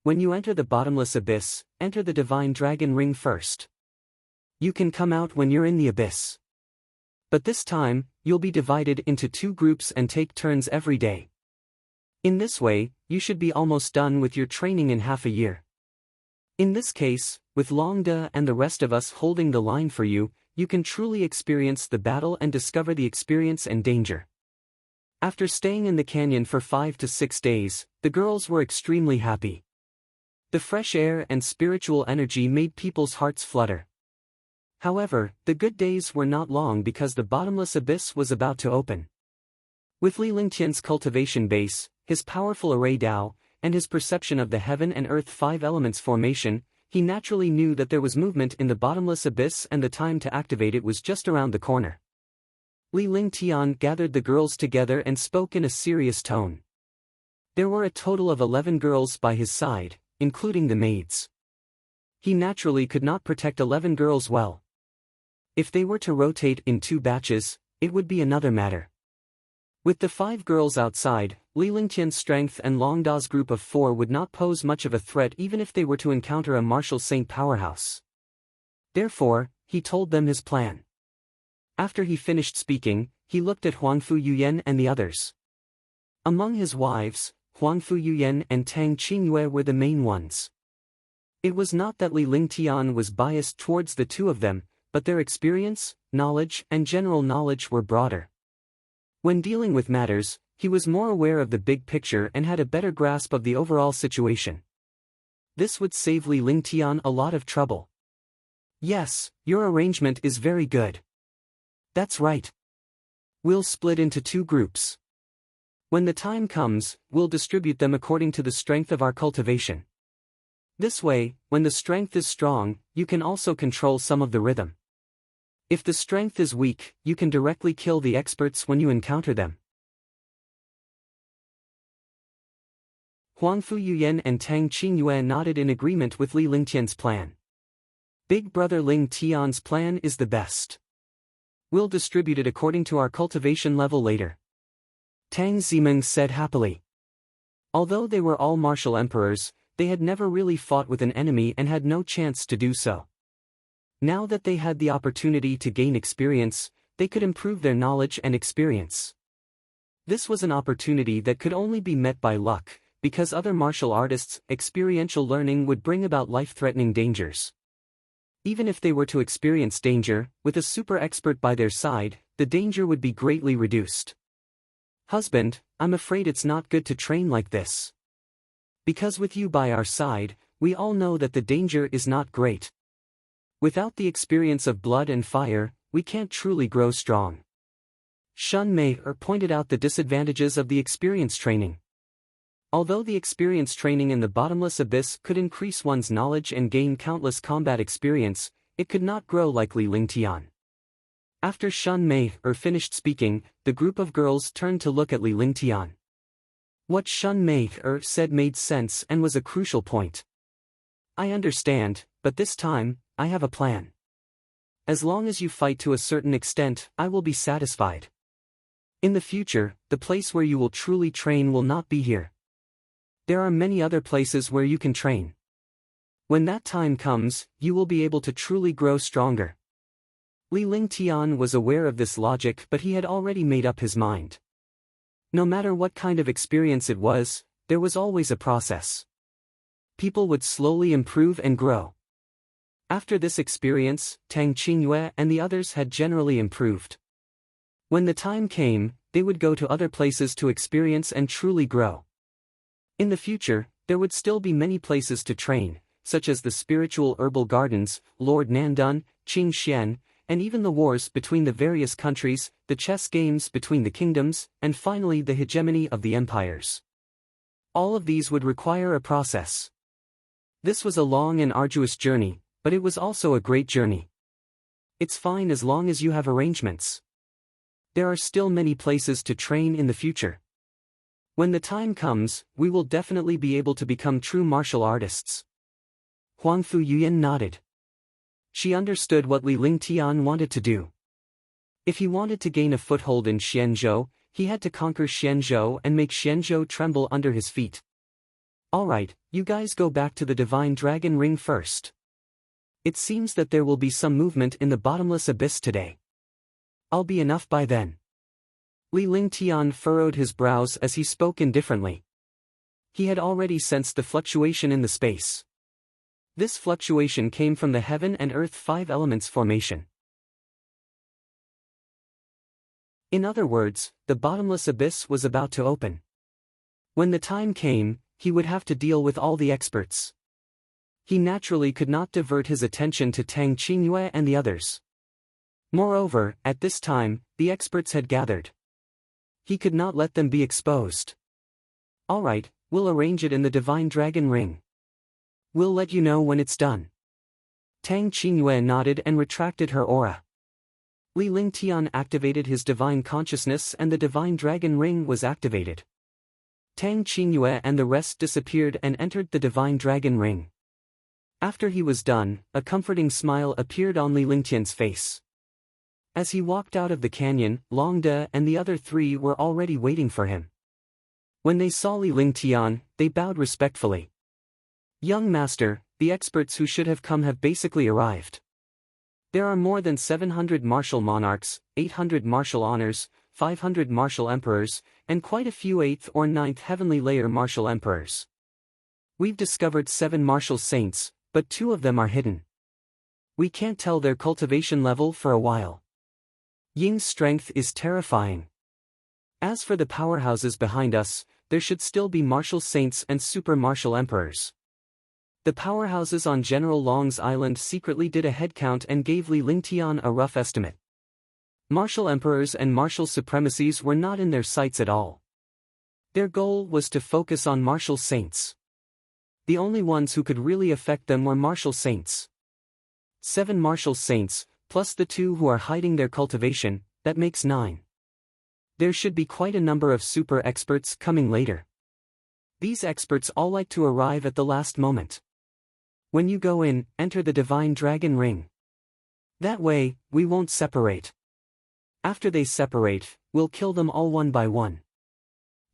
When you enter the bottomless abyss, enter the divine dragon ring first. You can come out when you're in the abyss. But this time, you'll be divided into 2 groups and take turns every day. In this way, you should be almost done with your training in half a year. In this case, with Long De and the rest of us holding the line for you, you can truly experience the battle and discover the experience and danger. After staying in the canyon for 5 to 6 days, the girls were extremely happy. The fresh air and spiritual energy made people's hearts flutter. However, the good days were not long because the bottomless abyss was about to open. With Li Lingtian's cultivation base, his powerful array Dao, and his perception of the heaven and earth 5 elements formation, he naturally knew that there was movement in the bottomless abyss and the time to activate it was just around the corner. Li Lingtian gathered the girls together and spoke in a serious tone. There were a total of 11 girls by his side, including the maids. He naturally could not protect 11 girls well. If they were to rotate in 2 batches, it would be another matter. With the 5 girls outside, Li Lingtian's strength and Long Da's group of 4 would not pose much of a threat even if they were to encounter a Martial Saint powerhouse. Therefore, he told them his plan. After he finished speaking, he looked at Huangfu Yuyan and the others. Among his wives, Huangfu Yuyan and Tang Qingyue were the main ones. It was not that Li Lingtian was biased towards the 2 of them, but their experience, knowledge and general knowledge were broader. When dealing with matters, he was more aware of the big picture and had a better grasp of the overall situation. This would save Li Lingtian a lot of trouble. Yes, your arrangement is very good. That's right. We'll split into 2 groups. When the time comes, we'll distribute them according to the strength of our cultivation. This way, when the strength is strong, you can also control some of the rhythm. If the strength is weak, you can directly kill the experts when you encounter them. Huangfu Yuyan and Tang Qingyue nodded in agreement with Li Lingtian's plan. Big brother Ling Tian's plan is the best. We'll distribute it according to our cultivation level later, Tang Zimeng said happily. Although they were all martial emperors, they had never really fought with an enemy and had no chance to do so. Now that they had the opportunity to gain experience, they could improve their knowledge and experience. This was an opportunity that could only be met by luck, because other martial artists' experiential learning would bring about life-threatening dangers. Even if they were to experience danger, with a super expert by their side, the danger would be greatly reduced. Husband, I'm afraid it's not good to train like this. Because with you by our side, we all know that the danger is not great. Without the experience of blood and fire, we can't truly grow strong. Shun Mei pointed out the disadvantages of the experience training. Although the experience training in the bottomless abyss could increase one's knowledge and gain countless combat experience, it could not grow like Li Lingtian. After Shun Mei finished speaking, the group of girls turned to look at Li Lingtian. What Shun Mei said made sense and was a crucial point. I understand, but this time, I have a plan. As long as you fight to a certain extent, I will be satisfied. In the future, the place where you will truly train will not be here. There are many other places where you can train. When that time comes, you will be able to truly grow stronger. Li Lingtian was aware of this logic, but he had already made up his mind. No matter what kind of experience it was, there was always a process. People would slowly improve and grow. After this experience, Tang Qingyue and the others had generally improved. When the time came, they would go to other places to experience and truly grow. In the future, there would still be many places to train, such as the spiritual herbal gardens, Lord Nandun, Qing Xian, and even the wars between the various countries, the chess games between the kingdoms, and finally the hegemony of the empires. All of these would require a process. This was a long and arduous journey, but it was also a great journey. It's fine as long as you have arrangements. There are still many places to train in the future. When the time comes, we will definitely be able to become true martial artists. Huangfu Yuyan nodded. She understood what Li Lingtian wanted to do. If he wanted to gain a foothold in Xianzhou, he had to conquer Xianzhou and make Xianzhou tremble under his feet. Alright, you guys go back to the Divine Dragon Ring first. It seems that there will be some movement in the bottomless abyss today. I'll be enough by then. Li Lingtian furrowed his brows as he spoke indifferently. He had already sensed the fluctuation in the space. This fluctuation came from the heaven and earth 5 elements formation. In other words, the bottomless abyss was about to open. When the time came, he would have to deal with all the experts. He naturally could not divert his attention to Tang Qingyue and the others. Moreover, at this time, the experts had gathered. He could not let them be exposed. Alright, we'll arrange it in the Divine Dragon Ring. We'll let you know when it's done. Tang Qingyue nodded and retracted her aura. Li Lingtian activated his divine consciousness and the Divine Dragon Ring was activated. Tang Qingyue and the rest disappeared and entered the Divine Dragon Ring. After he was done, a comforting smile appeared on Li Lingtian's face. As he walked out of the canyon, Long De and the other 3 were already waiting for him. When they saw Li Lingtian, they bowed respectfully. Young master, the experts who should have come have basically arrived. There are more than 700 martial monarchs, 800 martial honors, 500 martial emperors, and quite a few 8th or 9th heavenly layer martial emperors. We've discovered 7 martial saints, but 2 of them are hidden. We can't tell their cultivation level for a while. Ying's strength is terrifying. As for the powerhouses behind us, there should still be martial saints and super martial emperors. The powerhouses on General Long's island secretly did a headcount and gave Li Lingtian a rough estimate. Martial emperors and martial supremacies were not in their sights at all. Their goal was to focus on martial saints. The only ones who could really affect them were martial saints. 7 martial saints, plus the 2 who are hiding their cultivation, that makes 9. There should be quite a number of super experts coming later. These experts all like to arrive at the last moment. When you go in, enter the Divine Dragon Ring. That way, we won't separate. After they separate, we'll kill them all one by one.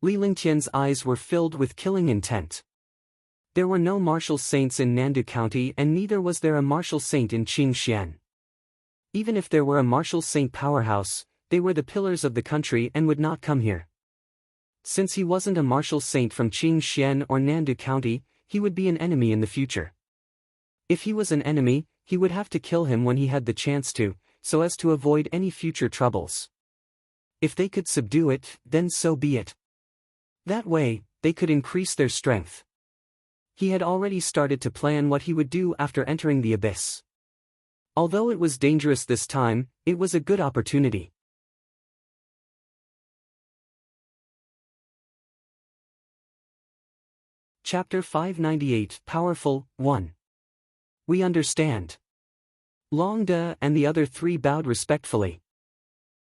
Li Lingtian's eyes were filled with killing intent. There were no martial saints in Nandu County and neither was there a martial saint in Qingxian. Even if there were a martial saint powerhouse, they were the pillars of the country and would not come here. Since he wasn't a martial saint from Qingxian or Nandu County, he would be an enemy in the future. If he was an enemy, he would have to kill him when he had the chance to, so as to avoid any future troubles. If they could subdue it, then so be it. That way, they could increase their strength. He had already started to plan what he would do after entering the abyss. Although it was dangerous this time, it was a good opportunity. Chapter 598 Powerful, 1. We understand. Long De and the other three bowed respectfully.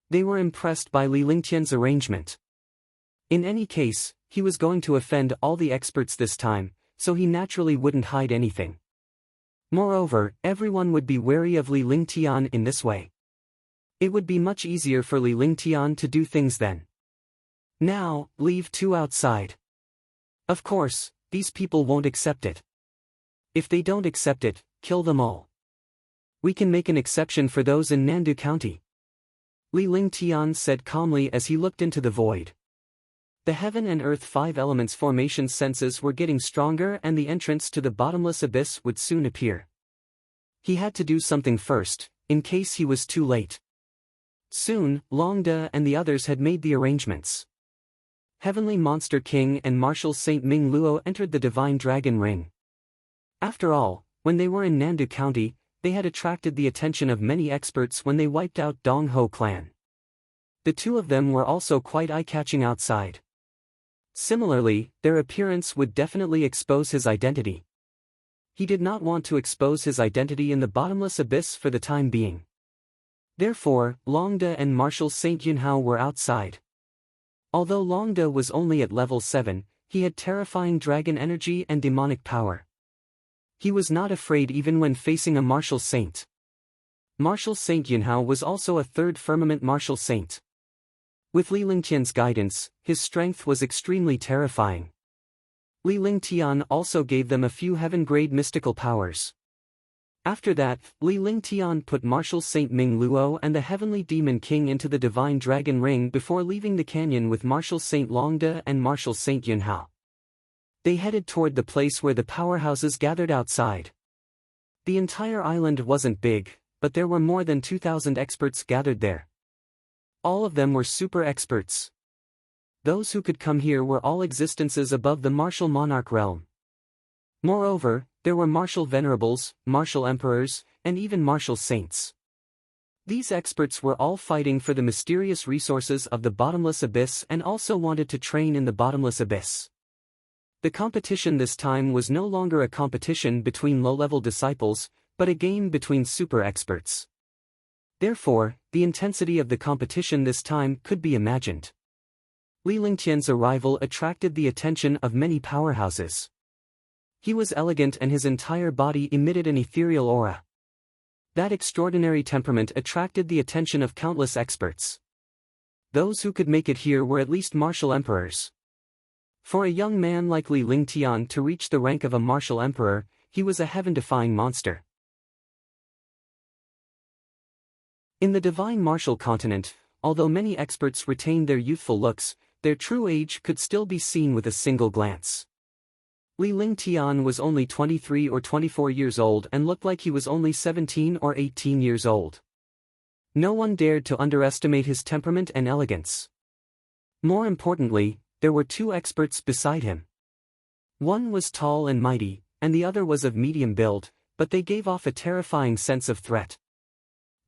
They were impressed by Li Lingtian's arrangement. In any case, he was going to offend all the experts this time, so he naturally wouldn't hide anything. Moreover, everyone would be wary of Li Lingtian in this way. It would be much easier for Li Lingtian to do things then. Now, leave two outside. Of course, these people won't accept it. If they don't accept it, kill them all. We can make an exception for those in Nandu County. Li Lingtian said calmly as he looked into the void. The heaven and earth five elements formation senses were getting stronger and the entrance to the bottomless abyss would soon appear. He had to do something first, in case he was too late. Soon, Long De and the others had made the arrangements. Heavenly Monster King and Marshal Saint Ming Luo entered the Divine Dragon Ring. After all, when they were in Nandu County, they had attracted the attention of many experts when they wiped out Dong Ho clan. The two of them were also quite eye-catching outside. Similarly, their appearance would definitely expose his identity. He did not want to expose his identity in the bottomless abyss for the time being. Therefore, Long De and Marshal Saint Yunhao were outside. Although Long De was only at level 7, he had terrifying dragon energy and demonic power. He was not afraid even when facing a Marshal Saint. Marshal Saint Yunhao was also a third firmament Marshal Saint. With Li Lingtian's guidance, his strength was extremely terrifying. Li Lingtian also gave them a few heaven-grade mystical powers. After that, Li Lingtian put Marshal Saint Ming Luo and the Heavenly Demon King into the Divine Dragon Ring before leaving the canyon with Marshal Saint Long De and Marshal Saint Yunhao. They headed toward the place where the powerhouses gathered outside. The entire island wasn't big, but there were more than 2,000 experts gathered there. All of them were super experts. Those who could come here were all existences above the martial monarch realm. Moreover, there were martial venerables, martial emperors, and even martial saints. These experts were all fighting for the mysterious resources of the bottomless abyss and also wanted to train in the bottomless abyss. The competition this time was no longer a competition between low-level disciples, but a game between super experts. Therefore, the intensity of the competition this time could be imagined. Li Lingtian's arrival attracted the attention of many powerhouses. He was elegant and his entire body emitted an ethereal aura. That extraordinary temperament attracted the attention of countless experts. Those who could make it here were at least martial emperors. For a young man like Li Lingtian to reach the rank of a martial emperor, he was a heaven-defying monster. In the divine martial continent, although many experts retained their youthful looks, their true age could still be seen with a single glance. Li Lingtian was only 23 or 24 years old and looked like he was only 17 or 18 years old. No one dared to underestimate his temperament and elegance. More importantly, there were two experts beside him. One was tall and mighty, and the other was of medium build, but they gave off a terrifying sense of threat.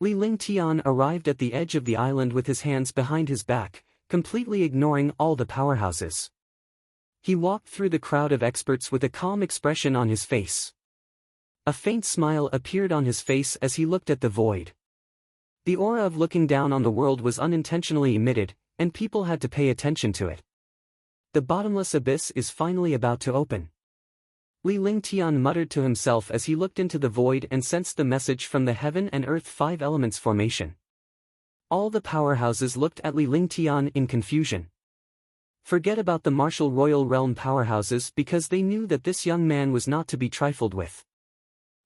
Li Lingtian arrived at the edge of the island with his hands behind his back, completely ignoring all the powerhouses. He walked through the crowd of experts with a calm expression on his face. A faint smile appeared on his face as he looked at the void. The aura of looking down on the world was unintentionally emitted, and people had to pay attention to it. The bottomless abyss is finally about to open. Li Lingtian muttered to himself as he looked into the void and sensed the message from the heaven and earth five elements formation. All the powerhouses looked at Li Lingtian in confusion. Forget about the martial royal realm powerhouses because they knew that this young man was not to be trifled with.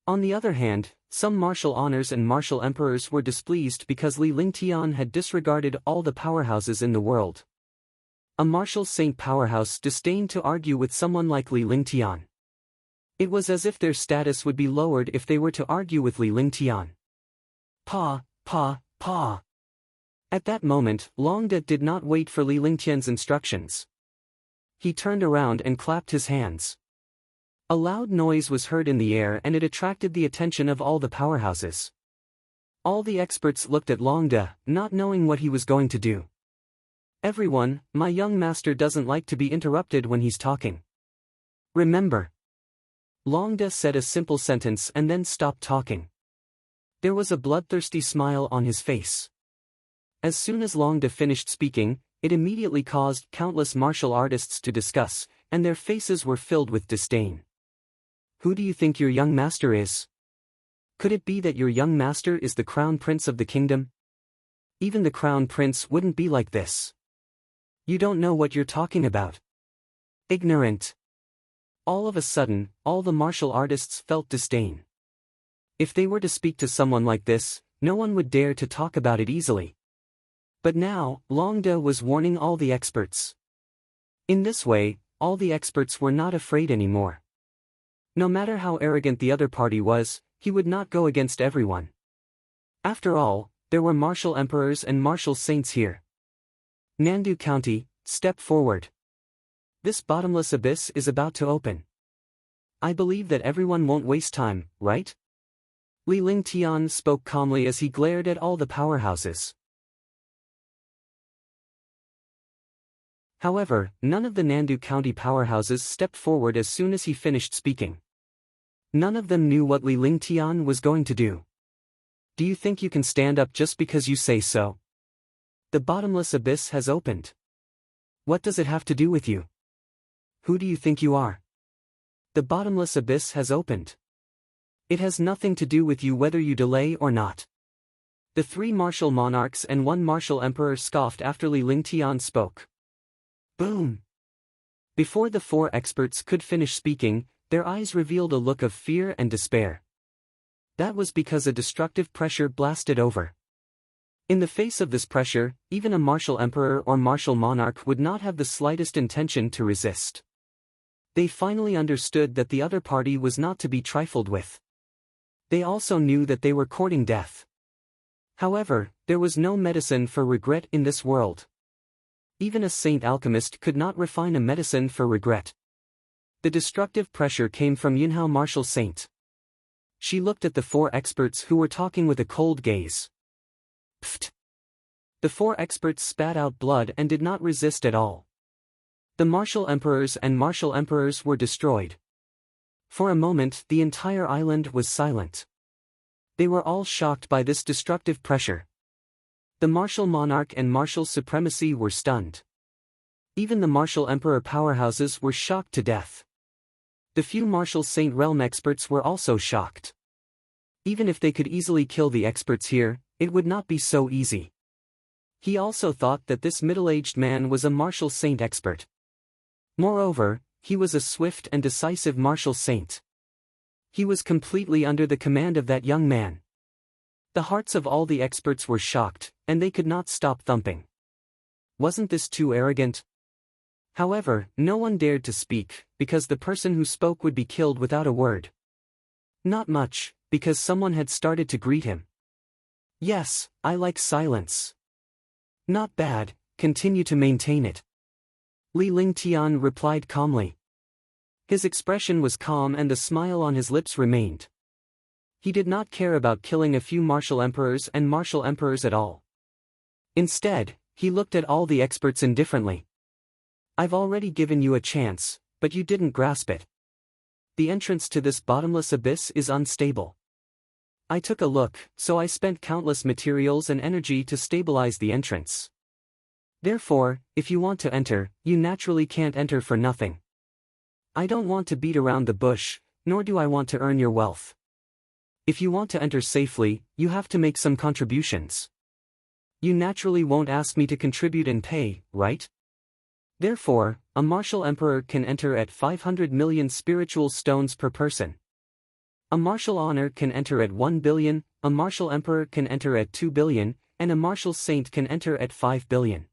On the other hand, some martial honors and martial emperors were displeased because Li Lingtian had disregarded all the powerhouses in the world. A martial saint powerhouse disdained to argue with someone like Li Lingtian. It was as if their status would be lowered if they were to argue with Li Lingtian. Pa. At that moment, Long De did not wait for Li Lingtian's instructions. He turned around and clapped his hands. A loud noise was heard in the air and it attracted the attention of all the powerhouses. All the experts looked at Longda, not knowing what he was going to do. Everyone, my young master doesn't like to be interrupted when he's talking. Remember. Longda said a simple sentence and then stopped talking. There was a bloodthirsty smile on his face. As soon as Longda finished speaking, it immediately caused countless martial artists to discuss, and their faces were filled with disdain. Who do you think your young master is? Could it be that your young master is the crown prince of the kingdom? Even the crown prince wouldn't be like this. You don't know what you're talking about. Ignorant. All of a sudden, all the martial artists felt disdain. If they were to speak to someone like this, no one would dare to talk about it easily. But now, Longda was warning all the experts. In this way, all the experts were not afraid anymore. No matter how arrogant the other party was, he would not go against everyone. After all, there were martial emperors and martial saints here. Nandu County, step forward. This bottomless abyss is about to open. I believe that everyone won't waste time, right? Li Lingtian spoke calmly as he glared at all the powerhouses. However, none of the Nandu County powerhouses stepped forward as soon as he finished speaking. None of them knew what Li Lingtian was going to do. Do you think you can stand up just because you say so? The bottomless abyss has opened. What does it have to do with you? Who do you think you are? The bottomless abyss has opened. It has nothing to do with you whether you delay or not. The 3 martial monarchs and 1 martial emperor scoffed after Li Lingtian spoke. Boom! Before the 4 experts could finish speaking, their eyes revealed a look of fear and despair. That was because a destructive pressure blasted over. In the face of this pressure, even a martial emperor or martial monarch would not have the slightest intention to resist. They finally understood that the other party was not to be trifled with. They also knew that they were courting death. However, there was no medicine for regret in this world. Even a saint alchemist could not refine a medicine for regret. The destructive pressure came from Yunhao martial saint. She looked at the 4 experts who were talking with a cold gaze. Pfft! The 4 experts spat out blood and did not resist at all. The martial emperors and martial emperors were destroyed. For a moment the entire island was silent. They were all shocked by this destructive pressure. The martial monarch and martial supremacy were stunned. Even the martial emperor powerhouses were shocked to death. The few martial saint realm experts were also shocked. Even if they could easily kill the experts here, it would not be so easy. He also thought that this middle-aged man was a martial saint expert. Moreover, he was a swift and decisive martial saint. He was completely under the command of that young man. The hearts of all the experts were shocked, and they could not stop thumping. Wasn't this too arrogant? However, no one dared to speak, because the person who spoke would be killed without a word. Not much, because someone had started to greet him. Yes, I like silence. Not bad, continue to maintain it. Li Lingtian replied calmly. His expression was calm and the smile on his lips remained. He did not care about killing a few martial emperors and martial emperors at all. Instead, he looked at all the experts indifferently. I've already given you a chance, but you didn't grasp it. The entrance to this bottomless abyss is unstable. I took a look, so I spent countless materials and energy to stabilize the entrance. Therefore, if you want to enter, you naturally can't enter for nothing. I don't want to beat around the bush, nor do I want to earn your wealth. If you want to enter safely, you have to make some contributions. You naturally won't ask me to contribute and pay, right? Therefore, a martial emperor can enter at 500 million spiritual stones per person. A martial honor can enter at 1 billion, a martial emperor can enter at 2 billion, and a martial saint can enter at 5 billion.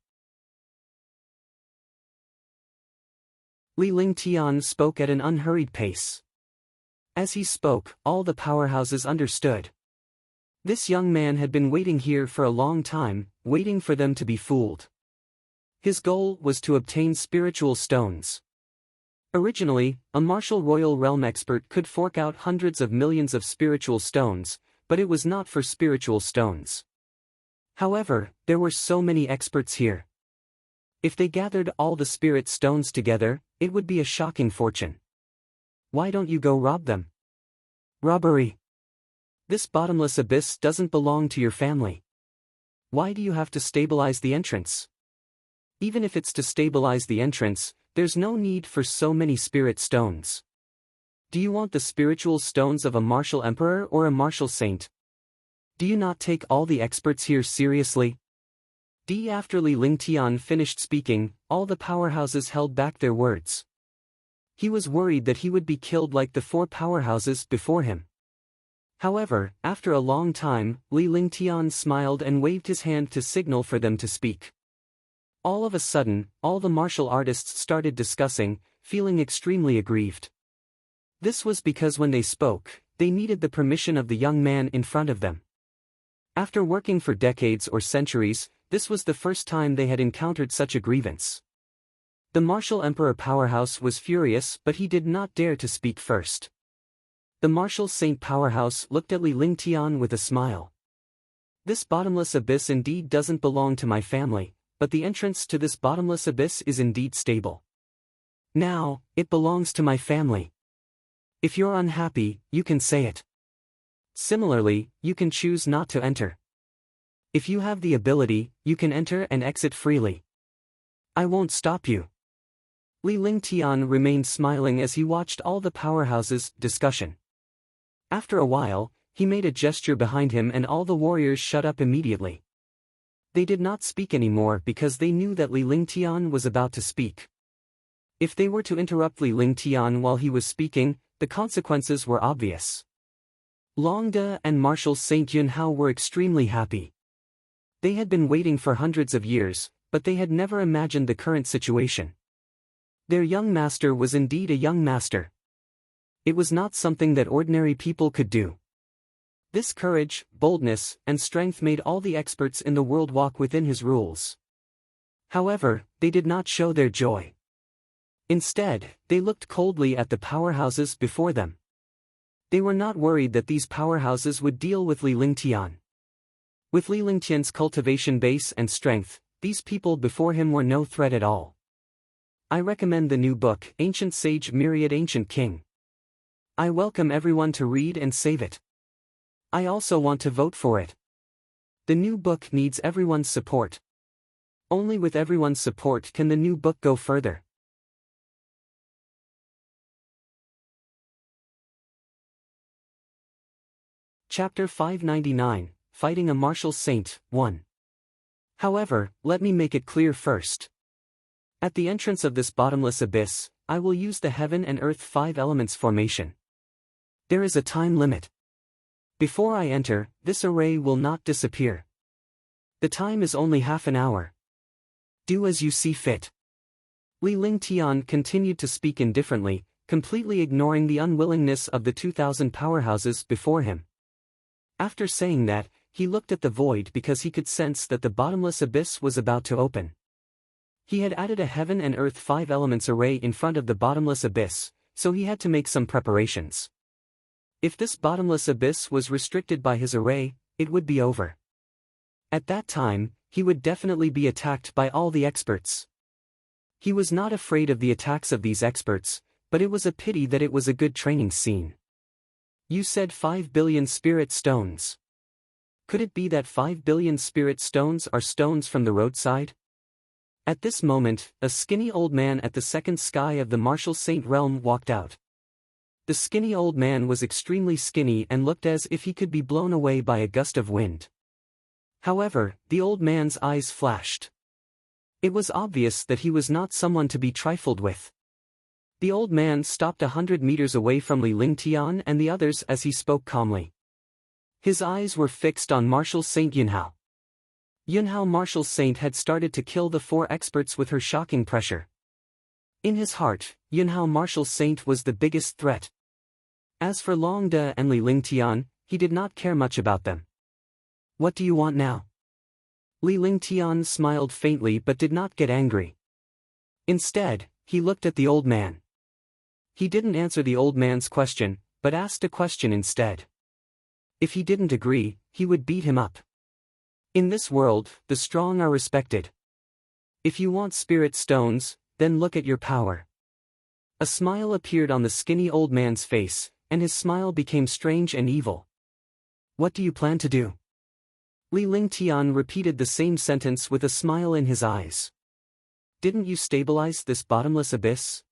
Li Lingtian spoke at an unhurried pace. As he spoke, all the powerhouses understood. This young man had been waiting here for a long time, waiting for them to be fooled. His goal was to obtain spiritual stones. Originally, a martial royal realm expert could fork out hundreds of millions of spiritual stones, but it was not for spiritual stones. However, there were so many experts here. If they gathered all the spirit stones together, it would be a shocking fortune. Why don't you go rob them? Robbery. This bottomless abyss doesn't belong to your family. Why do you have to stabilize the entrance? Even if it's to stabilize the entrance, there's no need for so many spirit stones. Do you want the spiritual stones of a martial emperor or a martial saint? Do you not take all the experts here seriously? After Li Lingtian finished speaking, all the powerhouses held back their words. He was worried that he would be killed like the 4 powerhouses before him. However, after a long time, Li Lingtian smiled and waved his hand to signal for them to speak. All of a sudden, all the martial artists started discussing, feeling extremely aggrieved. This was because when they spoke, they needed the permission of the young man in front of them. After working for decades or centuries, this was the first time they had encountered such a grievance. The martial emperor powerhouse was furious, but he did not dare to speak first. The martial saint powerhouse looked at Li Lingtian with a smile. This bottomless abyss indeed doesn't belong to my family, but the entrance to this bottomless abyss is indeed stable. Now, it belongs to my family. If you're unhappy, you can say it. Similarly, you can choose not to enter. If you have the ability, you can enter and exit freely. I won't stop you. Li Lingtian remained smiling as he watched all the powerhouses' discussion. After a while, he made a gesture behind him and all the warriors shut up immediately. They did not speak anymore because they knew that Li Lingtian was about to speak. If they were to interrupt Li Lingtian while he was speaking, the consequences were obvious. Longde and Marshal Saint Yunhao were extremely happy. They had been waiting for hundreds of years, but they had never imagined the current situation. Their young master was indeed a young master. It was not something that ordinary people could do. This courage, boldness, and strength made all the experts in the world walk within his rules. However, they did not show their joy. Instead, they looked coldly at the powerhouses before them. They were not worried that these powerhouses would deal with Li Lingtian. With Li Lingtian's cultivation base and strength, these people before him were no threat at all. I recommend the new book, Ancient Sage Myriad Ancient King. I welcome everyone to read and save it. I also want to vote for it. The new book needs everyone's support. Only with everyone's support can the new book go further. Chapter 599, Fighting a Martial Saint, 1. However, let me make it clear first. At the entrance of this bottomless abyss, I will use the heaven and earth 5 elements formation. There is a time limit. Before I enter, this array will not disappear. The time is only half an hour. Do as you see fit. Li Lingtian continued to speak indifferently, completely ignoring the unwillingness of the 2,000 powerhouses before him. After saying that, he looked at the void because he could sense that the bottomless abyss was about to open. He had added a heaven and earth 5 elements array in front of the bottomless abyss, so he had to make some preparations. If this bottomless abyss was restricted by his array, it would be over. At that time, he would definitely be attacked by all the experts. He was not afraid of the attacks of these experts, but it was a pity that it was a good training scene. You said 5 billion spirit stones. Could it be that 5 billion spirit stones are stones from the roadside? At this moment, a skinny old man at the second sky of the martial saint realm walked out. The skinny old man was extremely skinny and looked as if he could be blown away by a gust of wind. However, the old man's eyes flashed. It was obvious that he was not someone to be trifled with. The old man stopped 100 meters away from Li Lingtian and the others as he spoke calmly. His eyes were fixed on Martial Saint Yunhao. Yunhao Martial Saint had started to kill the 4 experts with her shocking pressure. In his heart, Yunhao Martial Saint was the biggest threat. As for Longde and Li Lingtian, he did not care much about them. What do you want now? Li Lingtian smiled faintly but did not get angry. Instead, he looked at the old man. He didn't answer the old man's question, but asked a question instead. If he didn't agree, he would beat him up. In this world, the strong are respected. If you want spirit stones, then look at your power. A smile appeared on the skinny old man's face, and his smile became strange and evil. What do you plan to do? Li Lingtian repeated the same sentence with a smile in his eyes. Didn't you stabilize this bottomless abyss?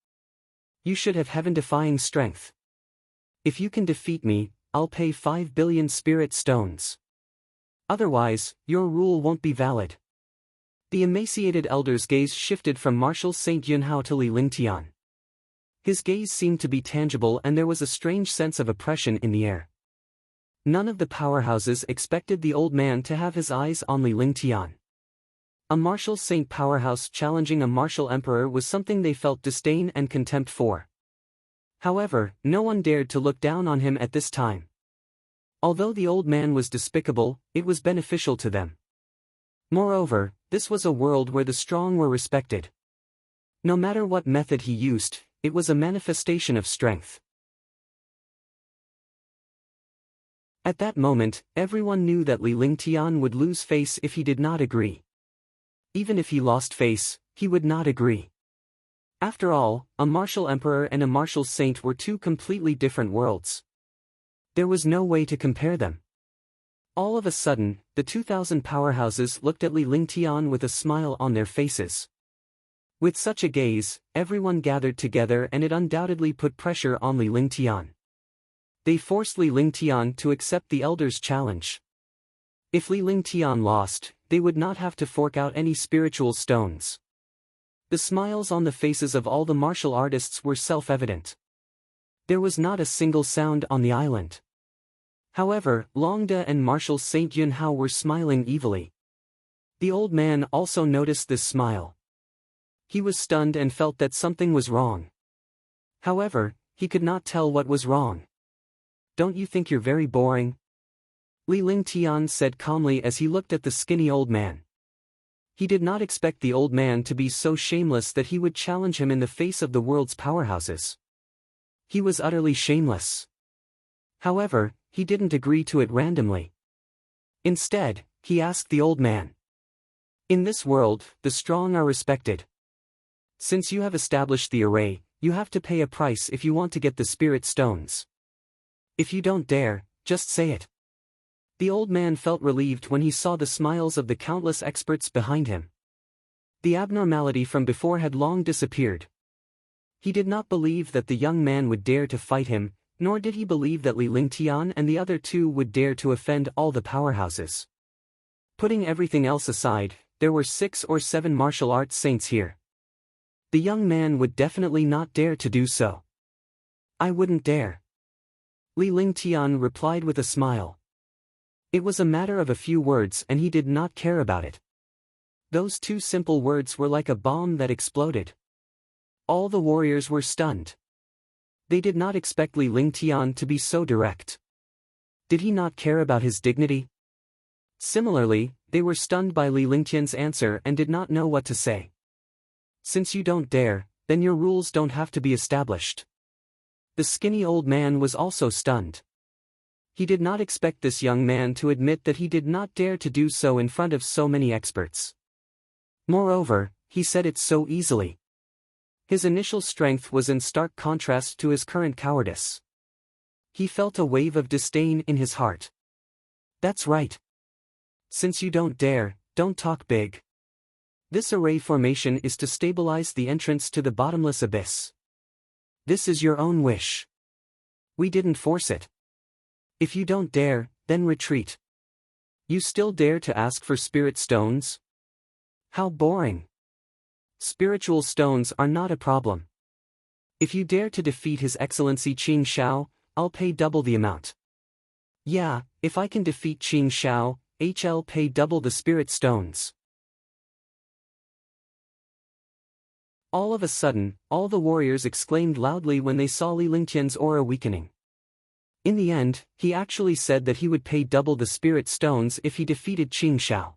You should have heaven-defying strength. If you can defeat me, I'll pay 5 billion spirit stones. Otherwise, your rule won't be valid. The emaciated elder's gaze shifted from Marshal St. Yunhao to Li Lingtian. His gaze seemed to be tangible and there was a strange sense of oppression in the air. None of the powerhouses expected the old man to have his eyes on Li Lingtian. A Marshal Saint powerhouse challenging a martial emperor was something they felt disdain and contempt for. However, no one dared to look down on him at this time. Although the old man was despicable, it was beneficial to them. Moreover, this was a world where the strong were respected. No matter what method he used, it was a manifestation of strength. At that moment, everyone knew that Li Lingtian would lose face if he did not agree. Even if he lost face, he would not agree. After all, a martial emperor and a martial saint were two completely different worlds. There was no way to compare them. All of a sudden, the 2,000 powerhouses looked at Li Lingtian with a smile on their faces. With such a gaze, everyone gathered together and it undoubtedly put pressure on Li Lingtian. They forced Li Lingtian to accept the elder's challenge. If Li Lingtian lost, they would not have to fork out any spiritual stones. The smiles on the faces of all the martial artists were self-evident. There was not a single sound on the island. However, Longda and Marshal St. Yunhao were smiling evilly. The old man also noticed this smile. He was stunned and felt that something was wrong. However, he could not tell what was wrong. Don't you think you're very boring? Li Lingtian said calmly as he looked at the skinny old man. He did not expect the old man to be so shameless that he would challenge him in the face of the world's powerhouses. He was utterly shameless. However, he didn't agree to it randomly. Instead, he asked the old man. In this world, the strong are respected. Since you have established the array, you have to pay a price if you want to get the spirit stones. If you don't dare, just say it. The old man felt relieved when he saw the smiles of the countless experts behind him. The abnormality from before had long disappeared. He did not believe that the young man would dare to fight him, nor did he believe that Li Lingtian and the other two would dare to offend all the powerhouses. Putting everything else aside, there were 6 or 7 martial arts saints here. The young man would definitely not dare to do so. I wouldn't dare. Li Lingtian replied with a smile. It was a matter of a few words and he did not care about it. Those 2 simple words were like a bomb that exploded. All the warriors were stunned. They did not expect Li Lingtian to be so direct. Did he not care about his dignity? Similarly, they were stunned by Li Lingtian's answer and did not know what to say. Since you don't dare, then your rules don't have to be established. The skinny old man was also stunned. He did not expect this young man to admit that he did not dare to do so in front of so many experts. Moreover, he said it so easily. His initial strength was in stark contrast to his current cowardice. He felt a wave of disdain in his heart. That's right. Since you don't dare, don't talk big. This array formation is to stabilize the entrance to the bottomless abyss. This is your own wish. We didn't force it. If you don't dare, then retreat. You still dare to ask for spirit stones? How boring. Spiritual stones are not a problem. If you dare to defeat His Excellency Qing Shao, I'll pay double the amount. Yeah, if I can defeat Qing Shao, I'll pay double the spirit stones. All of a sudden, all the warriors exclaimed loudly when they saw Li Lingtian's aura weakening. In the end, he actually said that he would pay double the spirit stones if he defeated Qing Shao.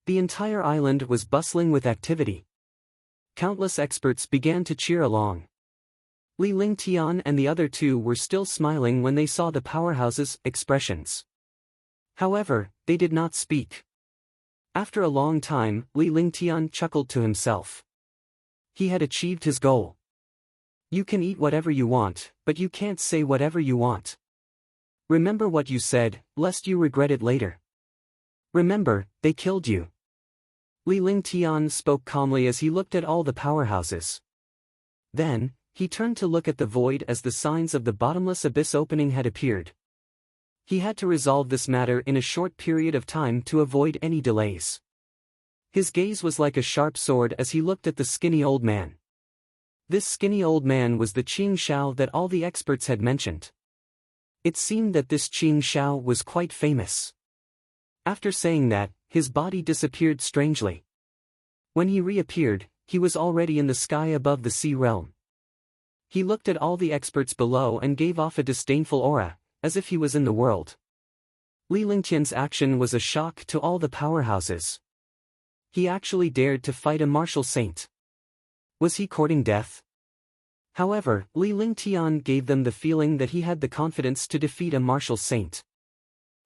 The entire island was bustling with activity. Countless experts began to cheer along. Li Lingtian and the other two were still smiling when they saw the powerhouse's expressions. However, they did not speak. After a long time, Li Lingtian chuckled to himself. He had achieved his goal. You can eat whatever you want, but you can't say whatever you want. Remember what you said, lest you regret it later. Remember, they killed you. Li Lingtian spoke calmly as he looked at all the powerhouses. Then, he turned to look at the void as the signs of the bottomless abyss opening had appeared. He had to resolve this matter in a short period of time to avoid any delays. His gaze was like a sharp sword as he looked at the skinny old man. This skinny old man was the Qing Shao that all the experts had mentioned. It seemed that this Qing Shao was quite famous. After saying that, his body disappeared strangely. When he reappeared, he was already in the sky above the sea realm. He looked at all the experts below and gave off a disdainful aura, as if he was in the world. Li Lingtian's action was a shock to all the powerhouses. He actually dared to fight a martial saint. Was he courting death? However, Li Lingtian gave them the feeling that he had the confidence to defeat a martial saint.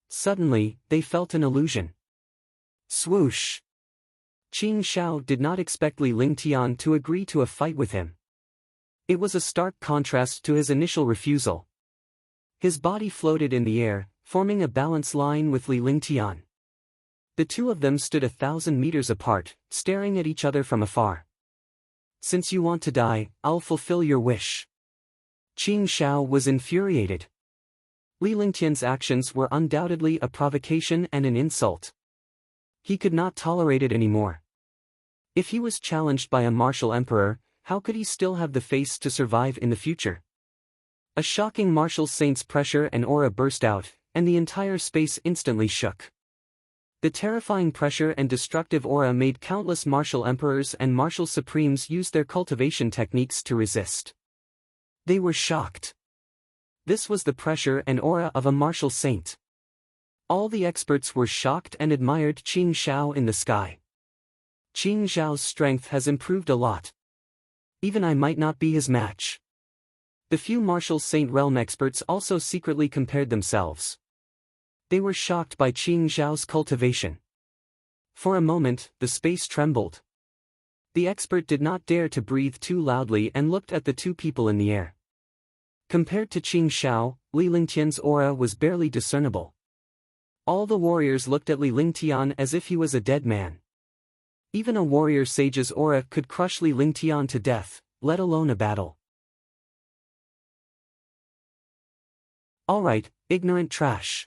Suddenly, they felt an illusion. Swoosh! Qing Shao did not expect Li Lingtian to agree to a fight with him. It was a stark contrast to his initial refusal. His body floated in the air, forming a balance line with Li Lingtian. The two of them stood 1,000 meters apart, staring at each other from afar. Since you want to die, I'll fulfill your wish. Qing Shao was infuriated. Li Lingtian's actions were undoubtedly a provocation and an insult. He could not tolerate it anymore. If he was challenged by a martial emperor, how could he still have the face to survive in the future? A shocking martial saint's pressure and aura burst out, and the entire space instantly shook. The terrifying pressure and destructive aura made countless martial emperors and martial supremes use their cultivation techniques to resist. They were shocked. This was the pressure and aura of a martial saint. All the experts were shocked and admired Qing Shao in the sky. Qing Zhao's strength has improved a lot. Even I might not be his match. The few martial saint realm experts also secretly compared themselves. They were shocked by Qing Zhao's cultivation. For a moment, the space trembled. The expert did not dare to breathe too loudly and looked at the two people in the air. Compared to Qing Shao, Li Lingtian's aura was barely discernible. All the warriors looked at Li Lingtian as if he was a dead man. Even a warrior sage's aura could crush Li Lingtian to death, let alone a battle. Alright, ignorant trash.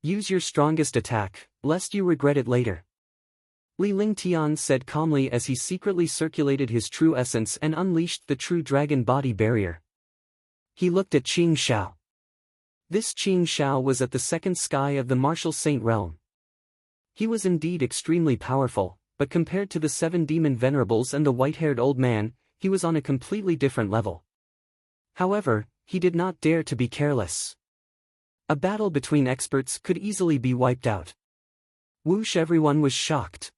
Use your strongest attack, lest you regret it later. Li Lingtian said calmly as he secretly circulated his true essence and unleashed the true dragon body barrier. He looked at Qing Shao. This Qing Shao was at the second sky of the martial saint realm. He was indeed extremely powerful, but compared to the 7 demon venerables and the white-haired old man, he was on a completely different level. However, he did not dare to be careless. A battle between experts could easily be wiped out. Whoosh! Everyone was shocked.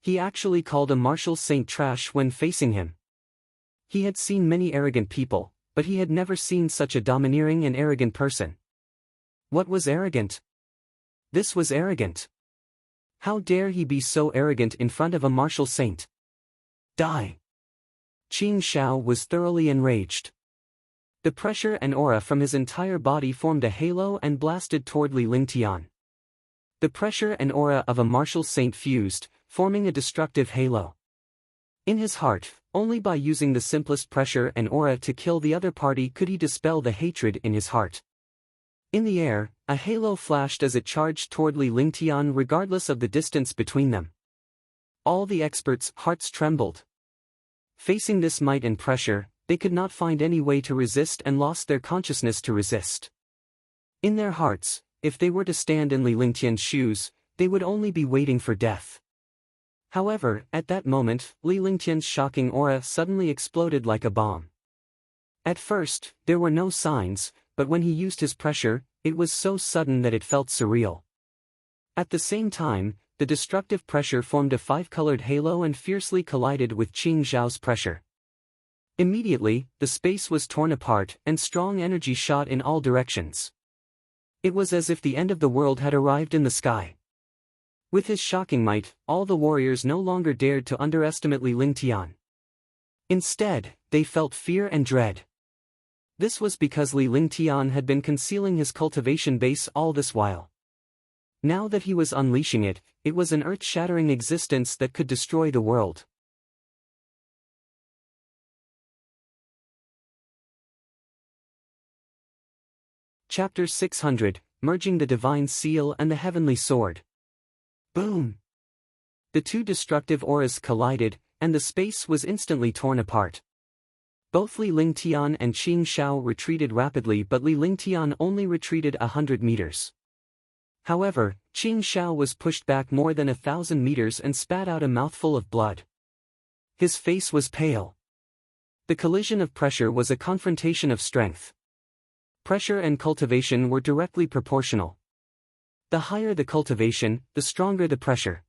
He actually called a martial saint trash when facing him. He had seen many arrogant people, but he had never seen such a domineering and arrogant person. What was arrogant? This was arrogant. How dare he be so arrogant in front of a martial saint? Die! Qing Shao was thoroughly enraged. The pressure and aura from his entire body formed a halo and blasted toward Li Lingtian. The pressure and aura of a martial saint fused, forming a destructive halo. In his heart, only by using the simplest pressure and aura to kill the other party could he dispel the hatred in his heart. In the air, a halo flashed as it charged toward Li Lingtian regardless of the distance between them. All the experts' hearts trembled. Facing this might and pressure, they could not find any way to resist and lost their consciousness to resist. In their hearts, if they were to stand in Li Lingtian's shoes, they would only be waiting for death. However, at that moment, Li Lingtian's shocking aura suddenly exploded like a bomb. At first, there were no signs, but when he used his pressure, it was so sudden that it felt surreal. At the same time, the destructive pressure formed a 5-colored halo and fiercely collided with Qing Zhao's pressure. Immediately, the space was torn apart and strong energy shot in all directions. It was as if the end of the world had arrived in the sky. With his shocking might, all the warriors no longer dared to underestimate Li Lingtian. Instead, they felt fear and dread. This was because Li Lingtian had been concealing his cultivation base all this while. Now that he was unleashing it, it was an earth-shattering existence that could destroy the world. Chapter 600, Merging the Divine Seal and the Heavenly Sword. Boom! The two destructive auras collided, and the space was instantly torn apart. Both Li Lingtian and Qing Shao retreated rapidly, but Li Lingtian only retreated 100 meters. However, Qing Shao was pushed back more than 1,000 meters and spat out a mouthful of blood. His face was pale. The collision of pressure was a confrontation of strength. Pressure and cultivation were directly proportional. The higher the cultivation, the stronger the pressure.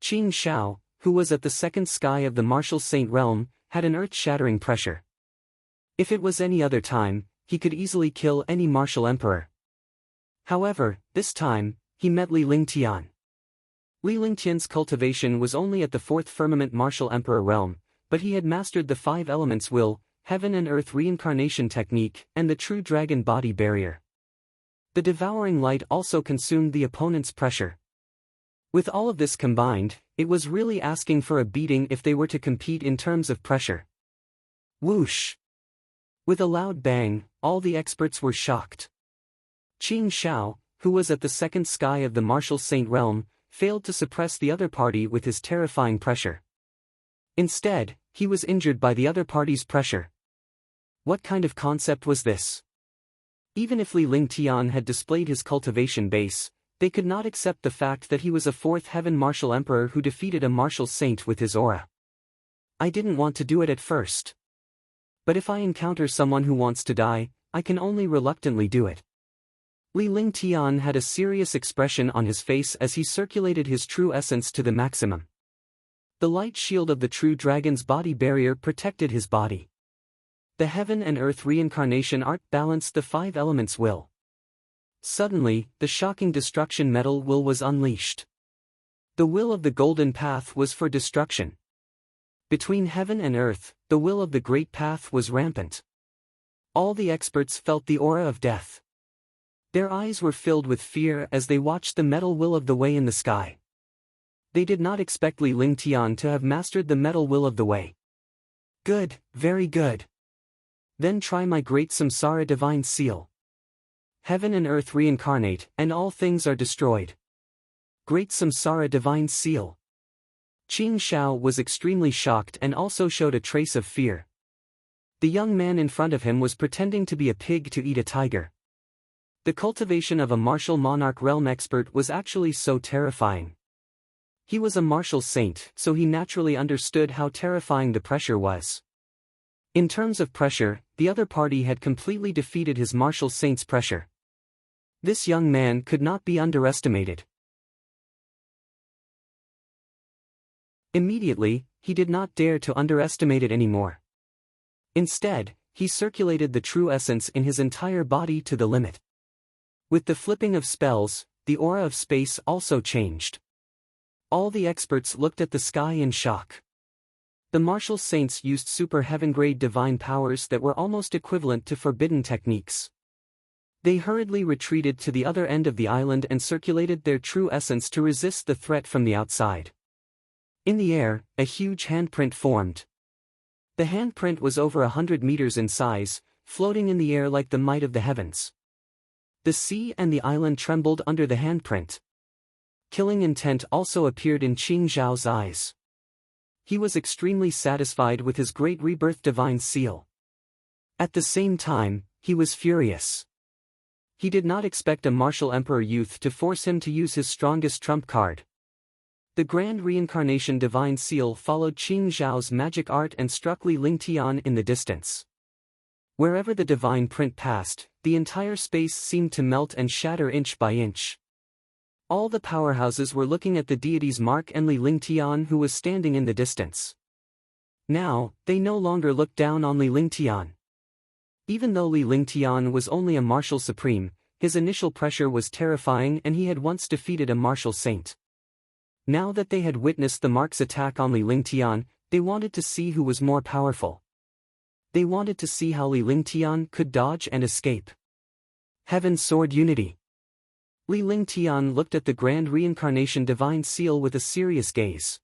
Qing Shao, who was at the second sky of the martial saint realm, had an earth-shattering pressure. If it was any other time, he could easily kill any martial emperor. However, this time, he met Li Lingtian. Li Lingtian's cultivation was only at the fourth firmament martial emperor realm, but he had mastered the 5 elements will, heaven and earth reincarnation technique, and the true dragon body barrier. The devouring light also consumed the opponent's pressure. With all of this combined, it was really asking for a beating if they were to compete in terms of pressure. Whoosh! With a loud bang, all the experts were shocked. Qing Shao, who was at the second sky of the martial saint realm, failed to suppress the other party with his terrifying pressure. Instead, he was injured by the other party's pressure. What kind of concept was this? Even if Li Lingtian had displayed his cultivation base, they could not accept the fact that he was a fourth heaven martial emperor who defeated a martial saint with his aura. I didn't want to do it at first. But if I encounter someone who wants to die, I can only reluctantly do it. Li Lingtian had a serious expression on his face as he circulated his true essence to the maximum. The light shield of the true dragon's body barrier protected his body. The heaven and earth reincarnation art balanced the 5 elements will. Suddenly, the shocking destruction metal will was unleashed. The will of the golden path was for destruction. Between heaven and earth, the will of the great path was rampant. All the experts felt the aura of death. Their eyes were filled with fear as they watched the metal will of the way in the sky. They did not expect Li Lingtian to have mastered the metal will of the way. Good, very good. Then try my great samsara divine seal. Heaven and earth reincarnate, and all things are destroyed. Great samsara divine seal. Qing Shao was extremely shocked and also showed a trace of fear. The young man in front of him was pretending to be a pig to eat a tiger. The cultivation of a martial monarch realm expert was actually so terrifying. He was a martial saint, so he naturally understood how terrifying the pressure was. In terms of pressure, the other party had completely defeated his martial saint's pressure. This young man could not be underestimated. Immediately, he did not dare to underestimate it anymore. Instead, he circulated the true essence in his entire body to the limit. With the flipping of spells, the aura of space also changed. All the experts looked at the sky in shock. The martial saints used super heaven-grade divine powers that were almost equivalent to forbidden techniques. They hurriedly retreated to the other end of the island and circulated their true essence to resist the threat from the outside. In the air, a huge handprint formed. The handprint was over 100 meters in size, floating in the air like the might of the heavens. The sea and the island trembled under the handprint. Killing intent also appeared in Qing Zhao's eyes. He was extremely satisfied with his great rebirth divine seal. At the same time, he was furious. He did not expect a martial emperor youth to force him to use his strongest trump card. The grand reincarnation divine seal followed Qing Zhao's magic art and struck Li Lingtian in the distance. Wherever the divine print passed, the entire space seemed to melt and shatter inch by inch. All the powerhouses were looking at the deity's mark and Li Lingtian, who was standing in the distance. Now, they no longer looked down on Li Lingtian. Even though Li Lingtian was only a martial supreme, his initial pressure was terrifying and he had once defeated a martial saint. Now that they had witnessed the Mark's attack on Li Lingtian, they wanted to see who was more powerful. They wanted to see how Li Lingtian could dodge and escape. Heaven Sword Unity. Li Lingtian looked at the Grand Reincarnation Divine Seal with a serious gaze.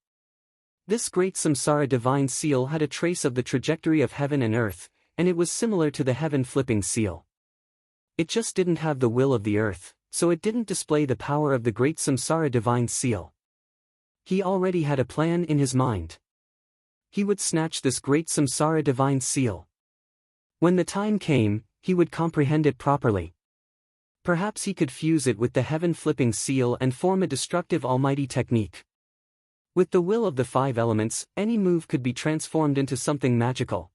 This great Samsara Divine Seal had a trace of the trajectory of heaven and earth, and it was similar to the Heaven Flipping Seal. It just didn't have the will of the earth, so it didn't display the power of the great Samsara Divine Seal. He already had a plan in his mind. He would snatch this great Samsara Divine Seal. When the time came, he would comprehend it properly. Perhaps he could fuse it with the Heaven Flipping Seal and form a destructive almighty technique. With the will of the 5 elements, any move could be transformed into something magical.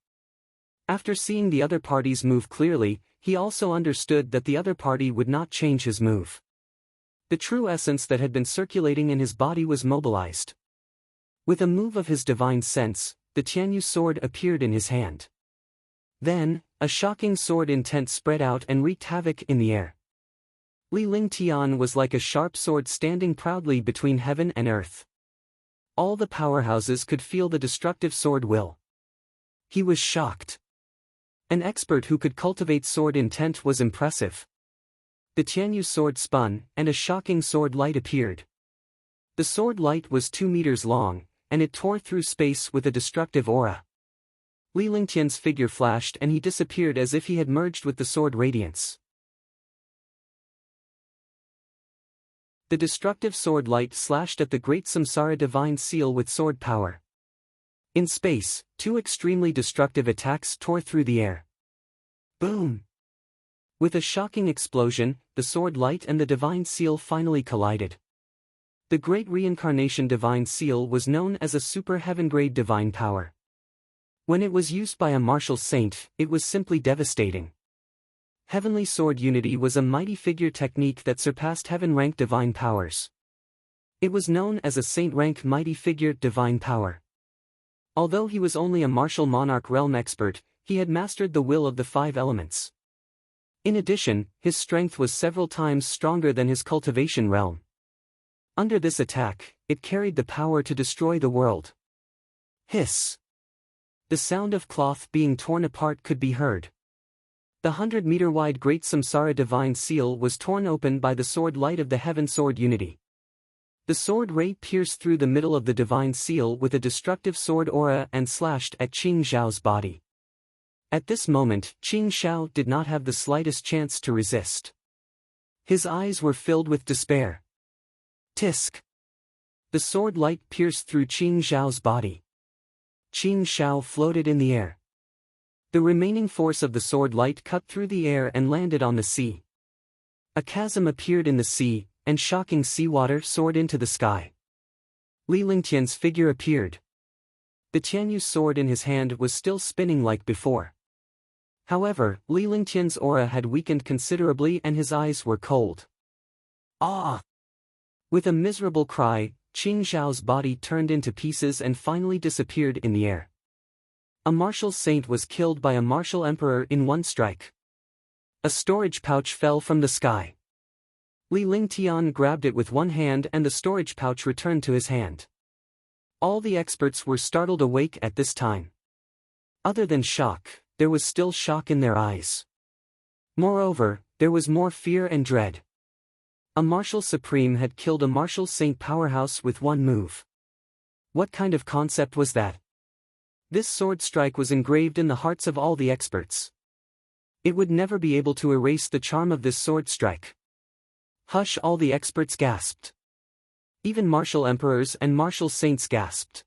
After seeing the other party's move clearly, he also understood that the other party would not change his move. The true essence that had been circulating in his body was mobilized. With a move of his divine sense, the Tianyu sword appeared in his hand. Then, a shocking sword intent spread out and wreaked havoc in the air. Li Lingtian was like a sharp sword standing proudly between heaven and earth. All the powerhouses could feel the destructive sword will. He was shocked. An expert who could cultivate sword intent was impressive. The Tianyu sword spun, and a shocking sword light appeared. The sword light was 2 meters long, and it tore through space with a destructive aura. Li Lingtian's figure flashed and he disappeared as if he had merged with the sword radiance. The destructive sword light slashed at the great Samsara Divine Seal with sword power. In space, 2 extremely destructive attacks tore through the air. Boom! With a shocking explosion, the sword light and the Divine Seal finally collided. The Great Reincarnation Divine Seal was known as a super heaven-grade divine power. When it was used by a martial saint, it was simply devastating. Heavenly Sword Unity was a mighty figure technique that surpassed heaven-rank divine powers. It was known as a saint-rank mighty figure divine power. Although he was only a martial monarch realm expert, he had mastered the will of the 5 elements. In addition, his strength was several times stronger than his cultivation realm. Under this attack, it carried the power to destroy the world. Hiss! The sound of cloth being torn apart could be heard. The 100-meter-wide Great Samsara Divine Seal was torn open by the sword light of the Heaven Sword Unity. The sword ray pierced through the middle of the Divine Seal with a destructive sword aura and slashed at Qing Zhao's body. At this moment, Qing Zhao did not have the slightest chance to resist. His eyes were filled with despair. Tisk! The sword light pierced through Qing Zhao's body. Qing Zhao floated in the air. The remaining force of the sword light cut through the air and landed on the sea. A chasm appeared in the sea, and shocking seawater soared into the sky. Li Lingtian's figure appeared. The Tianyu sword in his hand was still spinning like before. However, Li Lingtian's aura had weakened considerably and his eyes were cold. Ah! With a miserable cry, Qing Zhao's body turned into pieces and finally disappeared in the air. A martial saint was killed by a martial emperor in one strike. A storage pouch fell from the sky. Li Lingtian grabbed it with one hand and the storage pouch returned to his hand. All the experts were startled awake at this time. Other than shock, there was still shock in their eyes. Moreover, there was more fear and dread. A martial supreme had killed a martial saint powerhouse with one move. What kind of concept was that? This sword strike was engraved in the hearts of all the experts. It would never be able to erase the charm of this sword strike. Hush! All the experts gasped. Even martial emperors and martial saints gasped.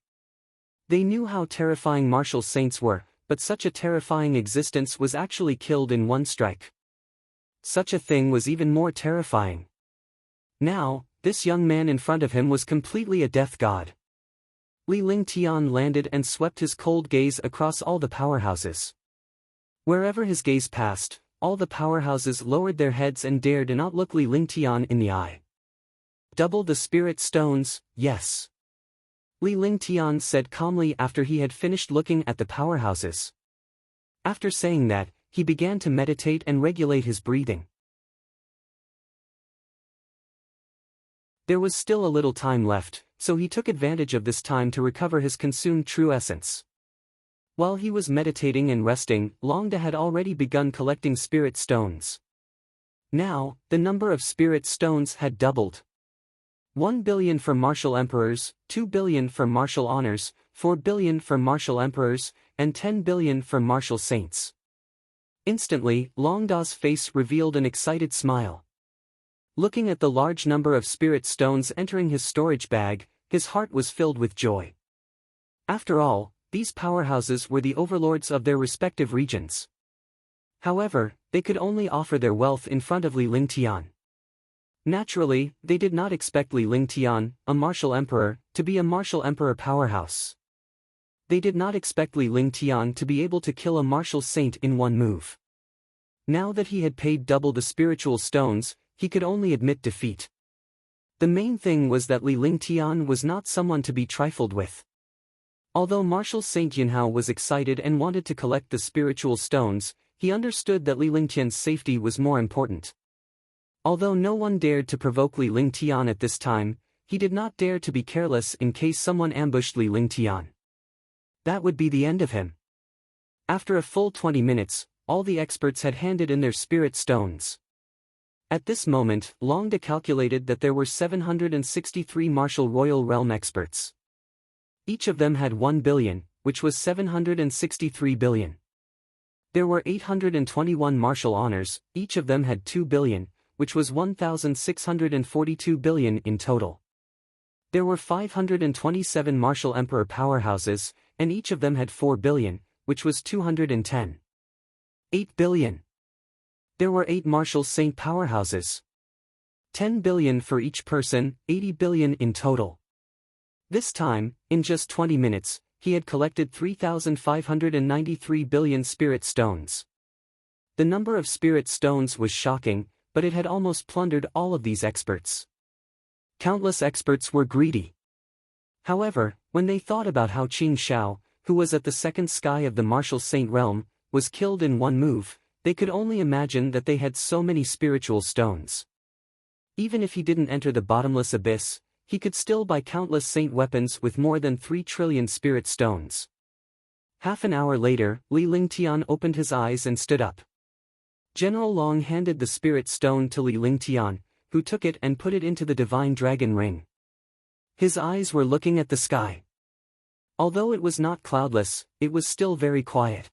They knew how terrifying martial saints were, but such a terrifying existence was actually killed in one strike. Such a thing was even more terrifying. Now, this young man in front of him was completely a death god. Li Lingtian landed and swept his cold gaze across all the powerhouses. Wherever his gaze passed, all the powerhouses lowered their heads and dared not look Li Lingtian in the eye. Double the spirit stones, yes. Li Lingtian said calmly after he had finished looking at the powerhouses. After saying that, he began to meditate and regulate his breathing. There was still a little time left, so he took advantage of this time to recover his consumed true essence. While he was meditating and resting, Longda had already begun collecting spirit stones. Now, the number of spirit stones had doubled. 1 billion for martial emperors, 2 billion for martial honors, 4 billion for martial emperors, and 10 billion for martial saints. Instantly, Longda's face revealed an excited smile. Looking at the large number of spirit stones entering his storage bag, his heart was filled with joy. After all, these powerhouses were the overlords of their respective regions. However, they could only offer their wealth in front of Li Lingtian. Naturally, they did not expect Li Lingtian, a martial emperor, to be a martial emperor powerhouse. They did not expect Li Lingtian to be able to kill a martial saint in one move. Now that he had paid double the spiritual stones, he could only admit defeat. The main thing was that Li Lingtian was not someone to be trifled with. Although Martial Saint Yunhao was excited and wanted to collect the spiritual stones, he understood that Li Lingtian's safety was more important. Although no one dared to provoke Li Lingtian at this time, he did not dare to be careless in case someone ambushed Li Lingtian. That would be the end of him. After a full 20 minutes, all the experts had handed in their spirit stones. At this moment, Longda calculated that there were 763 martial royal realm experts. Each of them had 1 billion, which was 763 billion. There were 821 martial honors, each of them had 2 billion, which was 1,642 billion in total. There were 527 martial emperor powerhouses, and each of them had 4 billion, which was 210. 8 billion. There were 8 martial saint powerhouses. 10 billion for each person, 80 billion in total. This time, in just 20 minutes, he had collected 3,593 billion spirit stones. The number of spirit stones was shocking, but it had almost plundered all of these experts. Countless experts were greedy. However, when they thought about how Qing Shao, who was at the second sky of the martial saint realm, was killed in one move, they could only imagine that they had so many spiritual stones. Even if he didn't enter the bottomless abyss, he could still buy countless saint weapons with more than 3 trillion spirit stones. Half an hour later, Li Lingtian opened his eyes and stood up. General Long handed the spirit stone to Li Lingtian, who took it and put it into the divine dragon ring. His eyes were looking at the sky. Although it was not cloudless, it was still very quiet.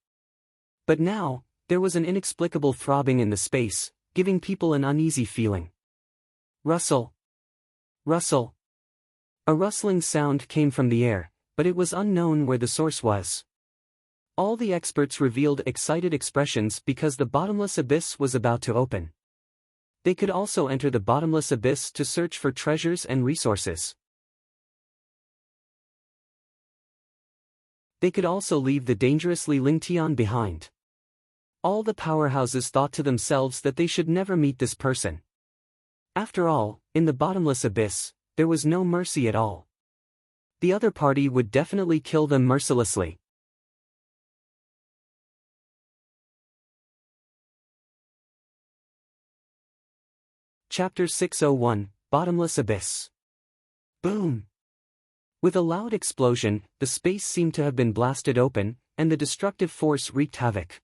But now, there was an inexplicable throbbing in the space, giving people an uneasy feeling. Rustle. Rustle. A rustling sound came from the air, but it was unknown where the source was. All the experts revealed excited expressions because the bottomless abyss was about to open. They could also enter the bottomless abyss to search for treasures and resources. They could also leave the dangerous Li Lingtian behind. All the powerhouses thought to themselves that they should never meet this person. After all, in the bottomless abyss, there was no mercy at all. The other party would definitely kill them mercilessly. Chapter 601, Bottomless Abyss. Boom! With a loud explosion, the space seemed to have been blasted open, and the destructive force wreaked havoc.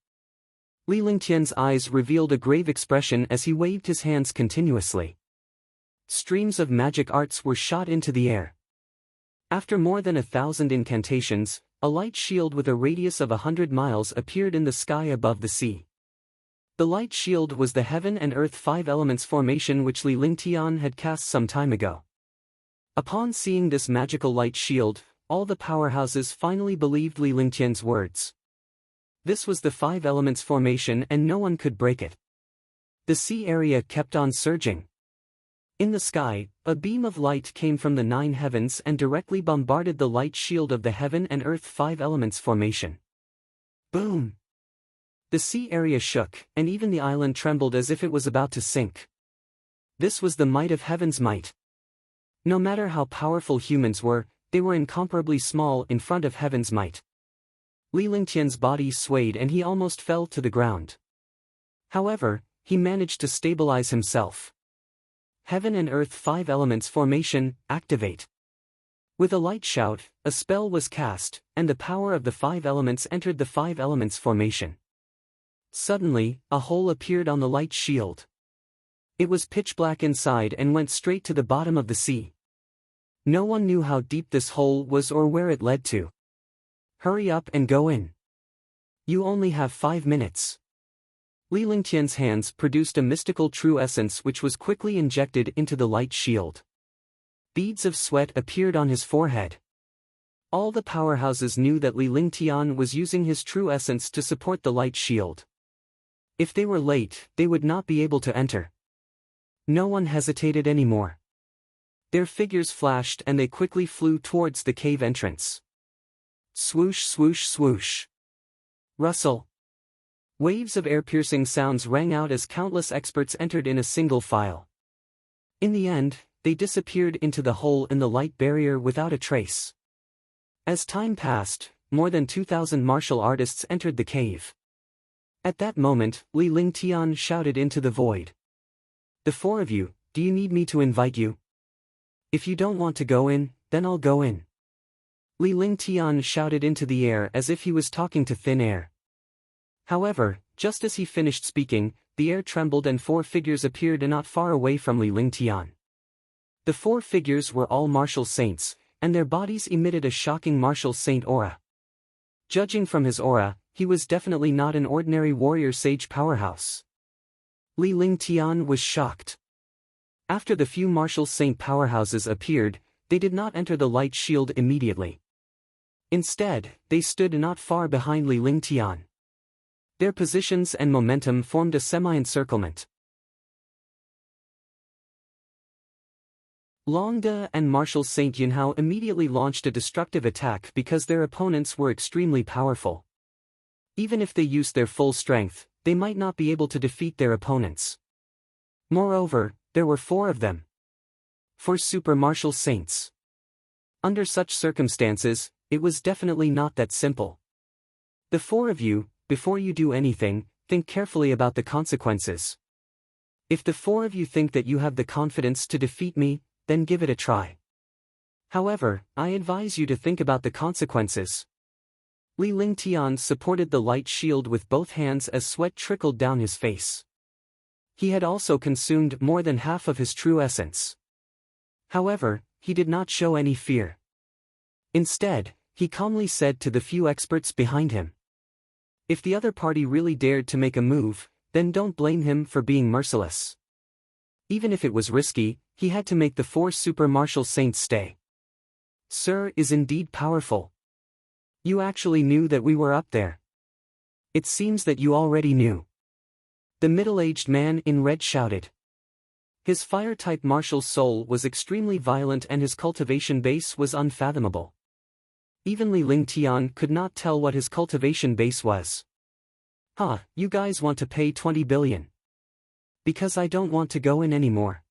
Li Lingtian's eyes revealed a grave expression as he waved his hands continuously. Streams of magic arts were shot into the air. After more than 1,000 incantations, a light shield with a radius of 100 miles appeared in the sky above the sea. The light shield was the Heaven and Earth 5 Elements formation which Li Lingtian had cast some time ago. Upon seeing this magical light shield, all the powerhouses finally believed Li Lingtian's words. This was the 5 Elements formation and no one could break it. The sea area kept on surging. In the sky, a beam of light came from the 9 heavens and directly bombarded the light shield of the Heaven and Earth 5 Elements formation. Boom! The sea area shook, and even the island trembled as if it was about to sink. This was the might of heaven's might. No matter how powerful humans were, they were incomparably small in front of heaven's might. Li Lingtian's body swayed and he almost fell to the ground. However, he managed to stabilize himself. Heaven and Earth 5 Elements Formation, activate. With a light shout, a spell was cast, and the power of the 5 elements entered the 5 elements formation. Suddenly, a hole appeared on the light shield. It was pitch black inside and went straight to the bottom of the sea. No one knew how deep this hole was or where it led to. Hurry up and go in. You only have 5 minutes. Li Lingtian's hands produced a mystical true essence which was quickly injected into the light shield. Beads of sweat appeared on his forehead. All the powerhouses knew that Li Lingtian was using his true essence to support the light shield. If they were late, they would not be able to enter. No one hesitated anymore. Their figures flashed and they quickly flew towards the cave entrance. Swoosh swoosh swoosh. Rustle. Waves of air-piercing sounds rang out as countless experts entered in a single file. In the end, they disappeared into the hole in the light barrier without a trace. As time passed, more than 2,000 martial artists entered the cave. At that moment, Li Lingtian shouted into the void. The 4 of you, do you need me to invite you? If you don't want to go in, then I'll go in. Li Lingtian shouted into the air as if he was talking to thin air. However, just as he finished speaking, the air trembled and 4 figures appeared not far away from Li Lingtian. The 4 figures were all martial saints, and their bodies emitted a shocking martial saint aura. Judging from his aura, he was definitely not an ordinary warrior sage powerhouse. Li Lingtian was shocked. After the few martial saint powerhouses appeared, they did not enter the light shield immediately. Instead, they stood not far behind Li Lingtian. Their positions and momentum formed a semi-encirclement. Longde and Martial Saint Yunhao immediately launched a destructive attack because their opponents were extremely powerful. Even if they used their full strength, they might not be able to defeat their opponents. Moreover, there were 4 of them. 4 super martial saints. Under such circumstances, it was definitely not that simple. The 4 of you, before you do anything, think carefully about the consequences. If the 4 of you think that you have the confidence to defeat me, then give it a try. However, I advise you to think about the consequences. Li Lingtian supported the light shield with both hands as sweat trickled down his face. He had also consumed more than half of his true essence. However, he did not show any fear. Instead, he calmly said to the few experts behind him, "If the other party really dared to make a move, then don't blame him for being merciless." Even if it was risky, he had to make the 4 super martial saints stay. "Sir is indeed powerful. You actually knew that we were up there. It seems that you already knew." The middle-aged man in red shouted. His fire-type martial soul was extremely violent and his cultivation base was unfathomable. Even Li Lingtian could not tell what his cultivation base was. You guys want to pay 20 billion. Because I don't want to go in anymore.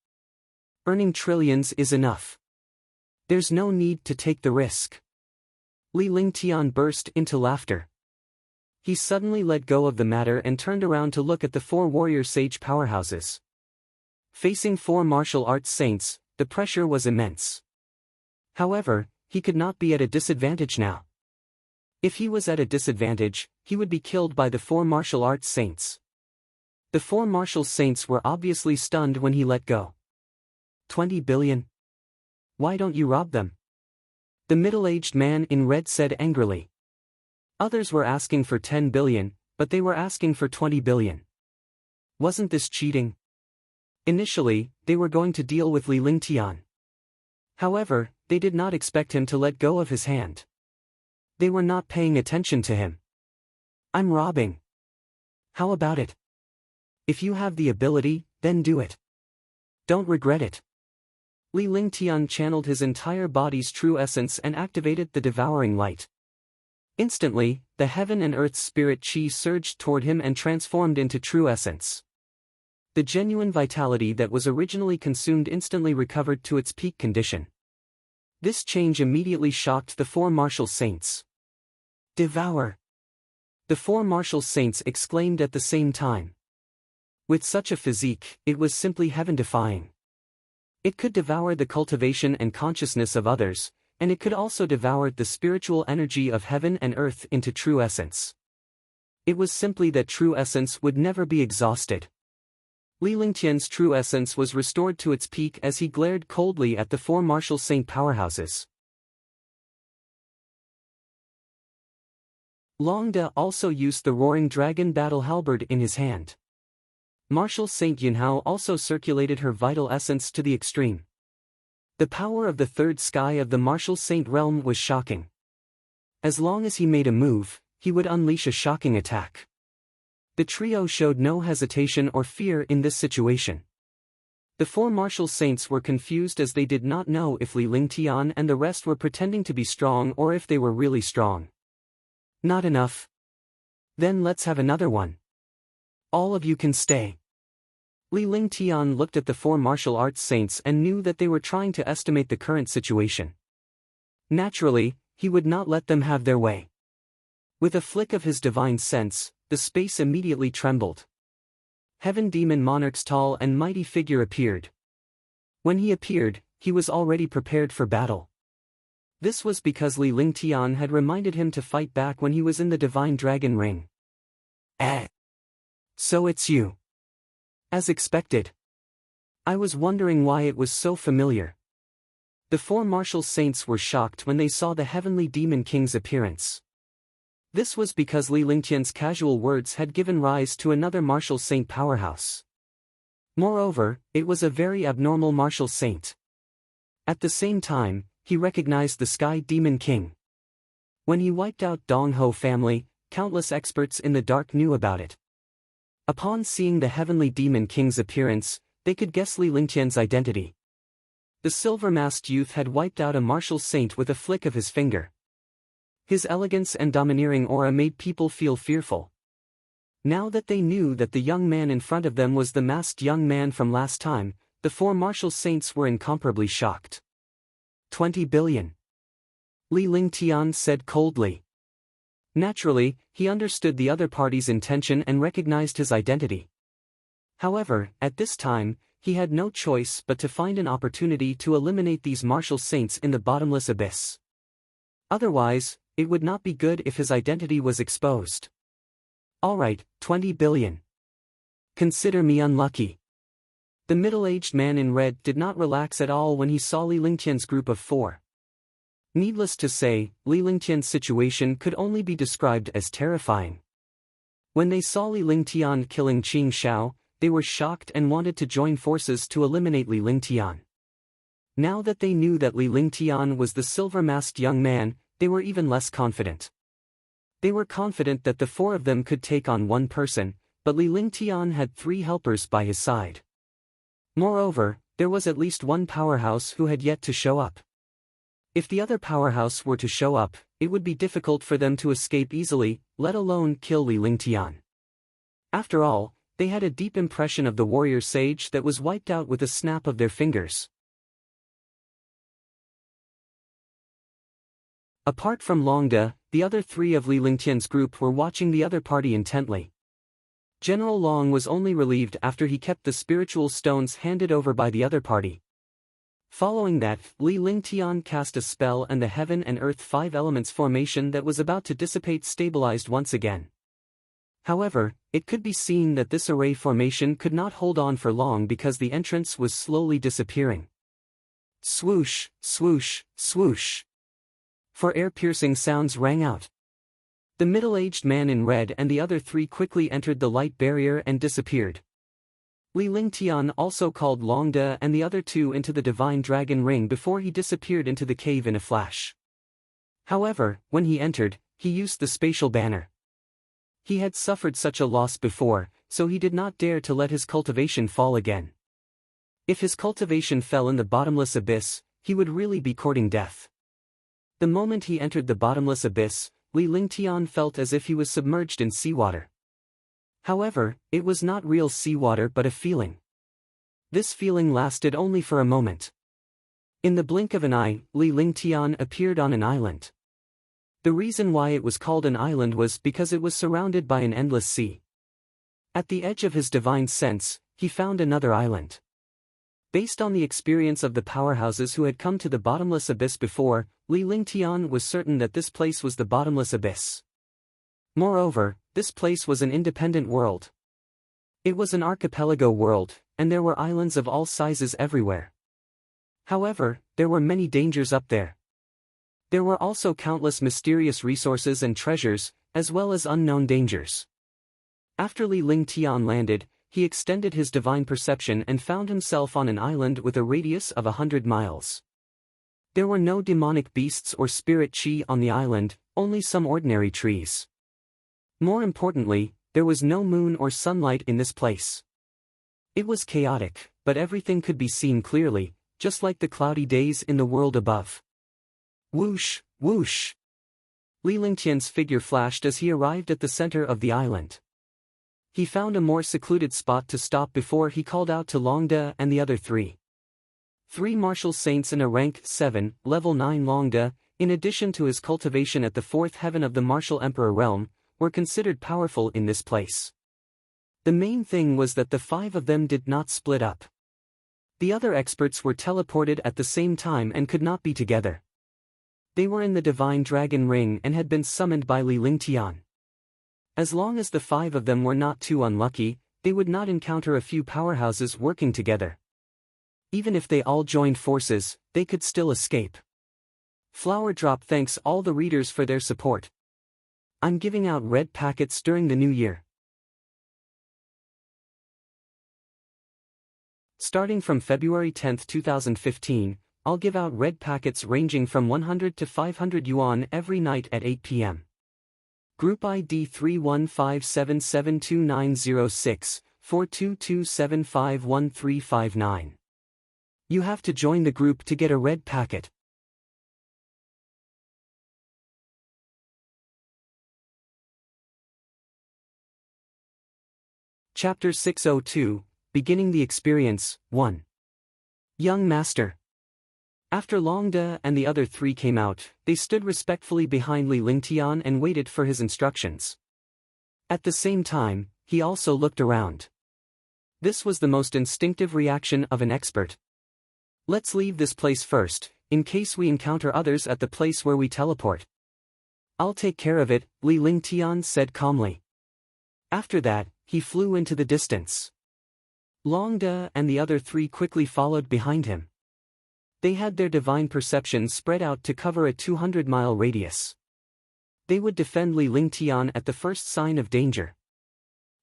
Earning trillions is enough. There's no need to take the risk." Li Lingtian burst into laughter. He suddenly let go of the matter and turned around to look at the 4 warrior sage powerhouses. Facing 4 martial arts saints, the pressure was immense. However, he could not be at a disadvantage now. If he was at a disadvantage, he would be killed by the 4 martial arts saints. The 4 martial saints were obviously stunned when he let go. 20 billion? Why don't you rob them? The middle-aged man in red said angrily. Others were asking for 10 billion, but they were asking for 20 billion. Wasn't this cheating? Initially, they were going to deal with Li Lingtian. However, they did not expect him to let go of his hand. They were not paying attention to him. "I'm robbing. How about it? If you have the ability, then do it. Don't regret it." Li Lingtian channeled his entire body's true essence and activated the devouring light. Instantly, the heaven and earth spirit chi surged toward him and transformed into true essence. The genuine vitality that was originally consumed instantly recovered to its peak condition. This change immediately shocked the four martial saints. Devour! The four martial saints exclaimed at the same time. With such a physique, it was simply heaven-defying. It could devour the cultivation and consciousness of others, and it could also devour the spiritual energy of heaven and earth into true essence. It was simply that true essence would never be exhausted. Li Lingtian's true essence was restored to its peak as he glared coldly at the four martial saint powerhouses. Longde also used the roaring dragon battle halberd in his hand. Martial Saint Yunhao also circulated her vital essence to the extreme. The power of the third sky of the martial saint realm was shocking. As long as he made a move, he would unleash a shocking attack. The trio showed no hesitation or fear in this situation. The four martial saints were confused as they did not know if Li Lingtian and the rest were pretending to be strong or if they were really strong. Not enough? Then let's have another one. All of you can stay. Li Lingtian looked at the four martial arts saints and knew that they were trying to estimate the current situation. Naturally, he would not let them have their way. With a flick of his divine sense, the space immediately trembled. Heaven Demon Monarch's tall and mighty figure appeared. When he appeared, he was already prepared for battle. This was because Li Lingtian had reminded him to fight back when he was in the Divine Dragon Ring. So it's you. As expected. I was wondering why it was so familiar. The four martial saints were shocked when they saw the Heavenly Demon King's appearance. This was because Li Lingtian's casual words had given rise to another martial saint powerhouse. Moreover, it was a very abnormal martial saint. At the same time, he recognized the Sky Demon King. When he wiped out Dong Ho family, countless experts in the dark knew about it. Upon seeing the Heavenly Demon King's appearance, they could guess Li Lingtian's identity. The silver-masked youth had wiped out a martial saint with a flick of his finger. His elegance and domineering aura made people feel fearful. Now that they knew that the young man in front of them was the masked young man from last time, the four martial saints were incomparably shocked. 20 billion. Li Lingtian said coldly. Naturally, he understood the other party's intention and recognized his identity. However, at this time, he had no choice but to find an opportunity to eliminate these martial saints in the bottomless abyss. Otherwise, it would not be good if his identity was exposed. Alright, 20 billion. Consider me unlucky. The middle-aged man in red did not relax at all when he saw Li Lingtian's group of four. Needless to say, Li Lingtian's situation could only be described as terrifying. When they saw Li Lingtian killing Qing Xiao, they were shocked and wanted to join forces to eliminate Li Lingtian. Now that they knew that Li Lingtian was the silver-masked young man, they were even less confident. They were confident that the four of them could take on one person, but Li Lingtian had three helpers by his side. Moreover, there was at least one powerhouse who had yet to show up. If the other powerhouse were to show up, it would be difficult for them to escape easily, let alone kill Li Lingtian. After all, they had a deep impression of the warrior sage that was wiped out with a snap of their fingers. Apart from Longde, the other three of Li Lingtian's group were watching the other party intently. General Long was only relieved after he kept the spiritual stones handed over by the other party. Following that, Li Lingtian cast a spell and the heaven and earth five elements formation that was about to dissipate stabilized once again. However, it could be seen that this array formation could not hold on for long because the entrance was slowly disappearing. Swoosh, swoosh, swoosh. For air-piercing sounds rang out. The middle-aged man in red and the other three quickly entered the light barrier and disappeared. Li Lingtian also called Longde and the other two into the Divine Dragon Ring before he disappeared into the cave in a flash. However, when he entered, he used the spatial banner. He had suffered such a loss before, so he did not dare to let his cultivation fall again. If his cultivation fell in the bottomless abyss, he would really be courting death. The moment he entered the bottomless abyss, Li Lingtian felt as if he was submerged in seawater. However, it was not real seawater but a feeling. This feeling lasted only for a moment. In the blink of an eye, Li Lingtian appeared on an island. The reason why it was called an island was because it was surrounded by an endless sea. At the edge of his divine sense, he found another island. Based on the experience of the powerhouses who had come to the bottomless abyss before, Li Lingtian was certain that this place was the bottomless abyss. Moreover, this place was an independent world. It was an archipelago world, and there were islands of all sizes everywhere. However, there were many dangers up there. There were also countless mysterious resources and treasures, as well as unknown dangers. After Li Lingtian landed, he extended his divine perception and found himself on an island with a radius of 100 miles. There were no demonic beasts or spirit chi on the island, only some ordinary trees. More importantly, there was no moon or sunlight in this place. It was chaotic, but everything could be seen clearly, just like the cloudy days in the world above. Whoosh, whoosh! Li Lingtian's figure flashed as he arrived at the center of the island. He found a more secluded spot to stop before he called out to Longde and the other three. 3 martial saints in a rank 7, level 9 Longde, in addition to his cultivation at the 4th heaven of the martial emperor realm, were considered powerful in this place. The main thing was that the 5 of them did not split up. The other experts were teleported at the same time and could not be together. They were in the Divine Dragon Ring and had been summoned by Li Lingtian. As long as the 5 of them were not too unlucky, they would not encounter a few powerhouses working together. Even if they all joined forces, they could still escape. Flower Drop thanks all the readers for their support. I'm giving out red packets during the new year. Starting from February 10, 2015, I'll give out red packets ranging from 100 to 500 yuan every night at 8 p.m. Group ID 315772906422751359. You have to join the group to get a red packet. Chapter 602, Beginning the Experience, 1. Young Master. After Longde and the other 3 came out, they stood respectfully behind Li Lingtian and waited for his instructions. At the same time, he also looked around. This was the most instinctive reaction of an expert. Let's leave this place first, in case we encounter others at the place where we teleport. I'll take care of it, Li Lingtian said calmly. After that, he flew into the distance. Longde and the other 3 quickly followed behind him. They had their divine perception spread out to cover a 200-mile radius. They would defend Li Lingtian at the first sign of danger.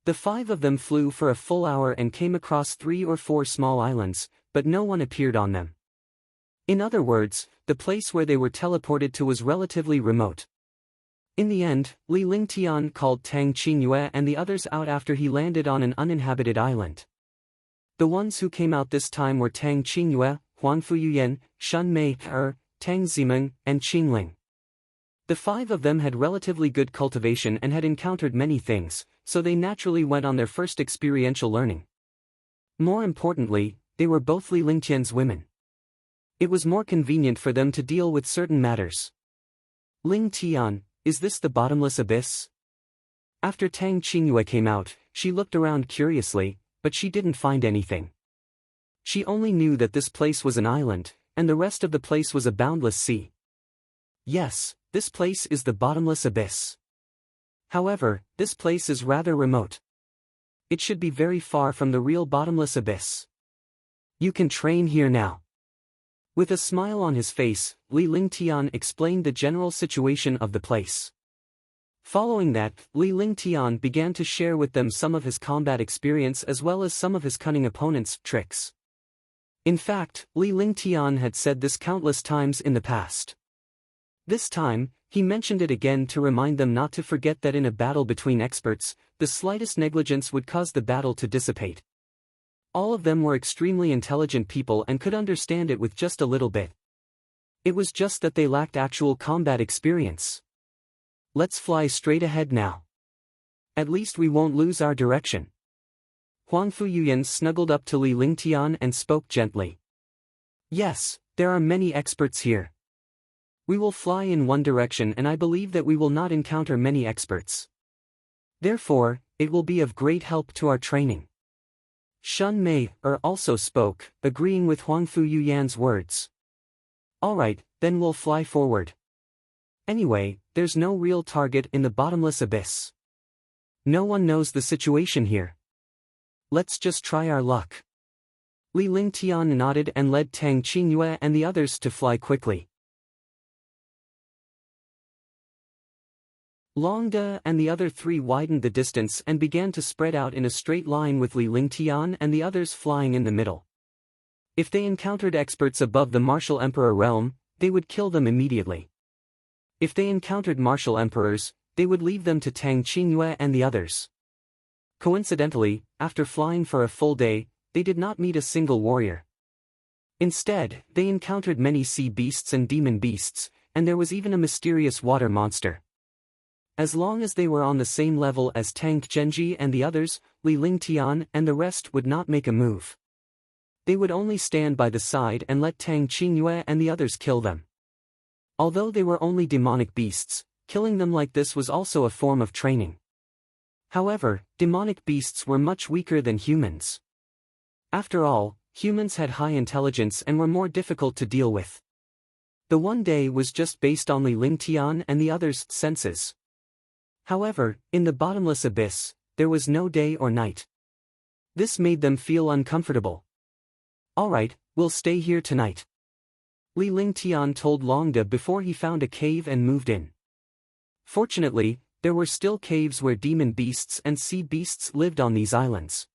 The 5 of them flew for a full hour and came across 3 or 4 small islands, but no one appeared on them. In other words, the place where they were teleported to was relatively remote. In the end, Li Lingtian called Tang Qingyue and the others out after he landed on an uninhabited island. The ones who came out this time were Tang Qingyue, Huan Fuyuyan, Shun Mei, Tang Zimeng, and Qingling. The 5 of them had relatively good cultivation and had encountered many things, so they naturally went on their first experiential learning. More importantly, they were both Li Lingtian's women. It was more convenient for them to deal with certain matters. Lingtian, is this the bottomless abyss? After Tang Qingyue came out, she looked around curiously, but she didn't find anything. She only knew that this place was an island, and the rest of the place was a boundless sea. Yes, this place is the bottomless abyss. However, this place is rather remote. It should be very far from the real bottomless abyss. You can train here now. With a smile on his face, Li Lingtian explained the general situation of the place. Following that, Li Lingtian began to share with them some of his combat experience as well as some of his cunning opponents' tricks. In fact, Li Lingtian had said this countless times in the past. This time, he mentioned it again to remind them not to forget that in a battle between experts, the slightest negligence would cause the battle to dissipate. All of them were extremely intelligent people and could understand it with just a little bit. It was just that they lacked actual combat experience. Let's fly straight ahead now. At least we won't lose our direction. Huang Fuyuyan snuggled up to Li Lingtian and spoke gently. Yes, there are many experts here. We will fly in one direction and I believe that we will not encounter many experts. Therefore, it will be of great help to our training. Shun Mei also spoke, agreeing with Huangfu Yuyan's words. Alright, then we'll fly forward. Anyway, there's no real target in the bottomless abyss. No one knows the situation here. Let's just try our luck. Li Lingtian nodded and led Tang Qingyue and the others to fly quickly. Long De and the other three widened the distance and began to spread out in a straight line with Li Lingtian and the others flying in the middle. If they encountered experts above the Martial Emperor realm, they would kill them immediately. If they encountered Martial Emperors, they would leave them to Tang Qingyue and the others. Coincidentally, after flying for a full day, they did not meet a single warrior. Instead, they encountered many sea beasts and demon beasts, and there was even a mysterious water monster. As long as they were on the same level as Tang Genji and the others, Li Lingtian and the rest would not make a move. They would only stand by the side and let Tang Qingyue and the others kill them. Although they were only demonic beasts, killing them like this was also a form of training. However, demonic beasts were much weaker than humans. After all, humans had high intelligence and were more difficult to deal with. The one day was just based on Li Lingtian and the others' senses. However, in the bottomless abyss, there was no day or night. This made them feel uncomfortable. Alright, we'll stay here tonight. Li Lingtian told Longde before he found a cave and moved in. Fortunately, there were still caves where demon beasts and sea beasts lived on these islands.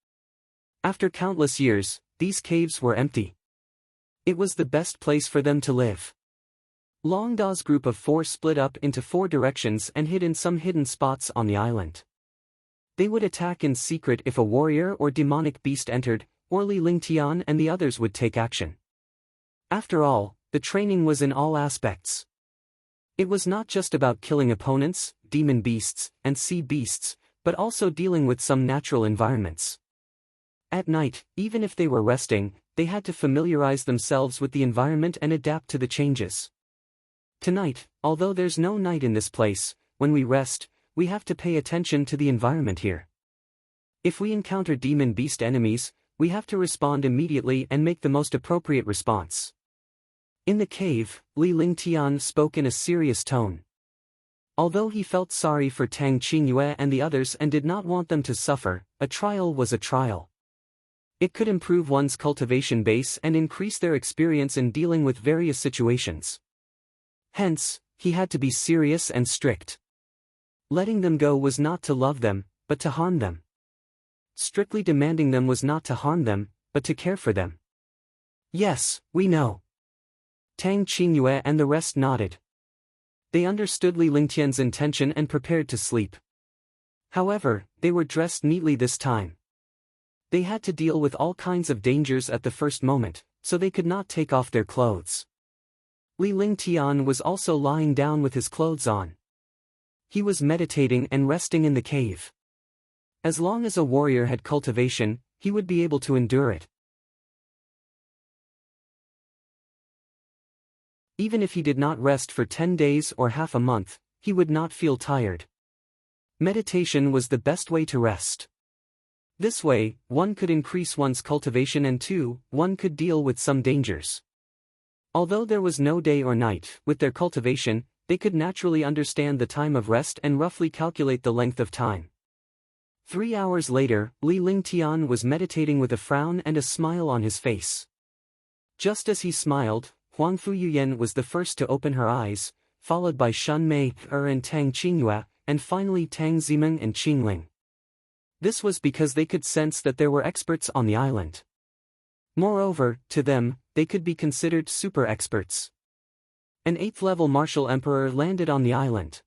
After countless years, these caves were empty. It was the best place for them to live. Longda's group of 4 split up into 4 directions and hid in some hidden spots on the island. They would attack in secret if a warrior or demonic beast entered, or Li Lingtian and the others would take action. After all, the training was in all aspects. It was not just about killing opponents, demon beasts, and sea beasts, but also dealing with some natural environments. At night, even if they were resting, they had to familiarize themselves with the environment and adapt to the changes. Tonight, although there's no night in this place, when we rest, we have to pay attention to the environment here. If we encounter demon beast enemies, we have to respond immediately and make the most appropriate response. In the cave, Li Lingtian spoke in a serious tone. Although he felt sorry for Tang Qingyue and the others and did not want them to suffer, a trial was a trial. It could improve one's cultivation base and increase their experience in dealing with various situations. Hence, he had to be serious and strict. Letting them go was not to love them, but to harm them. Strictly demanding them was not to harm them, but to care for them. Yes, we know. Tang Qingyue and the rest nodded. They understood Li Lingtian's intention and prepared to sleep. However, they were dressed neatly this time. They had to deal with all kinds of dangers at the first moment, so they could not take off their clothes. Li Lingtian was also lying down with his clothes on. He was meditating and resting in the cave. As long as a warrior had cultivation, he would be able to endure it. Even if he did not rest for 10 days or half a month, he would not feel tired. Meditation was the best way to rest. This way, 1 could increase one's cultivation and 2, 1 could deal with some dangers. Although there was no day or night, with their cultivation, they could naturally understand the time of rest and roughly calculate the length of time. 3 hours later, Li Lingtian was meditating with a frown and a smile on his face. Just as he smiled, Huangfu Yuyan was the first to open her eyes, followed by Shun Mei and Tang Qingyue, and finally Tang Zimeng and Qingling. This was because they could sense that there were experts on the island. Moreover, to them, they could be considered super experts. An 8th-level martial emperor landed on the island.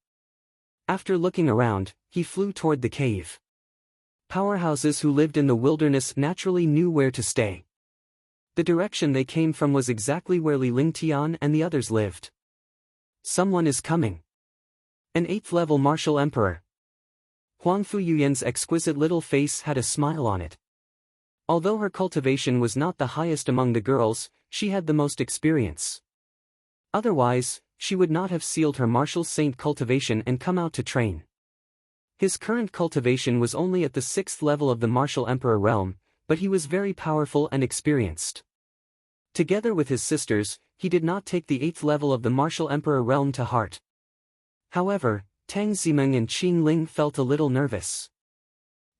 After looking around, he flew toward the cave. Powerhouses who lived in the wilderness naturally knew where to stay. The direction they came from was exactly where Li Lingtian and the others lived. Someone is coming. An 8th-level martial emperor. Huangfu Yuyan's exquisite little face had a smile on it. Although her cultivation was not the highest among the girls, she had the most experience. Otherwise, she would not have sealed her martial saint cultivation and come out to train. His current cultivation was only at the 6th level of the martial emperor realm, but he was very powerful and experienced. Together with his sisters, he did not take the 8th level of the martial emperor realm to heart. However, Tang Zimeng and Qing Ling felt a little nervous.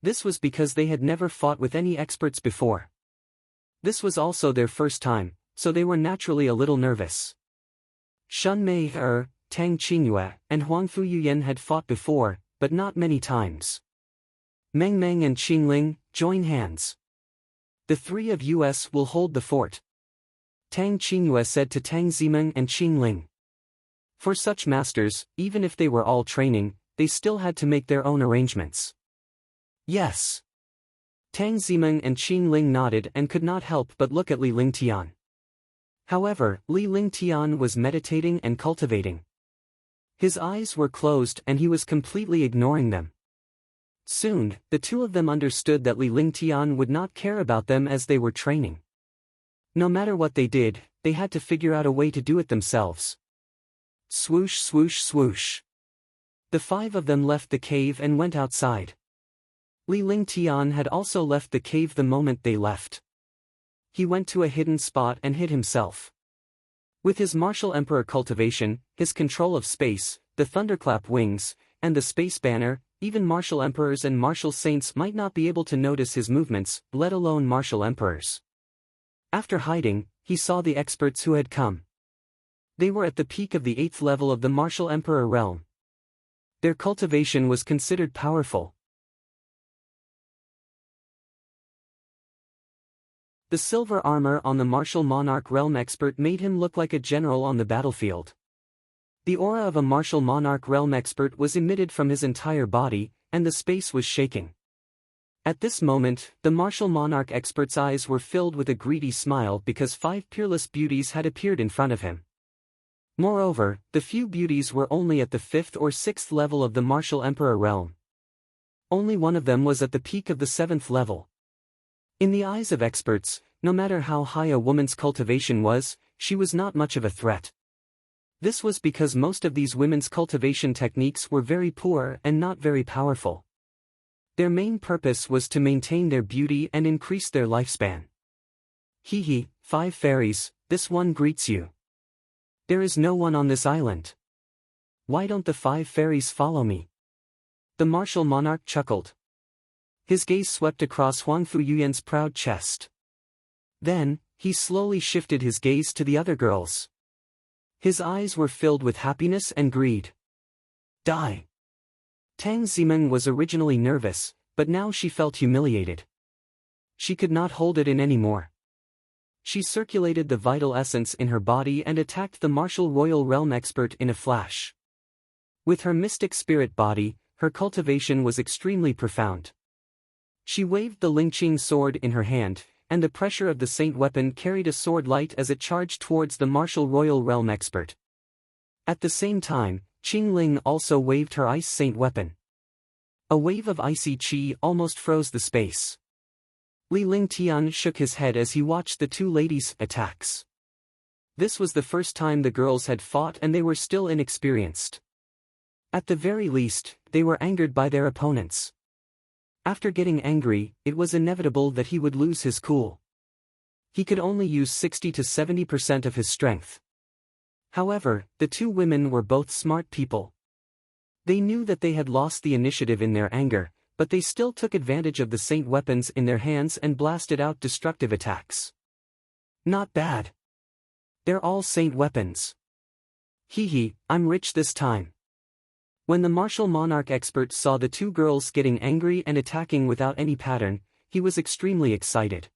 This was because they had never fought with any experts before. This was also their first time, so they were naturally a little nervous. Shun Mei Er, Tang Qingyue, and Huang Fuyuyan had fought before, but not many times. Meng Meng and Qing Ling, join hands. The three of us will hold the fort. Tang Qingyue said to Tang Zimeng and Qing Ling. For such masters, even if they were all training, they still had to make their own arrangements. Yes. Tang Zimeng and Qing Ling nodded and could not help but look at Li Lingtian. However, Li Lingtian was meditating and cultivating. His eyes were closed and he was completely ignoring them. Soon, the two of them understood that Li Lingtian would not care about them as they were training. No matter what they did, they had to figure out a way to do it themselves. Swoosh swoosh swoosh. The five of them left the cave and went outside. Li Lingtian had also left the cave the moment they left. He went to a hidden spot and hid himself. With his martial emperor cultivation, his control of space, the thunderclap wings, and the space banner, even martial emperors and martial saints might not be able to notice his movements, let alone martial emperors. After hiding, he saw the experts who had come. They were at the peak of the 8th level of the martial emperor realm. Their cultivation was considered powerful. The silver armor on the martial monarch realm expert made him look like a general on the battlefield. The aura of a martial monarch realm expert was emitted from his entire body, and the space was shaking. At this moment, the martial monarch expert's eyes were filled with a greedy smile because 5 peerless beauties had appeared in front of him. Moreover, the few beauties were only at the 5th or 6th level of the martial emperor realm. Only one of them was at the peak of the 7th level. In the eyes of experts, no matter how high a woman's cultivation was, she was not much of a threat. This was because most of these women's cultivation techniques were very poor and not very powerful. Their main purpose was to maintain their beauty and increase their lifespan. Hee hee, 5 fairies, this one greets you. There is no one on this island. Why don't the 5 fairies follow me? The martial monarch chuckled. His gaze swept across Huang Fuyuyan's proud chest. Then, he slowly shifted his gaze to the other girls. His eyes were filled with happiness and greed. Die! Tang Zimeng was originally nervous, but now she felt humiliated. She could not hold it in anymore. She circulated the vital essence in her body and attacked the martial royal realm expert in a flash. With her mystic spirit body, her cultivation was extremely profound. She waved the Lingqing sword in her hand, and the pressure of the saint weapon carried a sword light as it charged towards the martial royal realm expert. At the same time, Qing Ling also waved her ice saint weapon. A wave of icy qi almost froze the space. Li Lingtian shook his head as he watched the two ladies' attacks. This was the first time the girls had fought and they were still inexperienced. At the very least, they were angered by their opponents. After getting angry, it was inevitable that he would lose his cool. He could only use 60 to 70% of his strength. However, the two women were both smart people. They knew that they had lost the initiative in their anger, but they still took advantage of the saint weapons in their hands and blasted out destructive attacks. Not bad. They're all saint weapons. Hee hee, I'm rich this time. When the martial monarch expert saw the two girls getting angry and attacking without any pattern, he was extremely excited.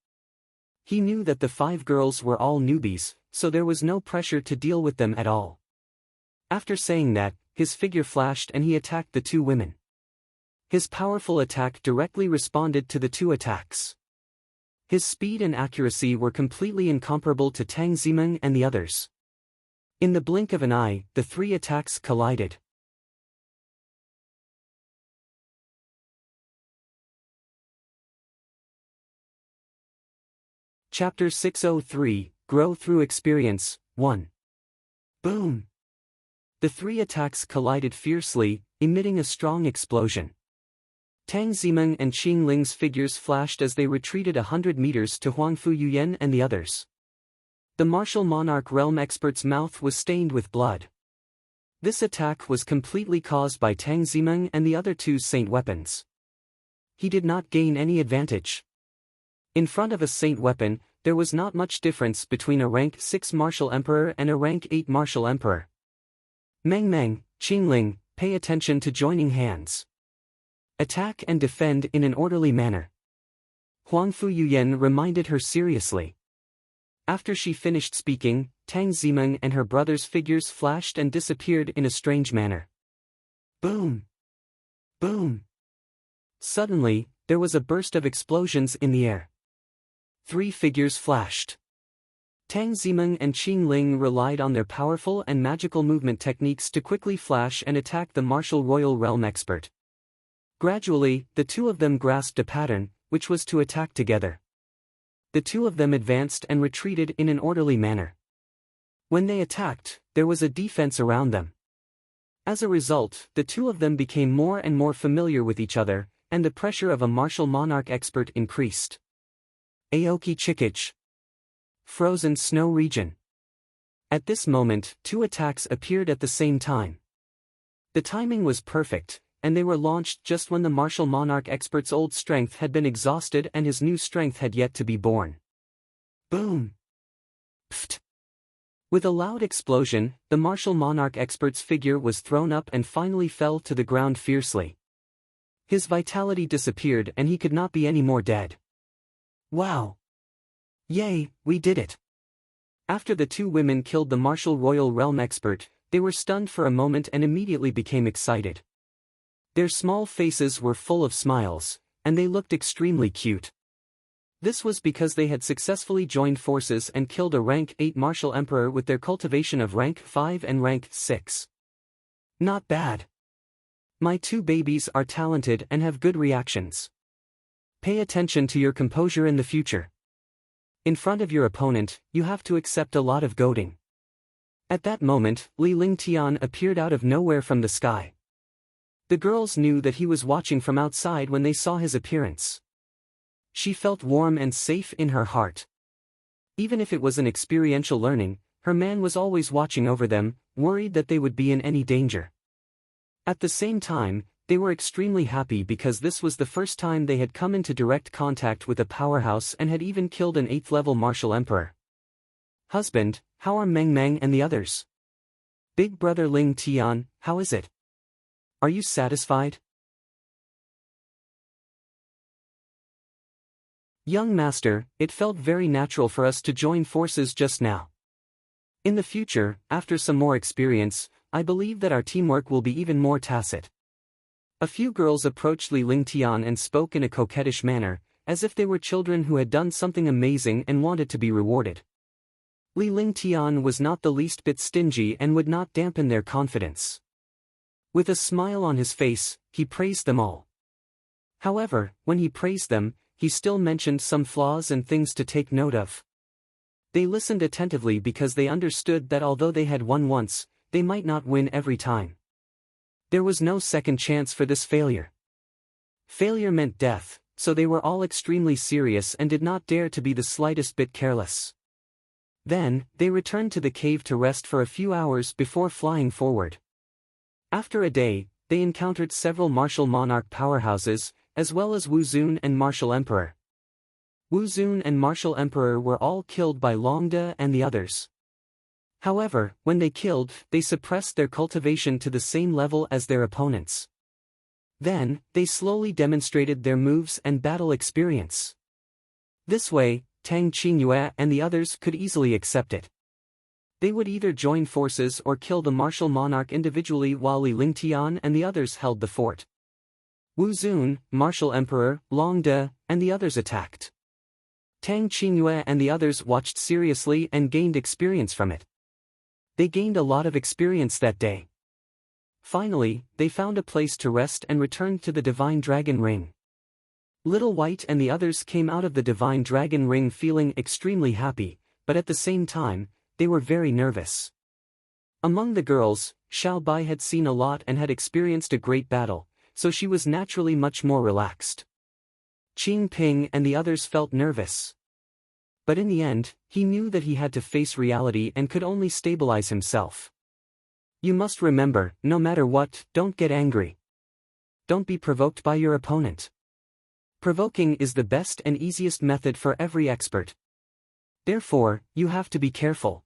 He knew that the 5 girls were all newbies, so there was no pressure to deal with them at all. After saying that, his figure flashed and he attacked the two women. His powerful attack directly responded to the two attacks. His speed and accuracy were completely incomparable to Tang Zimeng and the others. In the blink of an eye, the 3 attacks collided. Chapter 603, grow through experience. 1. Boom! The three attacks collided fiercely, emitting a strong explosion. Tang Zimeng and Qing Ling's figures flashed as they retreated 100 meters to Huangfu Yuyan and the others. The martial monarch realm expert's mouth was stained with blood. This attack was completely caused by Tang Zimeng and the other two's saint weapons. He did not gain any advantage. In front of a saint weapon, there was not much difference between a rank 6 martial emperor and a rank 8 martial emperor. Meng, Qingling, pay attention to joining hands. Attack and defend in an orderly manner. Huangfu Yuyan reminded her seriously. After she finished speaking, Tang Zimeng and her brother's figures flashed and disappeared in a strange manner. Boom! Boom! Suddenly, there was a burst of explosions in the air. 3 figures flashed. Tang Zimeng and Qing Ling relied on their powerful and magical movement techniques to quickly flash and attack the martial royal realm expert. Gradually, the two of them grasped a pattern, which was to attack together. The two of them advanced and retreated in an orderly manner. When they attacked, there was a defense around them. As a result, the two of them became more and more familiar with each other, and the pressure of a martial monarch expert increased. Aoki Chikich. Frozen Snow Region. At this moment, 2 attacks appeared at the same time. The timing was perfect, and they were launched just when the martial monarch expert's old strength had been exhausted and his new strength had yet to be born. Boom! Pfft! With a loud explosion, the martial monarch expert's figure was thrown up and finally fell to the ground fiercely. His vitality disappeared and he could not be any more dead. Wow! Yay, we did it! After the 2 women killed the martial royal realm expert, they were stunned for a moment and immediately became excited. Their small faces were full of smiles, and they looked extremely cute. This was because they had successfully joined forces and killed a rank 8 martial emperor with their cultivation of rank 5 and rank 6. Not bad. My 2 babies are talented and have good reactions. Pay attention to your composure in the future. In front of your opponent, you have to accept a lot of goading. At that moment, Li Lingtian appeared out of nowhere from the sky. The girls knew that he was watching from outside when they saw his appearance. She felt warm and safe in her heart. Even if it was an experiential learning, her man was always watching over them, worried that they would be in any danger. At the same time, they were extremely happy because this was the first time they had come into direct contact with a powerhouse and had even killed an 8th-level martial emperor. Husband, how are Meng and the others? Big brother Ling Tian, how is it? Are you satisfied? Young master, it felt very natural for us to join forces just now. In the future, after some more experience, I believe that our teamwork will be even more tacit. A few girls approached Li Lingtian and spoke in a coquettish manner, as if they were children who had done something amazing and wanted to be rewarded. Li Lingtian was not the least bit stingy and would not dampen their confidence. With a smile on his face, he praised them all. However, when he praised them, he still mentioned some flaws and things to take note of. They listened attentively because they understood that although they had won once, they might not win every time. There was no second chance for this failure. Failure meant death, so they were all extremely serious and did not dare to be the slightest bit careless. Then, they returned to the cave to rest for a few hours before flying forward. After a day, they encountered several martial monarch powerhouses, as well as Wu Zun and martial emperor. Wu Zun and martial emperor were all killed by Longde and the others. However, when they killed, they suppressed their cultivation to the same level as their opponents. Then, they slowly demonstrated their moves and battle experience. This way, Tang Qingyue and the others could easily accept it. They would either join forces or kill the martial monarch individually while Li Lingtian and the others held the fort. Wu Zun, martial emperor, Longde, and the others attacked. Tang Qingyue and the others watched seriously and gained experience from it. They gained a lot of experience that day. Finally, they found a place to rest and returned to the Divine Dragon Ring. Little White and the others came out of the Divine Dragon Ring feeling extremely happy, but at the same time, they were very nervous. Among the girls, Xiao Bai had seen a lot and had experienced a great battle, so she was naturally much more relaxed. Qing Ping and the others felt nervous. But in the end, he knew that he had to face reality and could only stabilize himself. You must remember, no matter what, don't get angry. Don't be provoked by your opponent. Provoking is the best and easiest method for every expert. Therefore, you have to be careful.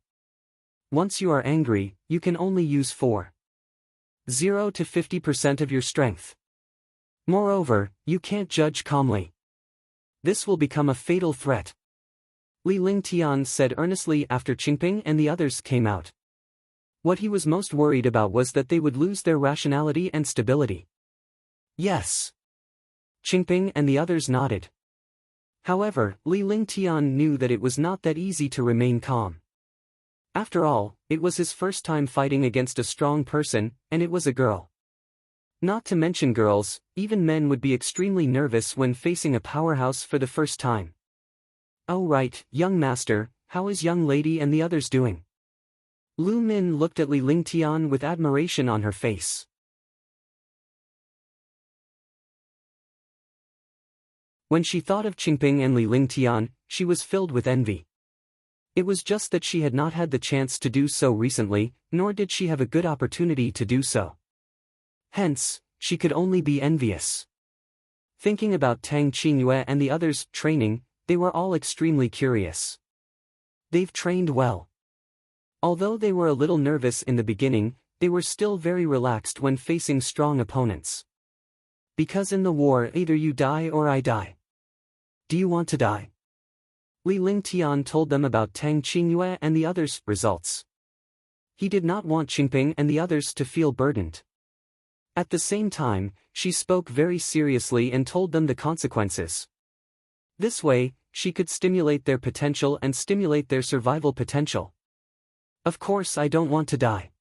Once you are angry, you can only use 0 to 50% of your strength. Moreover, you can't judge calmly. This will become a fatal threat. Li Lingtian said earnestly after Qingping and the others came out. What he was most worried about was that they would lose their rationality and stability. Yes. Qingping and the others nodded. However, Li Lingtian knew that it was not that easy to remain calm. After all, it was his first time fighting against a strong person, and it was a girl. Not to mention girls, even men would be extremely nervous when facing a powerhouse for the first time. Oh right, young master, how is young lady and the others doing? Lu Min looked at Li Lingtian with admiration on her face. When she thought of Qingping and Li Lingtian, she was filled with envy. It was just that she had not had the chance to do so recently, nor did she have a good opportunity to do so. Hence, she could only be envious. Thinking about Tang Qingyue and the others' training, they were all extremely curious. They've trained well. Although they were a little nervous in the beginning, they were still very relaxed when facing strong opponents. Because in the war either you die or I die. Do you want to die? Li Lingtian told them about Tang Qingyue and the others' results. He did not want Qingping and the others to feel burdened. At the same time, she spoke very seriously and told them the consequences. This way, she could stimulate their potential and stimulate their survival potential. Of course I don't want to die.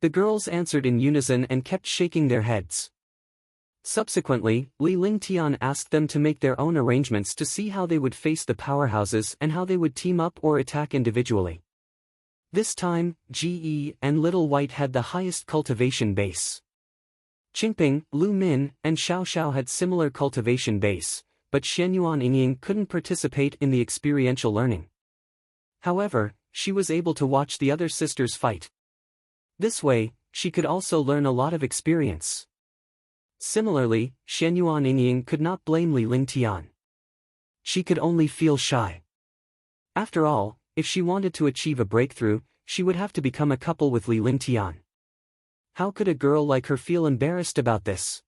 The girls answered in unison and kept shaking their heads. Subsequently, Li Lingtian asked them to make their own arrangements to see how they would face the powerhouses and how they would team up or attack individually. This time, GE and Little White had the highest cultivation base. Qingping, Lu Min, and Xiao Xiao had similar cultivation base, but Xianyuan Yingying couldn't participate in the experiential learning. However, she was able to watch the other sisters fight. This way, she could also learn a lot of experience. Similarly, Xianyuan Yingying could not blame Li Lingtian. She could only feel shy. After all, if she wanted to achieve a breakthrough, she would have to become a couple with Li Lingtian. How could a girl like her feel embarrassed about this?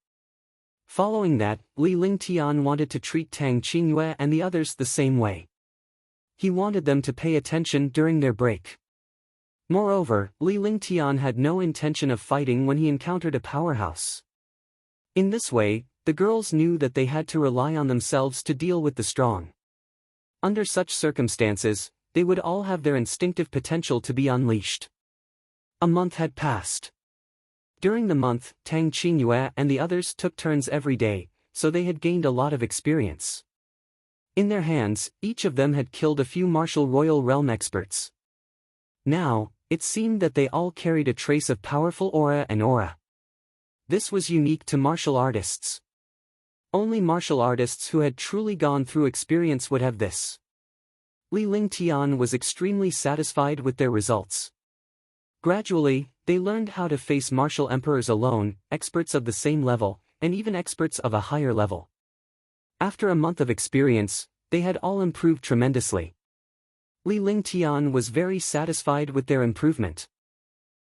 Following that, Li Lingtian wanted to treat Tang Qingyue and the others the same way. He wanted them to pay attention during their break. Moreover, Li Lingtian had no intention of fighting when he encountered a powerhouse. In this way, the girls knew that they had to rely on themselves to deal with the strong. Under such circumstances, they would all have their instinctive potential to be unleashed. A month had passed. During the month, Tang Qingyue and the others took turns every day, so they had gained a lot of experience. In their hands, each of them had killed a few martial royal realm experts. Now, it seemed that they all carried a trace of powerful aura and aura. This was unique to martial artists. Only martial artists who had truly gone through experience would have this. Li Lingtian was extremely satisfied with their results. Gradually, they learned how to face martial emperors alone, experts of the same level, and even experts of a higher level. After a month of experience, they had all improved tremendously. Li Lingtian was very satisfied with their improvement.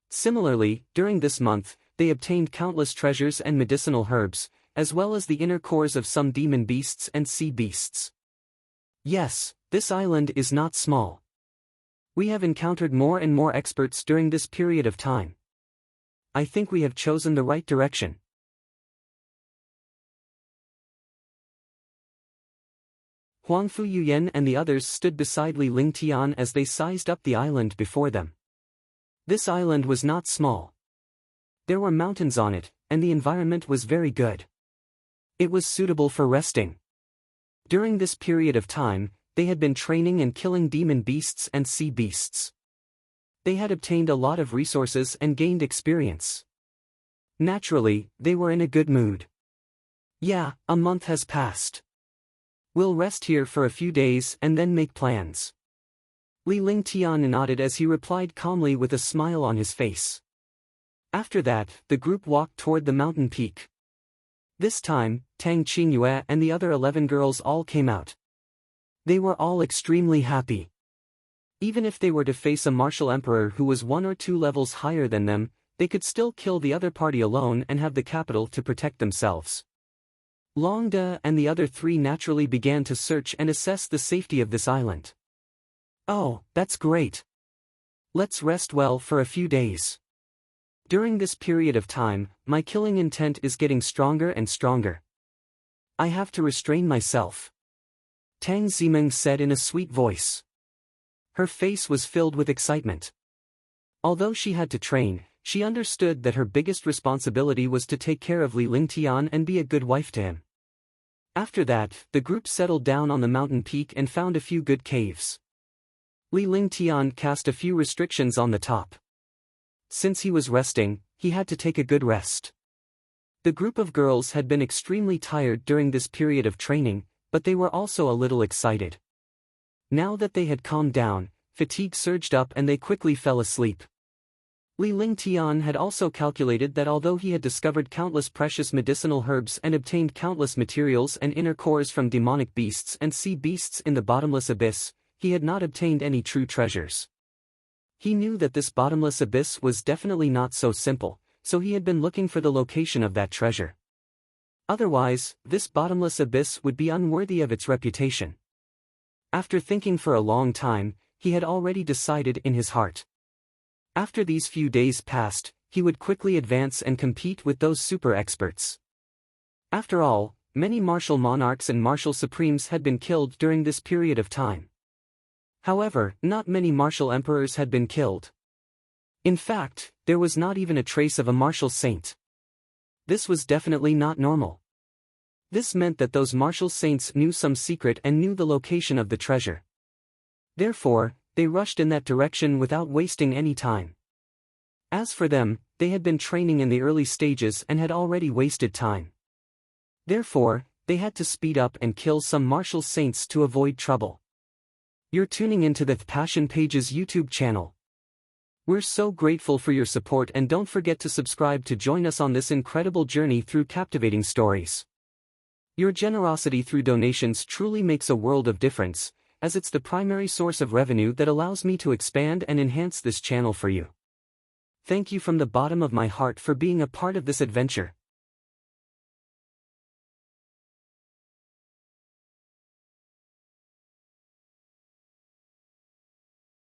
Similarly, during this month, they obtained countless treasures and medicinal herbs, as well as the inner cores of some demon beasts and sea beasts. Yes, this island is not small. We have encountered more and more experts during this period of time. I think we have chosen the right direction. Huangfu Yuyan and the others stood beside Li Lingtian as they sized up the island before them. This island was not small. There were mountains on it, and the environment was very good. It was suitable for resting. During this period of time, they had been training and killing demon beasts and sea beasts. They had obtained a lot of resources and gained experience. Naturally, they were in a good mood. Yeah, a month has passed. We'll rest here for a few days and then make plans. Li Lingtian nodded as he replied calmly with a smile on his face. After that, the group walked toward the mountain peak. This time, Tang Qingyue and the other 11 girls all came out. They were all extremely happy. Even if they were to face a martial emperor who was 1 or 2 levels higher than them, they could still kill the other party alone and have the capital to protect themselves. Long De and the other 3 naturally began to search and assess the safety of this island. Oh, that's great. Let's rest well for a few days. During this period of time, my killing intent is getting stronger and stronger. I have to restrain myself. Tang Zimeng said in a sweet voice. Her face was filled with excitement. Although she had to train, she understood that her biggest responsibility was to take care of Li Lingtian and be a good wife to him. After that, the group settled down on the mountain peak and found a few good caves. Li Lingtian cast a few restrictions on the top. Since he was resting, he had to take a good rest. The group of girls had been extremely tired during this period of training, but they were also a little excited. Now that they had calmed down, fatigue surged up and they quickly fell asleep. Li Lingtian had also calculated that although he had discovered countless precious medicinal herbs and obtained countless materials and inner cores from demonic beasts and sea beasts in the bottomless abyss, he had not obtained any true treasures. He knew that this bottomless abyss was definitely not so simple, so he had been looking for the location of that treasure. Otherwise, this bottomless abyss would be unworthy of its reputation. After thinking for a long time, he had already decided in his heart. After these few days passed, he would quickly advance and compete with those super experts. After all, many martial monarchs and martial supremes had been killed during this period of time. However, not many martial emperors had been killed. In fact, there was not even a trace of a martial saint. This was definitely not normal. This meant that those martial saints knew some secret and knew the location of the treasure. Therefore, they rushed in that direction without wasting any time. As for them, they had been training in the early stages and had already wasted time. Therefore, they had to speed up and kill some martial saints to avoid trouble. You're tuning into the Passion Pages YouTube channel. We're so grateful for your support and don't forget to subscribe to join us on this incredible journey through captivating stories. Your generosity through donations truly makes a world of difference, as it's the primary source of revenue that allows me to expand and enhance this channel for you. Thank you from the bottom of my heart for being a part of this adventure.